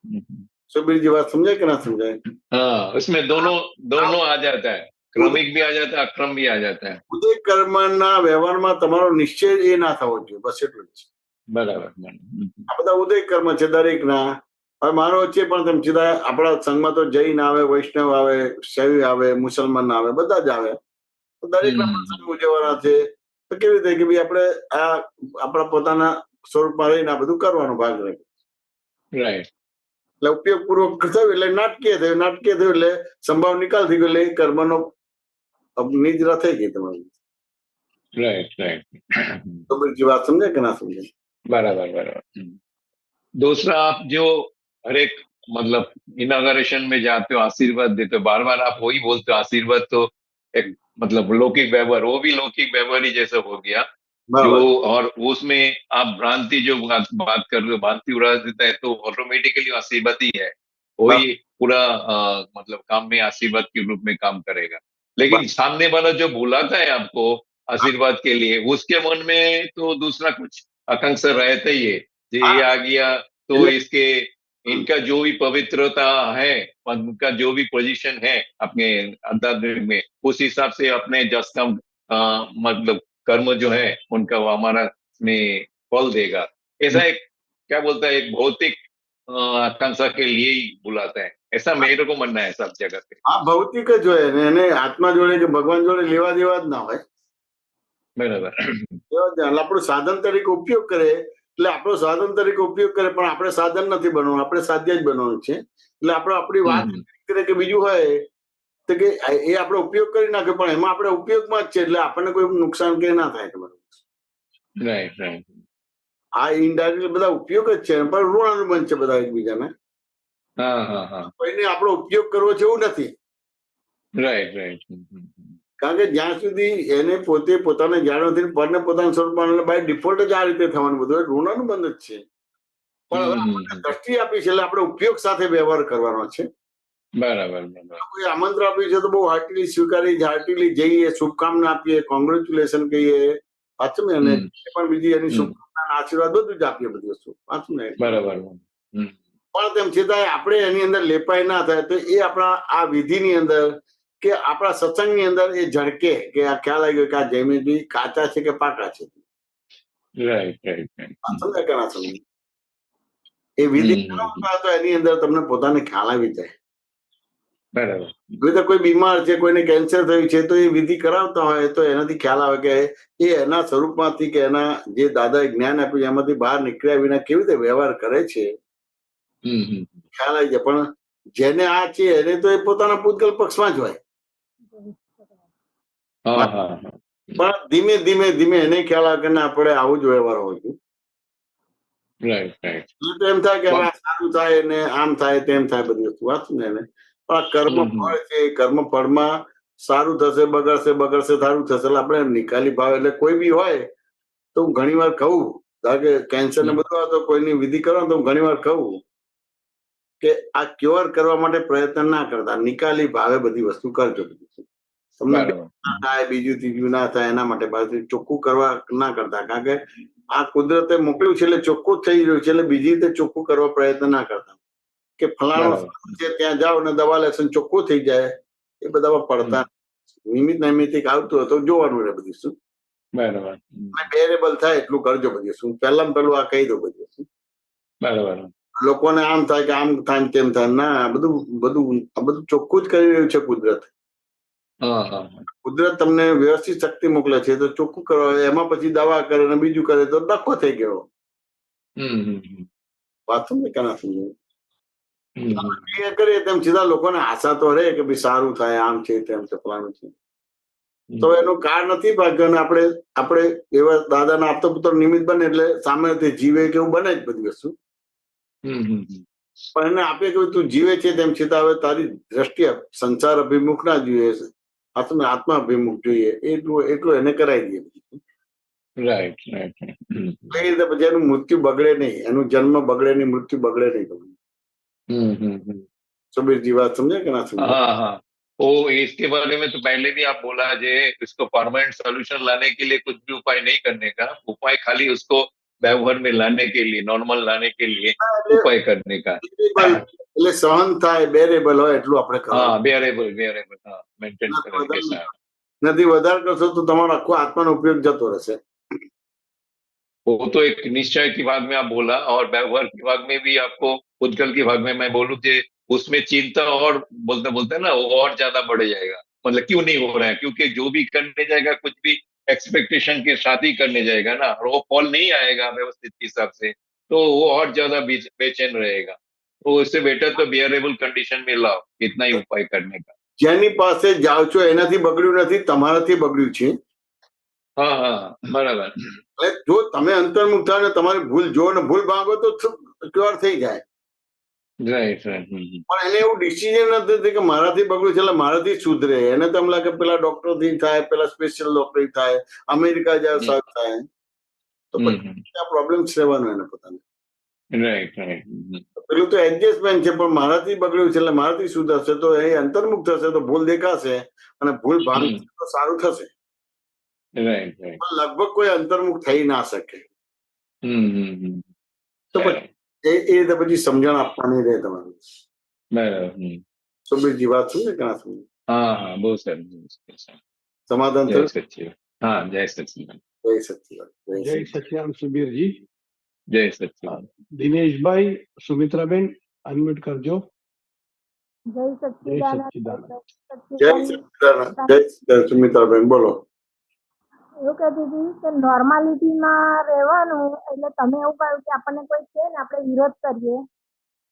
सुबीर जी बात समझे कि ना समझे? हाँ, उसमें दोनों आ जाता है, क्रमिक भी आ जाता है, अक्रम भी आ जाता है. ઉદય કર્મના વ્યવહારમાં તમારો નિશ્ચય એ ના થવો જોઈએ, બસ એટલું જ. બરાબર. આ બધા ઉદય કર્મ છે દરેકના. હવે મારો છે પણ તેમ છતાં આપણા સંઘમાં તો જૈન આવે, વૈષ્ણવ આવે, શૈવ આવે, મુસલમાન આવે, બધા જ આવે. દરેકના પ્રસંગ ઉજવવાના છે તો કેવી રીતે કે ભાઈ આપણે આ આપણા પોતાના સ્વરૂપમાં રહીને આ બધું કરવાનો ભાગ રહે. રાઈટ. એટલે ઉપયોગપૂર્વક થયું એટલે નાટકીય થયું એટલે સંભાવ નિકાલ થઈ ગયો એટલે એ કર્મનો निद्रा થઈ ગઈ તમારી. राइट. तो બીજી વાત समझे कि ना समझे? बराबर. दूसरा, आप जो हर एक मतलब इनॉग्रेशन में जाते हो, आशीर्वाद देते हो, बार आप वही बोलते हो, आशीर्वाद तो एक मतलब लौकिक व्यवहार, वो भी लौकिक व्यवहार ही जैसा हो गया जो, और उसमें आप भ्रांति जो बात कर रहे हो, भ्रांति उड़ा देता है तो ऑटोमेटिकली आशीर्वाद ही है, वही पूरा मतलब काम में आशीर्वाद के रूप में काम करेगा. लेकिन सामने वाला जो बुलाता है आपको आशीर्वाद के लिए, उसके मन में तो दूसरा कुछ आकांक्षा रहता ही है. ये आ गया तो इसके इनका जो भी पवित्रता है, उनका जो भी पोजीशन है अपने आध्यात्मिक में, उस हिसाब से अपने जस का मतलब कर्म जो है उनका वो हमारा में फल देगा. ऐसा एक क्या बोलता है, एक भौतिक आकांक्षा के लिए ही बुलाते हैं, ऐसा मेरे को मानना है सब जगह पे। આ ભૌતિક જ હોય ને એને આત્મા જોડે કે ભગવાન જોડે લેવા દેવા જ ના હોય. બરાબર. લેવા જ ના. એટલે આપણું સાધન તરીકે ઉપયોગ કરે એટલે આપણો સાધન તરીકે ઉપયોગ કરે પણ આપણે સાધન નથી બનવાનું, આપણે સાધ્ય જ બનવાનું છે. એટલે આપણે આપણી વાત કરે કે બીજું હોય તો કે એ આપણે ઉપયોગ કરી નાખે પણ એમાં આપણે ઉપયોગમાં જ છે એટલે આપણને કોઈ નુકસાન કે ના થાય. તમારું રાઈટ રાઈટ. આ ઇનડાયરેક્ટ બધા ઉપયોગ જ છે પણ ઋણાનુબંધ છે બધા એકબીજાને. હા હા હા. કોઈને આપણો ઉપયોગ કરવો છે એવું નથી. Right right. કારણ કે જ્યાં સુધી એને પોતે પોતાને જાણ નથી પરને પોતાના સ્વરૂપ બાય ડિફોલ્ટ જ આ રીતે થવાનું બધું ઋણાનુબંધ જ છે. પણ હવે આપણને દ્રષ્ટિ આપી છે એટલે આપણે ઉપયોગ સાથે વ્યવહાર કરવાનો છે. બરાબર બરાબર. કોઈ આમંત્રણ આપ્યું છે તો બહુ હાર્ટલી સ્વીકારી હાર્ટલી જઈએ, શુભકામના આપીએ, કોંગ્રેચ્યુલેશન કહીએ, પાછું ને અને પણ બીજી એની શુભકામના આશીર્વાદ બધું જ આપીએ બધી વસ્તુ પાછું ને. બરાબર. પણ તેમ છતાંય આપણે એની અંદર લેપાઈ ના થાય તો એ આપણા આ વિધિની અંદર કે આપણા સત્સંગની અંદર એ ઝળકે કે આ ખ્યાલ આવી ગયો કે આ જયમીનજી કાચા છે કે પાકા છે. Right right right. સમજાય કે ના સમજાય? એ વિધિ કરાવતા તો એની અંદર તમને પોતાને ખ્યાલ આવી જાય. બરાબર. જો કોઈ બીમાર છે, કોઈને કેન્સર થયું છે તો એ વિધિ કરાવતા હોય તો એનાથી ખ્યાલ આવે કે એ એના સ્વરૂપમાંથી કે એના જે દાદાએ જ્ઞાન આપ્યું એમાંથી બહાર નીકળ્યા વિના કેવી રીતે વ્યવહાર કરે છે ખ્યાલ આવી જાય. પણ જેને આ છે એને તો એ પોતાના પૂતગલ પક્ષમાં જ હોય. પણ ધીમે ધીમે ધીમે એને ખ્યાલ આવે કે ના આપણે આવું જ વ્યવહાર હોય છે. Right right. તો એમ થાય કે હવે સારું થાય ને આમ થાય તેમ થાય બધી વસ્તુ વાત ને એને. પણ કર્મ ફળ છે, કર્મ ફળમાં સારું થશે બગડશે બગડશે સારું થશે એટલે આપણે નિકાલી ભાવ એટલે કોઈ બી હોય તો હું ઘણી વાર કહું કારણ કે કેન્સર ને બધું આવે તો કોઈની વિધિ કરો તો હું ઘણી વાર કહું કે આ ક્યોર કરવા માટે પ્રયત્ન ના કરતા, નિકાલી ભાવે બધી વસ્તુ કરજો. તમને ના થાય બીજું ત્રીજું ના થાય એના માટે પાછું ચોખ્ખું કરવા ના કરતા. કારણ કે આ કુદરતે મોકલ્યું છે એટલે ચોખ્ખું થઈ રહ્યું છે એટલે બીજી રીતે ચોખ્ખું કરવા પ્રયત્ન ના કરતા કે ફલાણો છે ત્યાં જાઓ ને દવા લેશન ચોખ્ખું થઈ જાય એ બધામાં પડતા. નિમિત્ત નૈમિત્તિક આવતું હોય તો જોવાનું રહે બધી શું. બરાબર. બેરેબલ થાય એટલું કરજો બધી શું. પહેલા પેલું આ કહી દો બધી શું. બરાબર. લોકોને આમ થાય કે આમ થાય તેમ થાય ના, બધું બધું આ બધું ચોખ્ખું જ કરી રહ્યું છે કુદરત. કુદરત તમને વ્યવસ્થિત શક્તિ મોકલે છે તો ચોખ્ખું કરવા એમાં પછી દવા કરે ને બીજું કરે તો ડખો થઈ ગયો. વાત સમજે કે ના સમજે? ક્લિયર કરીએ તેમ સીધા લોકોને આશા તો રહે કે ભાઈ સારું થાય આમ છે તેમ છે ફલાણું છે. તો એનું કારણ નથી ભાગ્ય અને આપણે એવા દાદાના આપતો પુત્ર નિમિત્ત બને એટલે સામે જીવે કે એવું બને જ બધી વસ્તુ. પણ એને આપે કે તું જીવે છે તેમ છતાં હવે તારી દ્રષ્ટિ સંસાર અભિમુખ ના જોઈએ, આત્મા અભિમુખ જોઈએ એટલું એને કરાવી દઈએ. Right right. એ રીતે પછી એનું મૃત્યુ બગડે નહીં, એનું જન્મ બગડે નહીં, મૃત્યુ બગડે નહીં. सुबीर बात समझे कि ना समझे? हाँ हाँ, वो इसके बारे में तो पहले भी आप बोला जे इसको परमानेंट सोल्यूशन लाने के लिए कुछ भी उपाय नहीं करने का, उपाय खाली उसको व्यवहार में लाने के लिए, नॉर्मल लाने के लिए उपाय करने का. એટલે સહન થાય બેરેબલ હોય એટલું આપણે हाँ, કરવાનું. बेरेबल बेरेबल, हाँ, मेंटेन करेंगे साहब. નથી વધારે કરશો તો તમારો આખો આત્માનો ઉપયોગ જતો રહેશે. वो तो एक निश्चय की भाग में आप बोला और व्यवहार की भाग में भी आपको उज्जवल की भाग में मैं बोलूं कि उसमें चिंता और बोलते बोलते ना वो और ज्यादा बढ़ जाएगा. मतलब क्यों नहीं हो रहा है, क्योंकि जो भी करने जाएगा कुछ भी एक्सपेक्टेशन के साथ ही करने जाएगा ना, और वो फॉल नहीं आएगा व्यवस्थित हिसाब से, तो वो और ज्यादा बेचैन रहेगा. तो इससे बेटर तो बियरेबल कंडीशन में लाओ इतना ही उपाय करने का. જેની પાસે જાઓ છો એનાથી બગડ્યું નથી, તમારાથી બગડ્યું છે. हाँ हाँ बराबर. એટલે જો તમે અંતર્મુખ થાવ ને તમારી ભૂલ જો ને ભૂલ ભાગો તો ક્યોર થઈ જાય. Right right. પણ એને એવું ડિસિઝન નથી કે મારાથી બગડ્યું છે એટલે મારાથી સુધરે. એને તો એમ લાગે પેલા ડોક્ટરથી થાય, પેલા સ્પેશિયલ ડોક્ટર થાય, અમેરિકા જાય સારું થાય. તો પછી આ પ્રોબ્લેમ રહેવાનો એને પોતાને. Right right. પેલું તો એડજસ્ટમેન્ટ છે પણ મારાથી બગડ્યું છે એટલે મારાથી સુધરશે તો એ અંતર્મુખ થશે તો ભૂલ દેખાશે અને ભૂલ ભાંગશે તો સારું થશે. Right right. પણ લગભગ કોઈ અંતર્મુખ થઈ ના શકે. તો પછી એ રીતે પછી સમજણ આપવાની રહે તમારે. બરાબર. સુબીરજી વાત શું ને ક્યાં શું हाँ हाँ बहुत सारे સમાધાન जय થયું? सच्चिदानंद. हाँ जय सच्चिदानंद. જય સચિદાનંદ. જય સચિદાનંદ સુબીરજી. જય સચ્ચિદાનંદ. દિનેશભાઈ, સુમિત્રાબેન, અનમ્યુટ કરજો. જય જય સચ્ચિદાનંદ. સચ્ચિદાનંદ. જય સચ્ચિદાનંદ. જય સચ્ચિદાનંદ. સુમિત્રાબેન બોલો. એવું કહેતી હતી કે નોર્માલિટીમાં રહેવાનું, એટલે તમે એવું કહ્યું કે આપણને કોઈ કહે ને આપણે વિરોધ કરીએ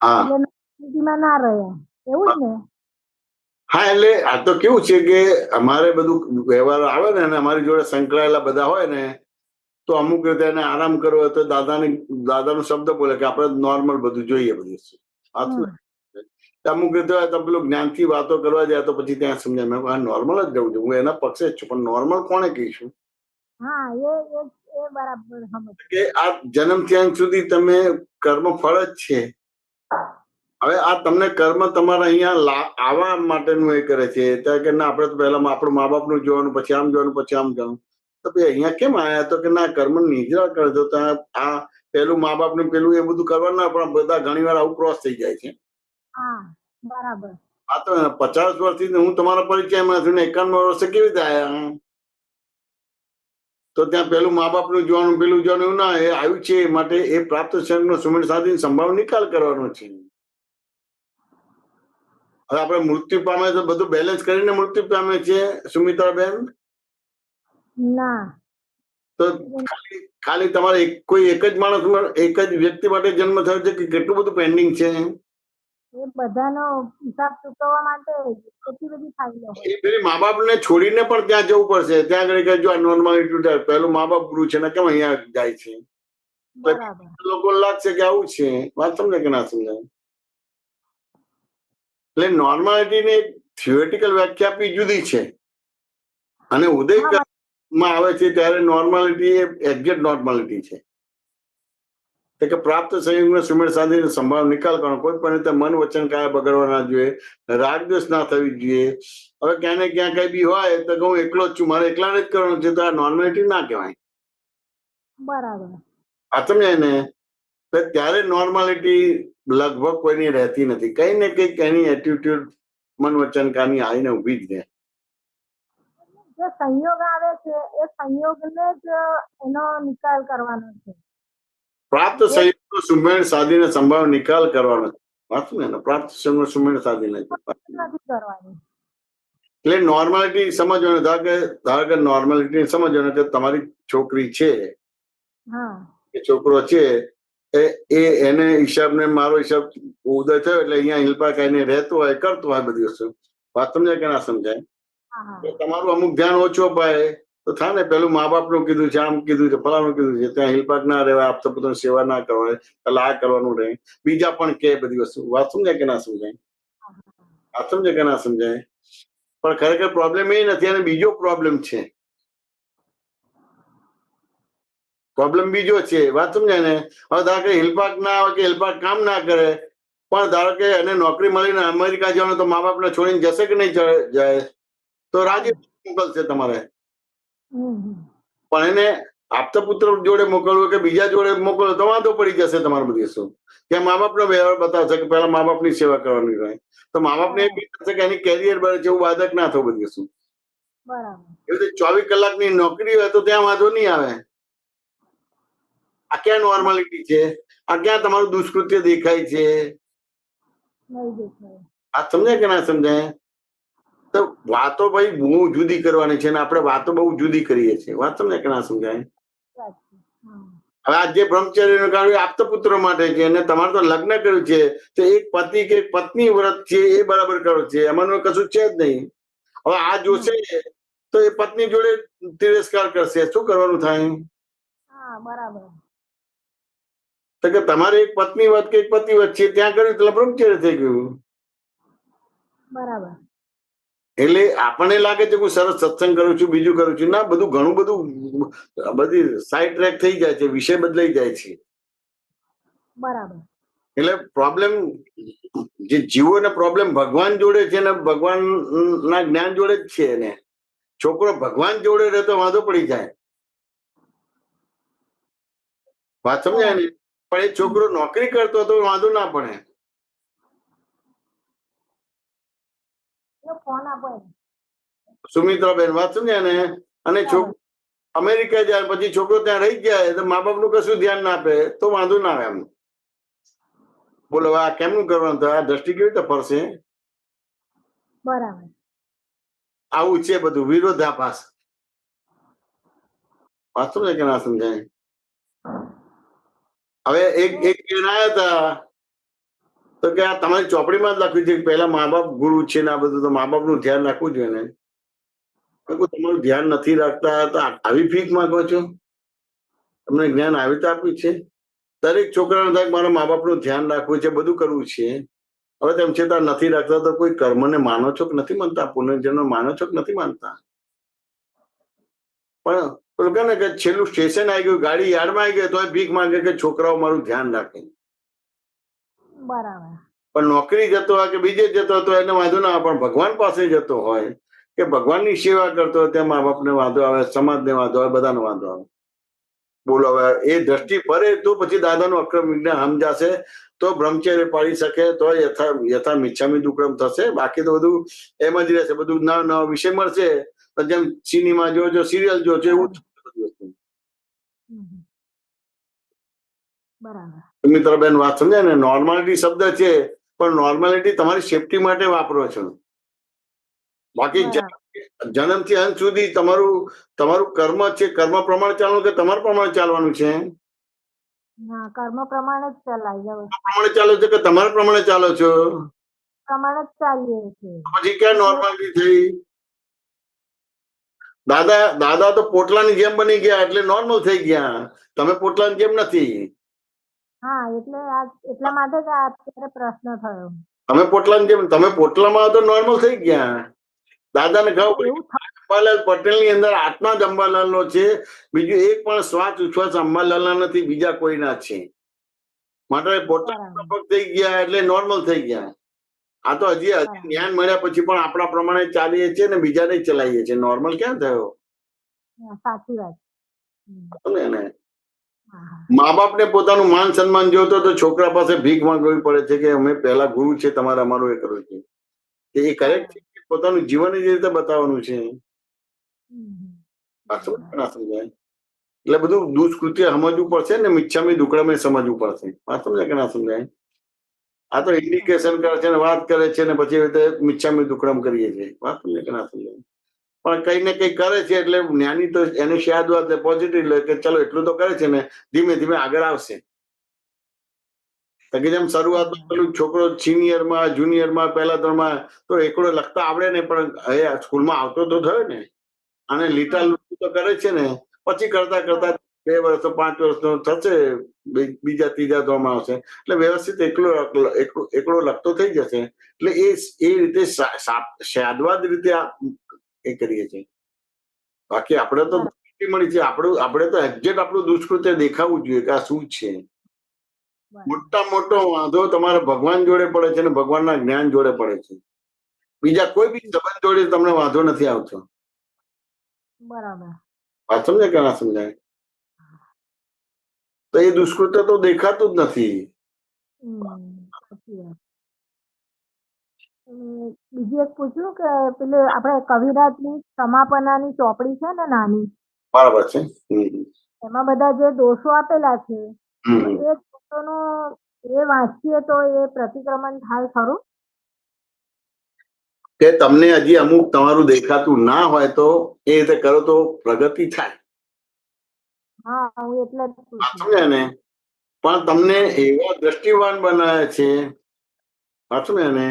હા એટલે નોર્માલિટીમાં ના રહે, એવું જ ને? હા, એટલે આ તો કેવું છે કે અમારે બધું વ્યવહાર આવે ને અને અમારી જોડે સંકળાયેલા બધા હોય ને, તો અમુક રીતે એને આરામ કરવો હોય તો દાદાનો શબ્દ બોલે કે આપણે નોર્મલ બધું જોઈએ બધું. સાચું ને? અમુક રીતે હોય તો પેલું જ્ઞાનથી વાતો કરવા જાય તો પછી ત્યાં સમજાય મેં આ નોર્મલ જ જવું છું, હું એના પક્ષે જ છું, પણ નોર્મલ કોને કહીશું? હા, એ બરાબર સમજ. કે આ જન્મ ત્યાં સુધી તમે કર્મ ફળ જ છે. હવે આ તમને કર્મ તમારા અહીંયા આવવા માટેનું એ કરે છે ત્યાં કે ના આપણે તો પહેલા આપણું મા બાપનું જોવાનું, પછી આમ જોવાનું, પછી આમ જોવાનું. તો ભાઈ અહીંયા કેમ આવ્યા? તો કે ના કર્મ નિદ્રા કરે તો ત્યાં આ પેલું મા બાપનું પેલું એ બધું કરવાનું ના, પણ બધા ઘણી વાર આવું ક્રોસ થઈ જાય છે. હા, બરાબર. આ તો 50 વર્ષથી હું તમારા પરિચયમાં છું ને 51 વર્ષે કેવી રીતે આવ્યા? તો ત્યાં પેલું મા બાપનું જોવાનું, પેલું જોવાનું એવું ના, એ આવ્યું છે માટે એ પ્રાપ્ત સંઘનો સુમેળ સાધીને સંભાવ નિકાલ કરવાનો છે. હવે આપણે મૃત્યુ પામે તો બધું બેલેન્સ કરીને મૃત્યુ પામે છે સુમિત્રાબેન? ના. તો ખાલી તમારે કોઈ એક જ માણસ, એક જ વ્યક્તિ માટે જન્મ થયો છે કે કેટલું બધું પેન્ડિંગ છે? એ બધાનો હિસાબ ચૂકવવા માટે કેટલી બધી ફાઇલો હોય. એ પેલી મા બાપને છોડીને પણ ત્યાં જવું પડશે. ત્યાં આગળ કઈ જો આ નોર્માલિટી થાય, પેલું મા બાપ ગુરુ છે ને કેમ અહીંયા જાય છે? બરાબર. લોકો લાગશે કે આવું છે. વાત સમજે કે ના સમજાય? એટલે નોર્માલિટીની એક થિયોરિટિકલ વ્યાખ્યા આપી જુદી છે અને ઉદય માં આવે છે ત્યારે નોર્માલિટી એ એક્ઝેક્ટ નોર્માલિટી છે. કે પ્રાપ્ત સંયોગનો સુમેળ સાધીને સંભાવ નિકાલ કરવાનો, કોઈ પણ રીતે મન વચન કાયા બગડવા ના જોઈએ, રાગદ્વેષ ના થવી જોઈએ. હવે ક્યાં ને ક્યાં કઈ બી હોય તો હું એકલો જ છું, મારે એકલાને જ કરવાનું છે, તો આ નોર્માલિટી ના કહેવાય. બરાબર. આ સમજાય ને? ત્યારે નોર્માલિટી લગભગ કોઈની રહેતી નથી. કઈ ને કઈક એની એટીટ્યુડ મન વચન કાની આવીને ઉભી જ રહે. જે સંયોગ આવે છે એ સંયોગને જ એનો નિકાલ કરવાનો છે. પ્રાપ્ત સંયોગનો સુમેળ સાધીને સંભાવ નિકાલ કરવાનો. વાંચું ને, પ્રાપ્ત સંયોગનો સુમેળ સાધીને નથી કરવાની. એટલે નોર્માલિટી સમજવાનું. ધારો કે નોર્માલિટી સમજવાનું કે તમારી છોકરી છે કે છોકરો છે, એને હિસાબને મારો હિસાબ ઉદય થયો એટલે અહીંયા હિલપા કઈને રહેતો હોય, કરતો હોય બધી વસ્તુ. વાત સમજાય કે ના સમજાય? તમારું અમુક ધ્યાન ઓછો પાય તો થાય ને, પેલું મા બાપનું કીધું છે, આમ કીધું છે, ફલાણું કીધું છે, ત્યાં હિલપાટ ના રહેવાય, આપતા પોતાની સેવા ના કરવાય, એટલે આ કરવાનું રહે. બીજા પણ કે બધી વસ્તુ. વાત સમજાય કે ના સમજાય? વાત સમજાય કે ના સમજાય? પણ ખરેખર પ્રોબ્લેમ એ નથી અને બીજો પ્રોબ્લેમ છે. પ્રોબ્લેમ બીજો છે. વાત સમજાય ને? હવે ધારો કે હિલપાટ ના આવે કે હિલપાટ કામ ના કરે, પણ ધારો કે એને નોકરી મળીને અમેરિકા જવાનું તો મા બાપને છોડીને જશે કે નહીં જાય? તો રાજી મોકલશે તમારે. પણ એને આપતા પુત્ર જોડે મોકલવું કે બીજા જોડે મોકલવું તો વાંધો પડી જશે તમારે બધી વસ્તુ. ત્યાં મા બાપનો વ્યવહાર બતાવશે કે પેલા મા બાપની સેવા કરવાની રહે, તો મા બાપને એ બી થશે કે એની કેરિયર બને છે, એવું બાધક ના થવું બધી વસ્તુ. એવી રીતે 24 કલાકની નોકરી હોય તો ત્યાં વાંધો નહીં આવે. આ ક્યાં નોર્માલિટી છે? આ ક્યાં તમારું દુષ્કૃત્ય દેખાય છે? આ સમજાય કે ના સમજાય? તો વાતો ભાઈ બહુ જુદી કરવાની છે ને આપણે વાતો બહુ જુદી કરીએ છીએ. વાત સમજાય કે ના સમજાય? હવે આ જે બ્રહ્મચર્યનું કાર્ય આપતા પુત્રો માટે છે અને તમારે તો લગ્ન કર્યું છે તો એક પતિ કે પત્ની વ્રત છે એ બરાબર કરો છે, એમાંનું કશું છે જ નહીં. હવે આ જોશે તો એ પત્ની જોડે તિરસ્કાર કરશે, શું કરવાનું થાય? બરાબર. તો કે તમારે એક પત્ની વત કે એક પતિ વત છે ત્યાં કર્યું એટલે બ્રહ્મચર્ય થઈ ગયું. બરાબર. એટલે આપણને લાગે છે કે હું સરસ સત્સંગ કરું છું, બીજું કરું છું, ના, બધું ઘણું બધું બધી સાઈડ ટ્રેક થઈ જાય છે, વિષય બદલાઈ જાય છે. બરાબર. એટલે પ્રોબ્લેમ જે જીવોને પ્રોબ્લેમ ભગવાન જોડે છે ને ભગવાન ના જ્ઞાન જોડે જ છે. એને છોકરો ભગવાન જોડે રહે તો વાંધો પડી જાય. વાત સમજાય ને? પણ એ છોકરો નોકરી કરતો તો વાંધો ના પડે. ફોન આપો. સુમિત્રાબેન, વાત સમજાય ને? અને છોકરો અમેરિકા જાય પછી છોકરો ત્યાં રહી જાય તો મા બાપનું કશું ધ્યાન ના આપે તો વાંધો ના આવે એમ. બોલો આ કેમનું કરવાનું થાય? આ દ્રષ્ટિ કેવી રીતે ફરશે? બરાબર. આવું છે બધું વિરોધાભાસ. વાંચું ને કે ના સમજાય? હવે એક બેન આવ્યા હતા તો કે આ તમારી ચોપડીમાં જ લખ્યું છે કે પહેલા મા બાપ ગુરુ છે ને આ બધું, તો મા બાપનું ધ્યાન રાખવું જોઈએ ને. તમારું ધ્યાન નથી રાખતા તો આવી ભીખ માંગો છો? તમને જ્ઞાન આવી રીતે આપ્યું છે? દરેક છોકરાને થાય મારા મા બાપનું ધ્યાન રાખવું છે, બધું કરવું છે. હવે તેમ છતાં નથી રાખતા તો કોઈ કર્મને માનો છો કે નથી માનતા? પુનર્જન્મ માનો છો કે નથી માનતા? પણ પેલું કે ને કે છેલ્લું સ્ટેશન આવી ગયું, ગાડી યાર્ડમાં આવી ગઈ તો ભીખ માંગે કે છોકરાઓ મારું ધ્યાન રાખે. બરાબર. પણ નોકરી જતો હોય કે બીજે જતો હોય તો એને વાંધો ના આવે, પણ ભગવાન પાસે જતો હોય કે ભગવાનની સેવા કરતો હોય ત્યાં મા બાપને વાંધો આવે, સમાજને વાંધો આવે, બધાને વાંધો આવે. બોલો હવે એ દ્રષ્ટિ ફરે તો પછી દાદાનું અક્રમ વિજ્ઞાન સમજાશે, તો બ્રહ્મચર્ય પાડી શકે, તો યથા મિચ્છામી દુક્કડમ થશે. બાકી તો બધું એમ જ રહેશે, બધું નવા નવા વિષય મળશે. જેમ સિનેમા જોજો, સિરિયલ જોજો, એવું બધી વસ્તુ. બરાબર. મિત્રબેન વાત સમજાય ને? નોર્માલિટી શબ્દ છે પણ નોર્માલિટી તમારી સેફટી માટે વાપરો છો. બાકી જન્મથી અંત સુધી તમારું કર્મ છે, કર્મ પ્રમાણે ચાલવાનું કે તમારા પ્રમાણે ચાલવાનું છે? હા, કર્મ પ્રમાણે જ ચલાય જાય. પ્રમાણે ચાલો છો કે તમારા પ્રમાણે ચાલો છો? પ્રમાણે જ ચાલીએ છીએ. પછી ક્યાં નોર્માલિટી થઈ? દાદા તો પોટલાની જેમ બની ગયા એટલે નોર્મલ થઈ ગયા. તમે પોટલાની જેમ નથી. હા, એટલે એટલા માટે જ અત્યારે પ્રશ્ન થયો. તમે પોટલાની જેમ, તમે પોટલામાં તો નોર્મલ થઈ ગયા. દાદાને કહું અંબાલાલ પટેલ ની અંદર આત્મા જ અંબાલાલ નો છે, બીજું એક પણ શ્વાસ ઉચ્છ્વાસ અંબાલાલ ના નથી, બીજા કોઈના છે. માટે પોટલા થઈ ગયા એટલે નોર્મલ થઈ ગયા. આ તો હજી જ્ઞાન મળ્યા પછી પણ આપણા પ્રમાણે ચાલીએ છીએ ને બીજાને ચલાવીએ છીએ. નોર્મલ ક્યાં થયો? સાચી વાત. મા બાપ ને પોતાનું માન સન્માન જોતો તો છોકરા પાસે ભીખ માંગવી પડે છે કે અમે પહેલા ગુરુ છે તમારે, અમારું એ કરવું છે. એ કરેક્ટ છે? પોતાનું જીવન જ રીતે બતાવવાનું છે. ના સમજાય? એટલે બધું દુષ્કૃત્ય સમજવું પડશે ને મિચ્છામી દુક્કડમ સમજવું પડશે. વાત સમજાય કે ના સમજાય? આ તો ઇન્ડિકેશન કરે છે ને વાત કરે છે ને પછી રીતે મિચ્છામી દુક્કડમ કરીએ છીએ. વાત સમજાય કે ના સમજાય? પણ કઈ ને કઈ કરે છે એટલે જ્ઞાની તો એને શાદવાદ પોઝિટિવ લે કે ચલો એટલું તો કરે છે ને, ધીમે ધીમે આગળ આવશે. જેમ શરૂઆતમાં પેલું છોકરો સિનિયરમાં, જુનિયરમાં, પહેલા ધોરણમાં તો એકડો લખતા આવડે ને, પણ હવે સ્કૂલમાં આવતો તો થયો ને, અને લીટા લૂટું તો કરે છે ને, પછી કરતા કરતા 2 વર્ષ 5 વર્ષનો થશે, બીજા ત્રીજા ધોરણમાં આવશે એટલે વ્યવસ્થિત એકડો લખતો થઈ જશે. એટલે એ રીતે શાદવાદ રીતે એ કરીએ છીએ. બાકી આપણે તો મળી છે, આપણે તો એક્ઝેક્ટ આપણું દુષ્કૃત્ય દેખાવું જોઈએ કે આ શું છે. મોટા મોટો વાંધો તમારે ભગવાન જોડે પડે છે ને ભગવાનના જ્ઞાન જોડે પડે છે. બીજા કોઈ બી સંબંધ જોડે તમને વાંધો નથી આવતો. બરાબર. વાત સમજાય કે ના સમજાય? તો એ દુષ્કૃત્ય તો દેખાતું જ નથી. બીજું એક પૂછ્યું કે પેલે આપણે કવિરાજની સમાપનાની ચોપડી છે ને નાની, બરાબર છે, એમાં બધા જે દોષો આપેલા છે એ દોષોનું એ વાંચીએ તો એ પ્રતિક્રમણ થાય ખરું? કે તમને હજી અમુક તમારું દેખાતું ના હોય તો એ રીતે કરો તો પ્રગતિ થાય. હા, હું એટલે જ સમજ્યા ને? પણ તમને એવા દ્રષ્ટિવાન બનાવે છે, સમજ્યા ને?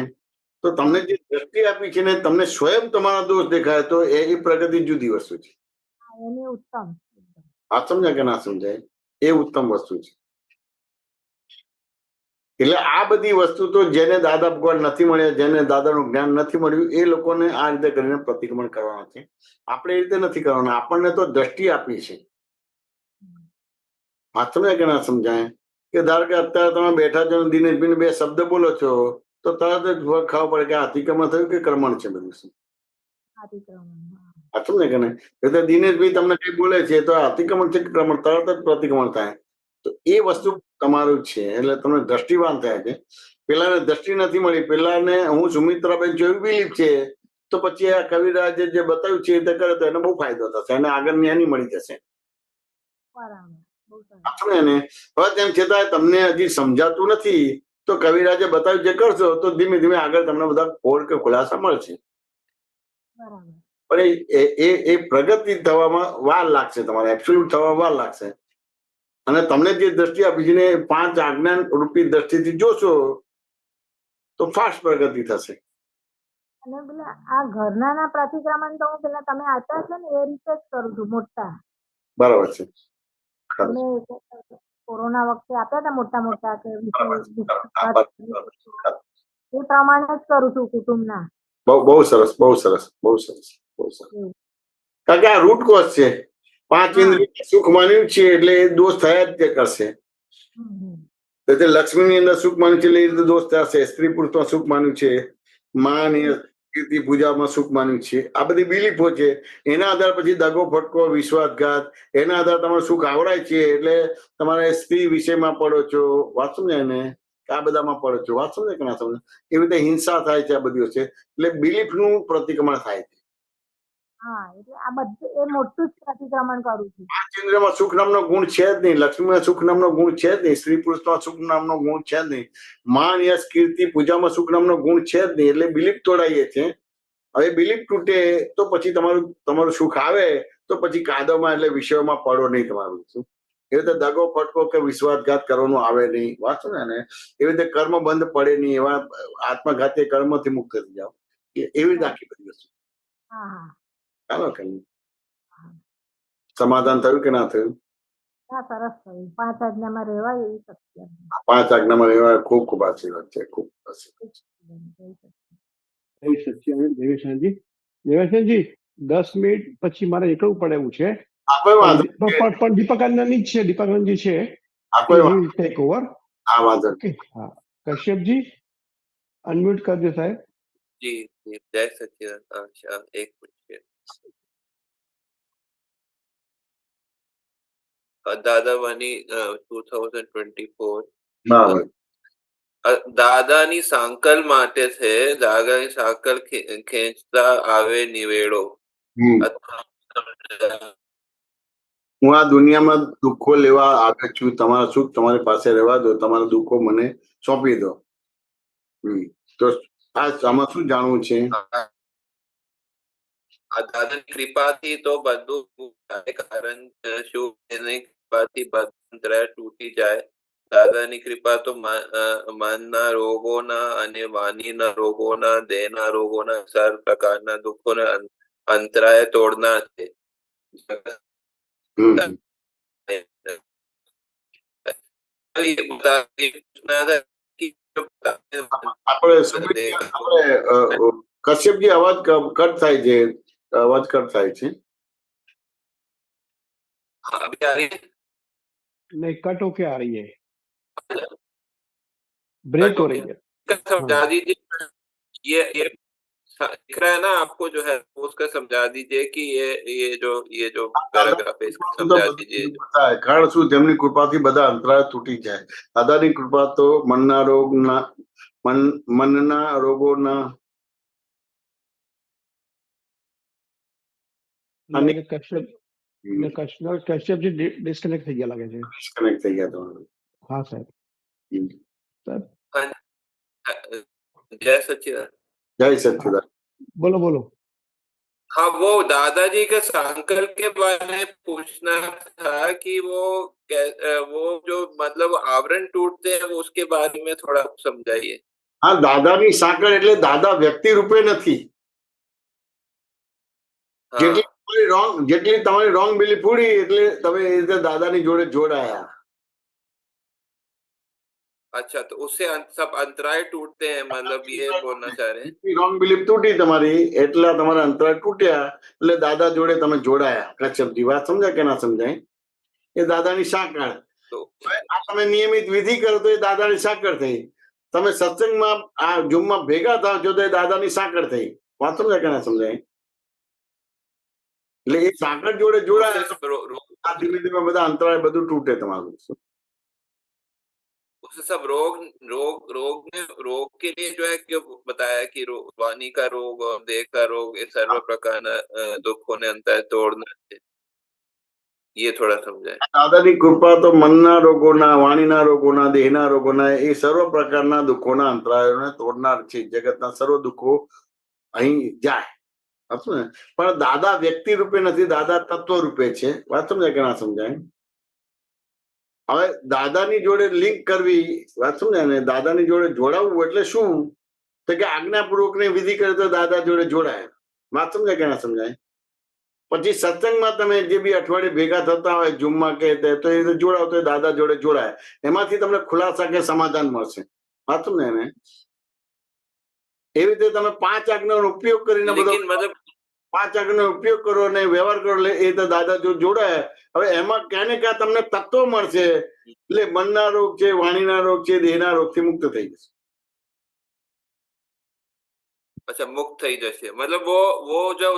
તો તમને જે દ્રષ્ટિ આપી છે ને, તમને સ્વયં તમારા દોષ દેખાય તો એ પ્રગતિ જુદી વસ્તુ છે. એની ઉત્તમ. વાત સમજાય કે ના સમજાય? એ ઉત્તમ વસ્તુ છે. એટલે આ બધી વસ્તુ તો જેને દાદા ભગવાન નથી મળ્યા, જેને દાદાનું જ્ઞાન નથી મળ્યું, એ લોકોને આ રીતે કરીને પ્રતિક્રમણ કરવાના છે. આપણે એ રીતે નથી કરવાના. આપણને તો દ્રષ્ટિ આપી છે. વાત સમજાય કે ના સમજાય? કે ધારો કે અત્યારે તમે બેઠા છો, દિનેશભાઈ 2 શબ્દ બોલો છો તો તરત જ ખબર પડે કે અતિક્રમણ થયું કે ક્રમણ છે. બધું વાત સમજાય કે નહીં? એટલે દિનેશભાઈ તમને કઈ બોલે છે તો અતિક્રમણ છે કે ક્રમણ, તરત જ પ્રતિક્રમણ થાય. તો એ વસ્તુ તમારું છે એટલે તમને દ્રષ્ટિવાન થાય છે. પેલાને દ્રષ્ટિ નથી મળી, પેલાને હું સુમિત્રાબેન જોયું બિલીફ છે તો પછી આ કવિરાજે જે બતાવ્યું છે એ રીતે કરે તો એને બહુ ફાયદો થશે, એને આગળ જ્ઞાની મળી જશે. બરાબર, બહુ સરસ. આપણે એને હવે તેમ છતાં તમને હજી સમજાતું નથી તો કવિરાજે બતાવ્યું જે કરશો તો ધીમે ધીમે આગળ તમને બધા ખોળ કે ખુલાસા મળશે. બરાબર. પણ એ પ્રગતિ થવામાં વાર લાગશે, તમારે એબ્સોલ્યુટ થવામાં વાર લાગશે. અને તમને જે દ્રષ્ટિ આપી છે ને 5 આજ્ઞાન રૂપી દ્રષ્ટિથી જોશો તો ફાસ્ટ પ્રગતિ થશે. અને પેલા આ ઘરના પ્રતિક્રમણ તો હું પેલા તમે આપ્યા છે ને એ રીતે જ કરું છું, મોટા. બરાબર છે. ખરું. તમે કોરોના વખતે આપ્યા હતા મોટા મોટા કે બરાબર છે. એ પ્રમાણે જ કરું છું કુટુંબના. બહુ સરસ, બહુ સરસ, બહુ સરસ, બહુ સરસ. એવું. કારણ કે આ રૂટ કોઝ છે. 5 હા. ઇન્દ્રિય સુખ માન્યું છે એટલે એ દોષ થયા જ તે કરશે. તો તે લક્ષ્મીની અંદર સુખ માન્યું છે એટલે એ રીતે દોષ થશે. સ્ત્રી પુરુષમાં સુખ માન્યું છે, માની કીર્તિ પૂજામાં સુખ માન્યું છે, આ બધી બિલીફો છે. એના આધાર પછી દગો ફટકો વિશ્વાસઘાત, એના આધાર તમારે સુખ આવડાય છે એટલે તમારે સ્ત્રી વિષયમાં પડો છો, વાત સમજાય ને, આ બધામાં પડો છો, વાત સમજાય કે ના સમજાય. એવી રીતે હિંસા થાય છે, આ બધી વસ્તુ એટલે બિલીફનું પ્રતિક્રમણ થાય છે. હા, એટલે આ બધું એ મોટું જ પ્રતિક્રમણ કરું છું. 5 ઇન્દ્રિયમાં સુખ નામનો ગુણ છે જ નહીં, લક્ષ્મીમાં સુખ નામનો ગુણ છે જ નહીં, સ્ત્રી પુરુષમાં સુખ નામનો ગુણ છે જ નહીં, માન યશ કીર્તિ પૂજામાં સુખ નામનો ગુણ છે જ નહીં. એટલે બિલીફ તોડાઈએ છે. હવે બિલીફ તૂટે તો પછી તમારું સુખ આવે તો પછી કાદવમાં એટલે વિષયોમાં પડો નહીં તમારું. શું એ રીતે દગો ફટકો કે વિશ્વાસઘાત કરવાનું આવે નહીં, વાંચો ને. એવી રીતે કર્મ બંધ પડે નહીં, એવા આત્મઘાતી કર્મથી મુક્ત થઈ જાઓ. એવી રીતે આખી બધી વસ્તુ. હા હા. ચાલો કે નહીં? સમાધાન થયું કે ના થયું? હા, સરસ થયું. 5 આજ્ઞામાં રહેવાય એવી શક્તિ. 5 આજ્ઞામાં રહેવા ખૂબ ખૂબ આશીર્વાદ છે, ખૂબ આશીર્વાદ. જય સચ્ચિદાનંદ. દેવેશાનજી, દેવેશાનજી 10 મિનિટ પછી મારે નીકળવું પડે એવું છે. કોઈ વાંધો નહીં. પણ દીપકાનંદજી છે, દીપકાનંદજી છે. કોઈ વાંધો ટેક ઓવર. હા, વાંધો ઓકે. હા, કશ્યપજી અનમ્યુટ કરજો સાહેબ. જી જી, જય સચ્ચિદાનંદ. અચ્છા, એક મિનિટ. દાદા વાણી 2024. બરાબર. દાદાની સાંકલ માટે છે. દાદાની સાંકલ ખેંચતા આવે નિવેડો. હું આ દુનિયામાં દુઃખો લેવા આવ્યો છું, તમારા સુખ તમારી પાસે રહેવા દો, તમારા દુઃખો મને સોંપી દો. તો આમાં શું જાણવું છે? દાદાની કૃપાથી તો બધું થાય. કારણ શું? એની કૃપાથી બંધન તૂટી જાય. દાદાની કૃપા તો મનના રોગોના અને વાણીના રોગોના, દેહના રોગોના, સર્વ પ્રકારના દુઃખોના અંતરાય તોડનાર છે. કશ્યપજી અવાજ કટ થાય છે, અવાજ કટ થાય છે. नहीं कट होके आ रही है, ब्रेक हो रही है. समझा दीजिए ये दिख रहा है ना आपको जो है, उसका समझा दीजिए कि ये जो पैराग्राफ है इसका समझा दीजिए. કારણ શું? તેમની કૃપાથી બધા અંતરાય તૂટી જાય. દાદાની કૃપા તો મનના રોગોના કશ્યપજી ડિસ્કનેક્ટ થઈ ગયા લાગે છે. ડિસ્કનેક્ટ થઈ ગયા તમારું. હા સાહેબ. जय सच्चिदानंद. જય સચ્ચિદાનંદ. बोलो बोलो. हाँ, वो दादाजी के संकल्प के बारे में पूछना था कि वो जो मतलब आवरण टूटते हैं वो उसके बारे में थोड़ा समझाइए. હા, દાદાની સાંકળ એટલે દાદા વ્યક્તિ રૂપે નથી. જેટલી તમારી રોંગ બિલીફ પૂરી એટલે તમે એ રીતે દાદાની જોડે જોડાયા. अच्छा, तो उससे सब अंतराय टूटते हैं, मतलब ये बोलना चाह रहे हैं. રોંગ બિલીફ તૂટી તમારી એટલા તમારા અંતરાય તૂટ્યા એટલે દાદા જોડે તમે જોડાયા. કશ્યપજી વાત સમજાય કે ના સમજાય? એ દાદાની સાંકળ. આ તમે નિયમિત વિધિ કરો તો એ દાદાની સાંકળ થઈ. તમે સત્સંગમાં આ ઝૂમમાં ભેગા થાવ છો તો એ દાદાની સાંકળ થઈ. વાત સમજાય કે ના સમજાય? એટલે એ સાંકળ જોડે જોડાયા ધીમે ધીમે બધા અંતરાય બધું તૂટે તમારું. सब रोग रोग रोग में रोग के लिए जो है क्यों बताया कि वाणी का रोग और देह का रोग ये सर्व प्रकार दुखों ने अंतर तोड़ना है, ये थोड़ा समझाए। દાદાની કૃપા તો મનના રોગોના, વાણીના રોગોના, દેહના રોગોના એ સર્વ પ્રકારના દુઃખોના અંતરાયોને તોડનાર છે. જગતના સર્વ દુઃખો અહીં જાય. હતું ને? પણ દાદા વ્યક્તિ રૂપે નથી, દાદા તત્વ રૂપે છે. વાત સમજાય કે ના સમજાય? હવે દાદાની જોડે લિંક કરવી, વાત સમજાય ને? દાદાની જોડે જોડાવવું એટલે શું? તો કે આજ્ઞાપૂર્વક ની વિધિ કરે તો દાદા જોડે જોડાય. વાત સમજાય કે ના સમજાય? પછી સત્સંગમાં તમે જે બી અઠવાડિયે ભેગા થતા હોય ઝૂમમાં કે તો એ જોડાવ તો દાદા જોડે જોડાય. એમાંથી તમને ખુલાસા કે સમાધાન મળશે. વાત સમજાય ને? એવી રીતે તમે 5 આજ્ઞાનો ઉપયોગ કરીને બધો मतलब 5 આજ્ઞાનો ઉપયોગ કરો અને વ્યવહાર કરો એટલે એ તો દાદા જો જોડાય. હવે એમાં ક્યાં ને ક્યાં તમને તત્વ મળશે એટલે મનના રોગ છે, વાણીના રોગ છે, દેહના રોગથી મુક્ત થઈ જશે. अच्छा मुक्त થઈ જશે मतलब वो जो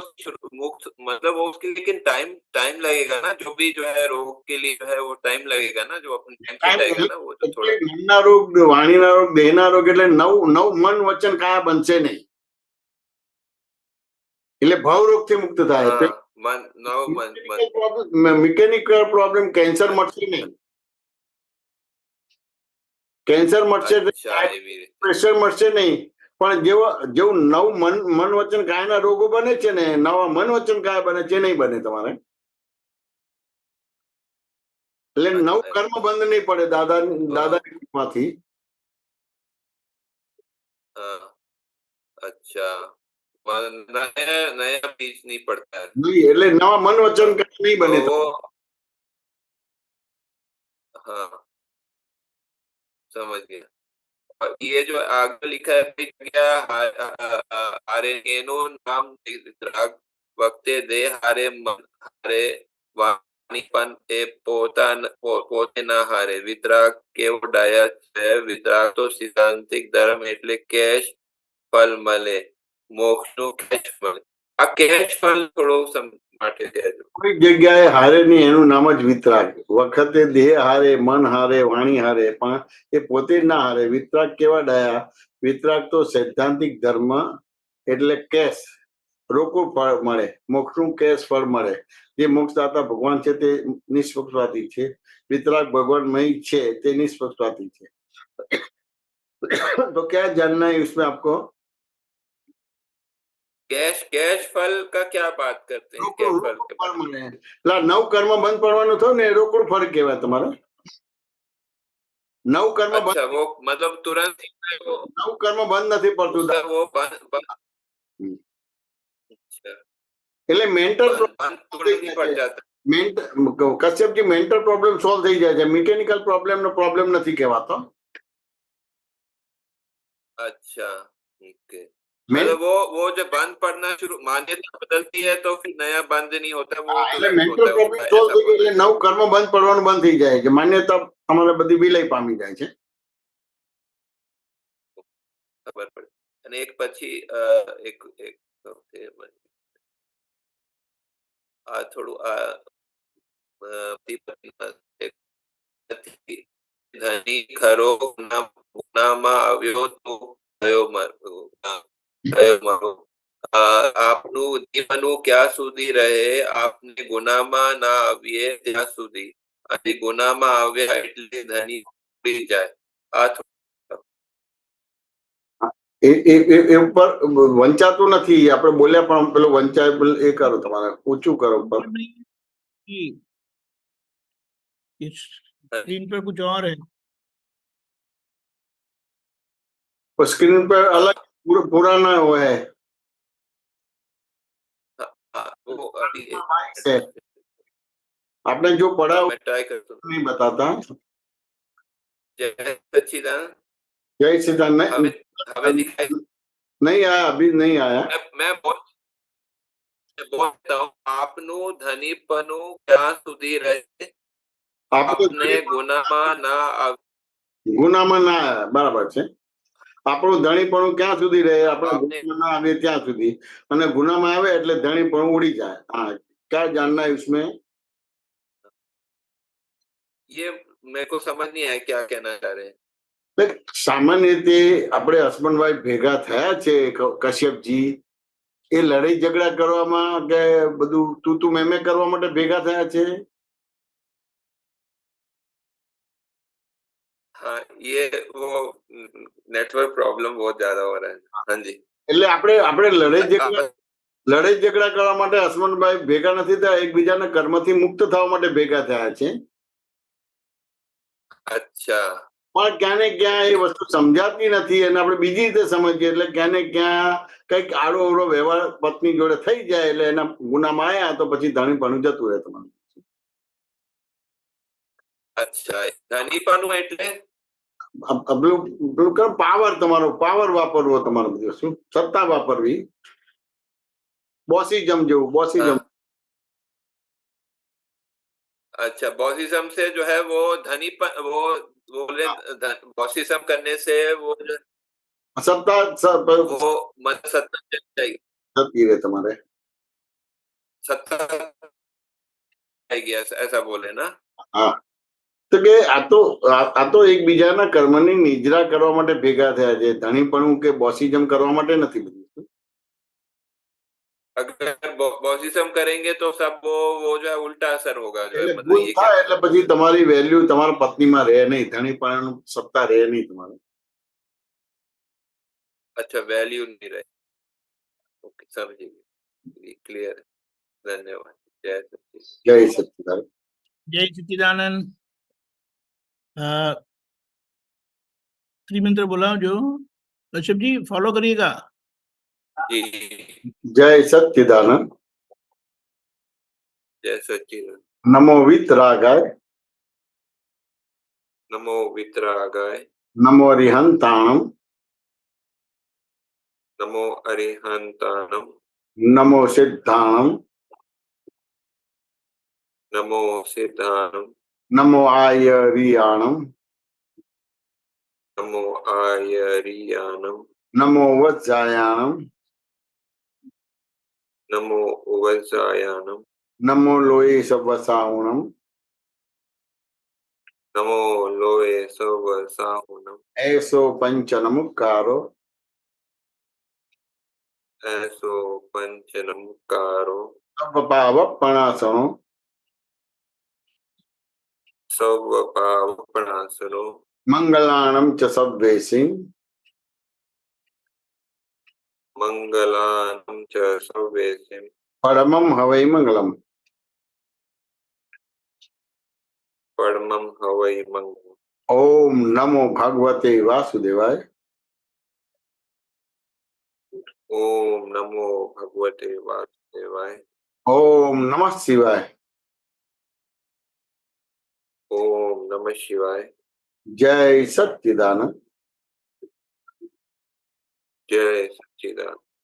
मुक्त मतलब वो उसके लेकिन टाइम लगेगा ना, जो भी जो है रोग के लिए जो है वो टाइम लगेगा ना, जो अपन टाइम जाएगा ना वो तो थोड़ा મનના રોગ, વાણીના રોગ, દેહના રોગ એટલે નવ મન વચન કાયા બનશે નહીં. એટલે ભાવ રોગથી મુક્ત થાય. मन नव मन મિકેનિકલ પ્રોબ્લેમ કેન્સર મળશે નહીં. કેન્સર મળશે, પ્રેશર મળશે નહીં. પણ જેવું મન વચન કાયાના રોગો બને છે ને, નવા મન વચન કાયા બને છે નહીં બને તમારે. એટલે નવ કર્મ બંધ નહીં પડે દાદાની કૃપાથી. अच्छा नया बीज नहीं पड़ता है નહીં, એટલે નવા મન વચન કાયા નહીં બને. वो हाँ समझ गया। और ये जो आगे लिखा है क्या हारे एनो नाम राग वक्ते दे हारे मन हारे वाणीपन ए पोते ना हारे वितराग केव डाया है। वितराग तो सिद्धांतिक धर्म એટલે કેશ ફલ મળે, મોક્ષનું કેશ ફળ. આ કેશ ફળ થોડો માટે કહેજો. કોઈ જગ્યાએ હારે નહીં, એનું નામ જ વિતરાગ. વખતે દેહ હારે, મન હારે, વાણી હારે, પણ એ પોતે જ ના હારે. વિતરાગ કેવા ડાયા? વિતરાગ તો સૈદ્ધાંતિક ધર્મ એટલે કેશ રોકું ફળ મળે, મોક્ષનું કેશ ફળ મળે. જે મોક્ષદાતા ભગવાન છે તે નિષ્પક્ષપાતી છે. વિતરાગ ભગવાનમય છે તે નિષ્પક્ષપાતી છે. तो क्या जानना है इसमें आपको? कैश फल का क्या बात करते हैं? कैश फल के ફળ મળે. નવ કર્મ બંધ પડવાનું થયું ને, રોકડું ફળ કહેવાય તમારે. નવ કર્મ अच्छा वो मतलब तुरंत નવ કર્મ બંધ નથી પડતું. वो એટલે મેન્ટલ तुरंत नहीं पड़ जाता. કશ્યપજી મેન્ટલ પ્રોબ્લેમ સોલ્વ થઈ જાય છે. મિકેનિકલ પ્રોબ્લેમ નો પ્રોબ્લેમ નથી કહેવાતો. अच्छा ठीक है। मतलब वो जब बंद पड़ना शुरू मान्यता बदलती है तो फिर नया बंद नहीं होता, वो એટલે મેન્ટલ પ્રોબ્લેમ સોલ્વ થઈ જાય એટલે નવ કર્મ બંધ પડવાનું બંધ થઈ જાય છે. માન્યતા તમારે બધી વિલય પામી જાય છે. ખબર પડે. અને એક પછી એક આ થોડું આ ધની ખરો ગુનામાં આવ્યો તો થયો મારો. આપનું જીવનનું ક્યાં સુધી રહે, આપને ગુનામાં ના આવીએ ત્યાં સુધી. અને ગુનામાં આવ્યા એટલે ધની ઉડી જાય. આ એ ઉપર વંચાતું નથી. આપણે બોલ્યા પણ પેલું વંચાય એ કરો, તમારે ઊંચું કરો ઉપર. स्क्रीन पर कुछ और है. स्क्रीन पर अलग पुराना वो है. वो अभी आपने जो पढ़ा मैं ट्राई करता हूँ. नहीं बताता. जय सच्चिदानंद. जय सच्चिदानंद. हमें दिखाई नहीं आया, अभी नहीं आया. मैं बोलता हूँ आपनु धनीपनु क्या सुधी रहे, आपने गुनाમાં ના ગુનામાં ના આવે. બરાબર છે. આપણું ધણીપણું ક્યાં સુધી રહે? આપણે ગુનામાં ના આવે ત્યાં સુધી. અને ગુનામાં આવે એટલે ધણીપણું ઉડી જાય. हाँ, क्या जानना है इसमें? ये मेरे को समझ नहीं आया क्या कहना चाह रहे हैं. એટલે સામાન્ય રીતે આપણે હસબન્ડ વાઈફ ભેગા થયા છે કશ્યપજી, એ લડાઈ ઝઘડા કરવામાં કે બધું તું મેમે કરવા માટે ભેગા થયા છે? हाँ, ये वो नेटवर्क प्रॉब्लम बहुत ज्यादा हो रहा है। हाँ जी। એટલે આપણે લડાઈ ઝઘડા કરવા માટે હસબન્ડ વાઈફ ભેગા નથી થયા, એકબીજાના કર્મથી મુક્ત થવા માટે ભેગા થયા છે. अच्छा, પણ ક્યાં ને ક્યાં એ વસ્તુ સમજાતી નથી અને આપણે બીજી રીતે સમજીએ એટલે ક્યાં ને ક્યાં કઈક આડો અવળો વ્યવહાર પત્ની જોડે થઈ જાય એટલે એના ગુનામાં આવ્યા તો પછી ધણીપણું જતું રહે તમારું. अच्छा, ધનીપણું એટલે પેલું પાવર, તમારો પાવર વાપરવો, તમારો બધું શું સત્તા વાપરવી, બોસીઝમ જેવું, બોસીઝમ. अच्छा, बॉसिज्म से जो है वो वो बोले बॉसिज्म करने से वो સત્તા वो मन सत्ता चल जाएगी, જતી રહે તમારે. सत्ता आएगी, ऐसा बोले ना? હા, તો કે આ તો એકબીજાના કર્મની નિજરા કરવા માટે ભેગા થયા છે, ધણીપણું કે બોસીઝમ કરવા માટે નથી. બધું अगर बॉसिज्म करेंगे तो सब वो जो है उल्टा असर होगा, जो है એટલે मतलब ભૂલ ये થાય એટલે પછી તમારી વેલ્યુ તમારા પત્નીમાં રહે નહીં, ધણીપણાનું સત્તા રહે નહીં તમારે. अच्छा, वैल्यू नहीं रहे। ओके, समझिए, क्लियर, धन्यवाद। जय सच्चिदानंद। જય સચ્ચિદાનંદ. जय सच्चिदानंद। त्रिमंत्र बोला जो कश्यप जी फॉलो करिएगा। जी, જય સચ્ચિદાનંદ. जय सच्चिदानंद। નમો વિતરાગાય, नमो वितरागाय, નમો અરિહંતાણમ, नमो अरिहंताणम, નમો સિદ્ધાણમ, नमो सिद्धाणम, નમો આયરિયાણમ, नमो आयरियाणम, નમો વજ્જાયાણમ, नमो वज्रायाणम, નમો લોહી સવસાહુણમ, नमो लोए सवसाहुनम, એસો પંચનમુકારો, ऐसो पंच नमकारो, સર્વપાવપણાસણો, सब पावपणासनो, મંગલાણમ ચ સબ્વેસિં, मंगलानं च सर्वेसिं, પરમમ હવૈ મંગલમ. परमं हवै मंगलम्। ઓમ નમો ભગવતે વાસુદેવાય. ओम नमो भगवते वासुदेवाय। ઓમ નમઃ શિવાય. ओम नमः शिवाय। જય સચ્ચિદાનંદ. जय सच्चिदानंद।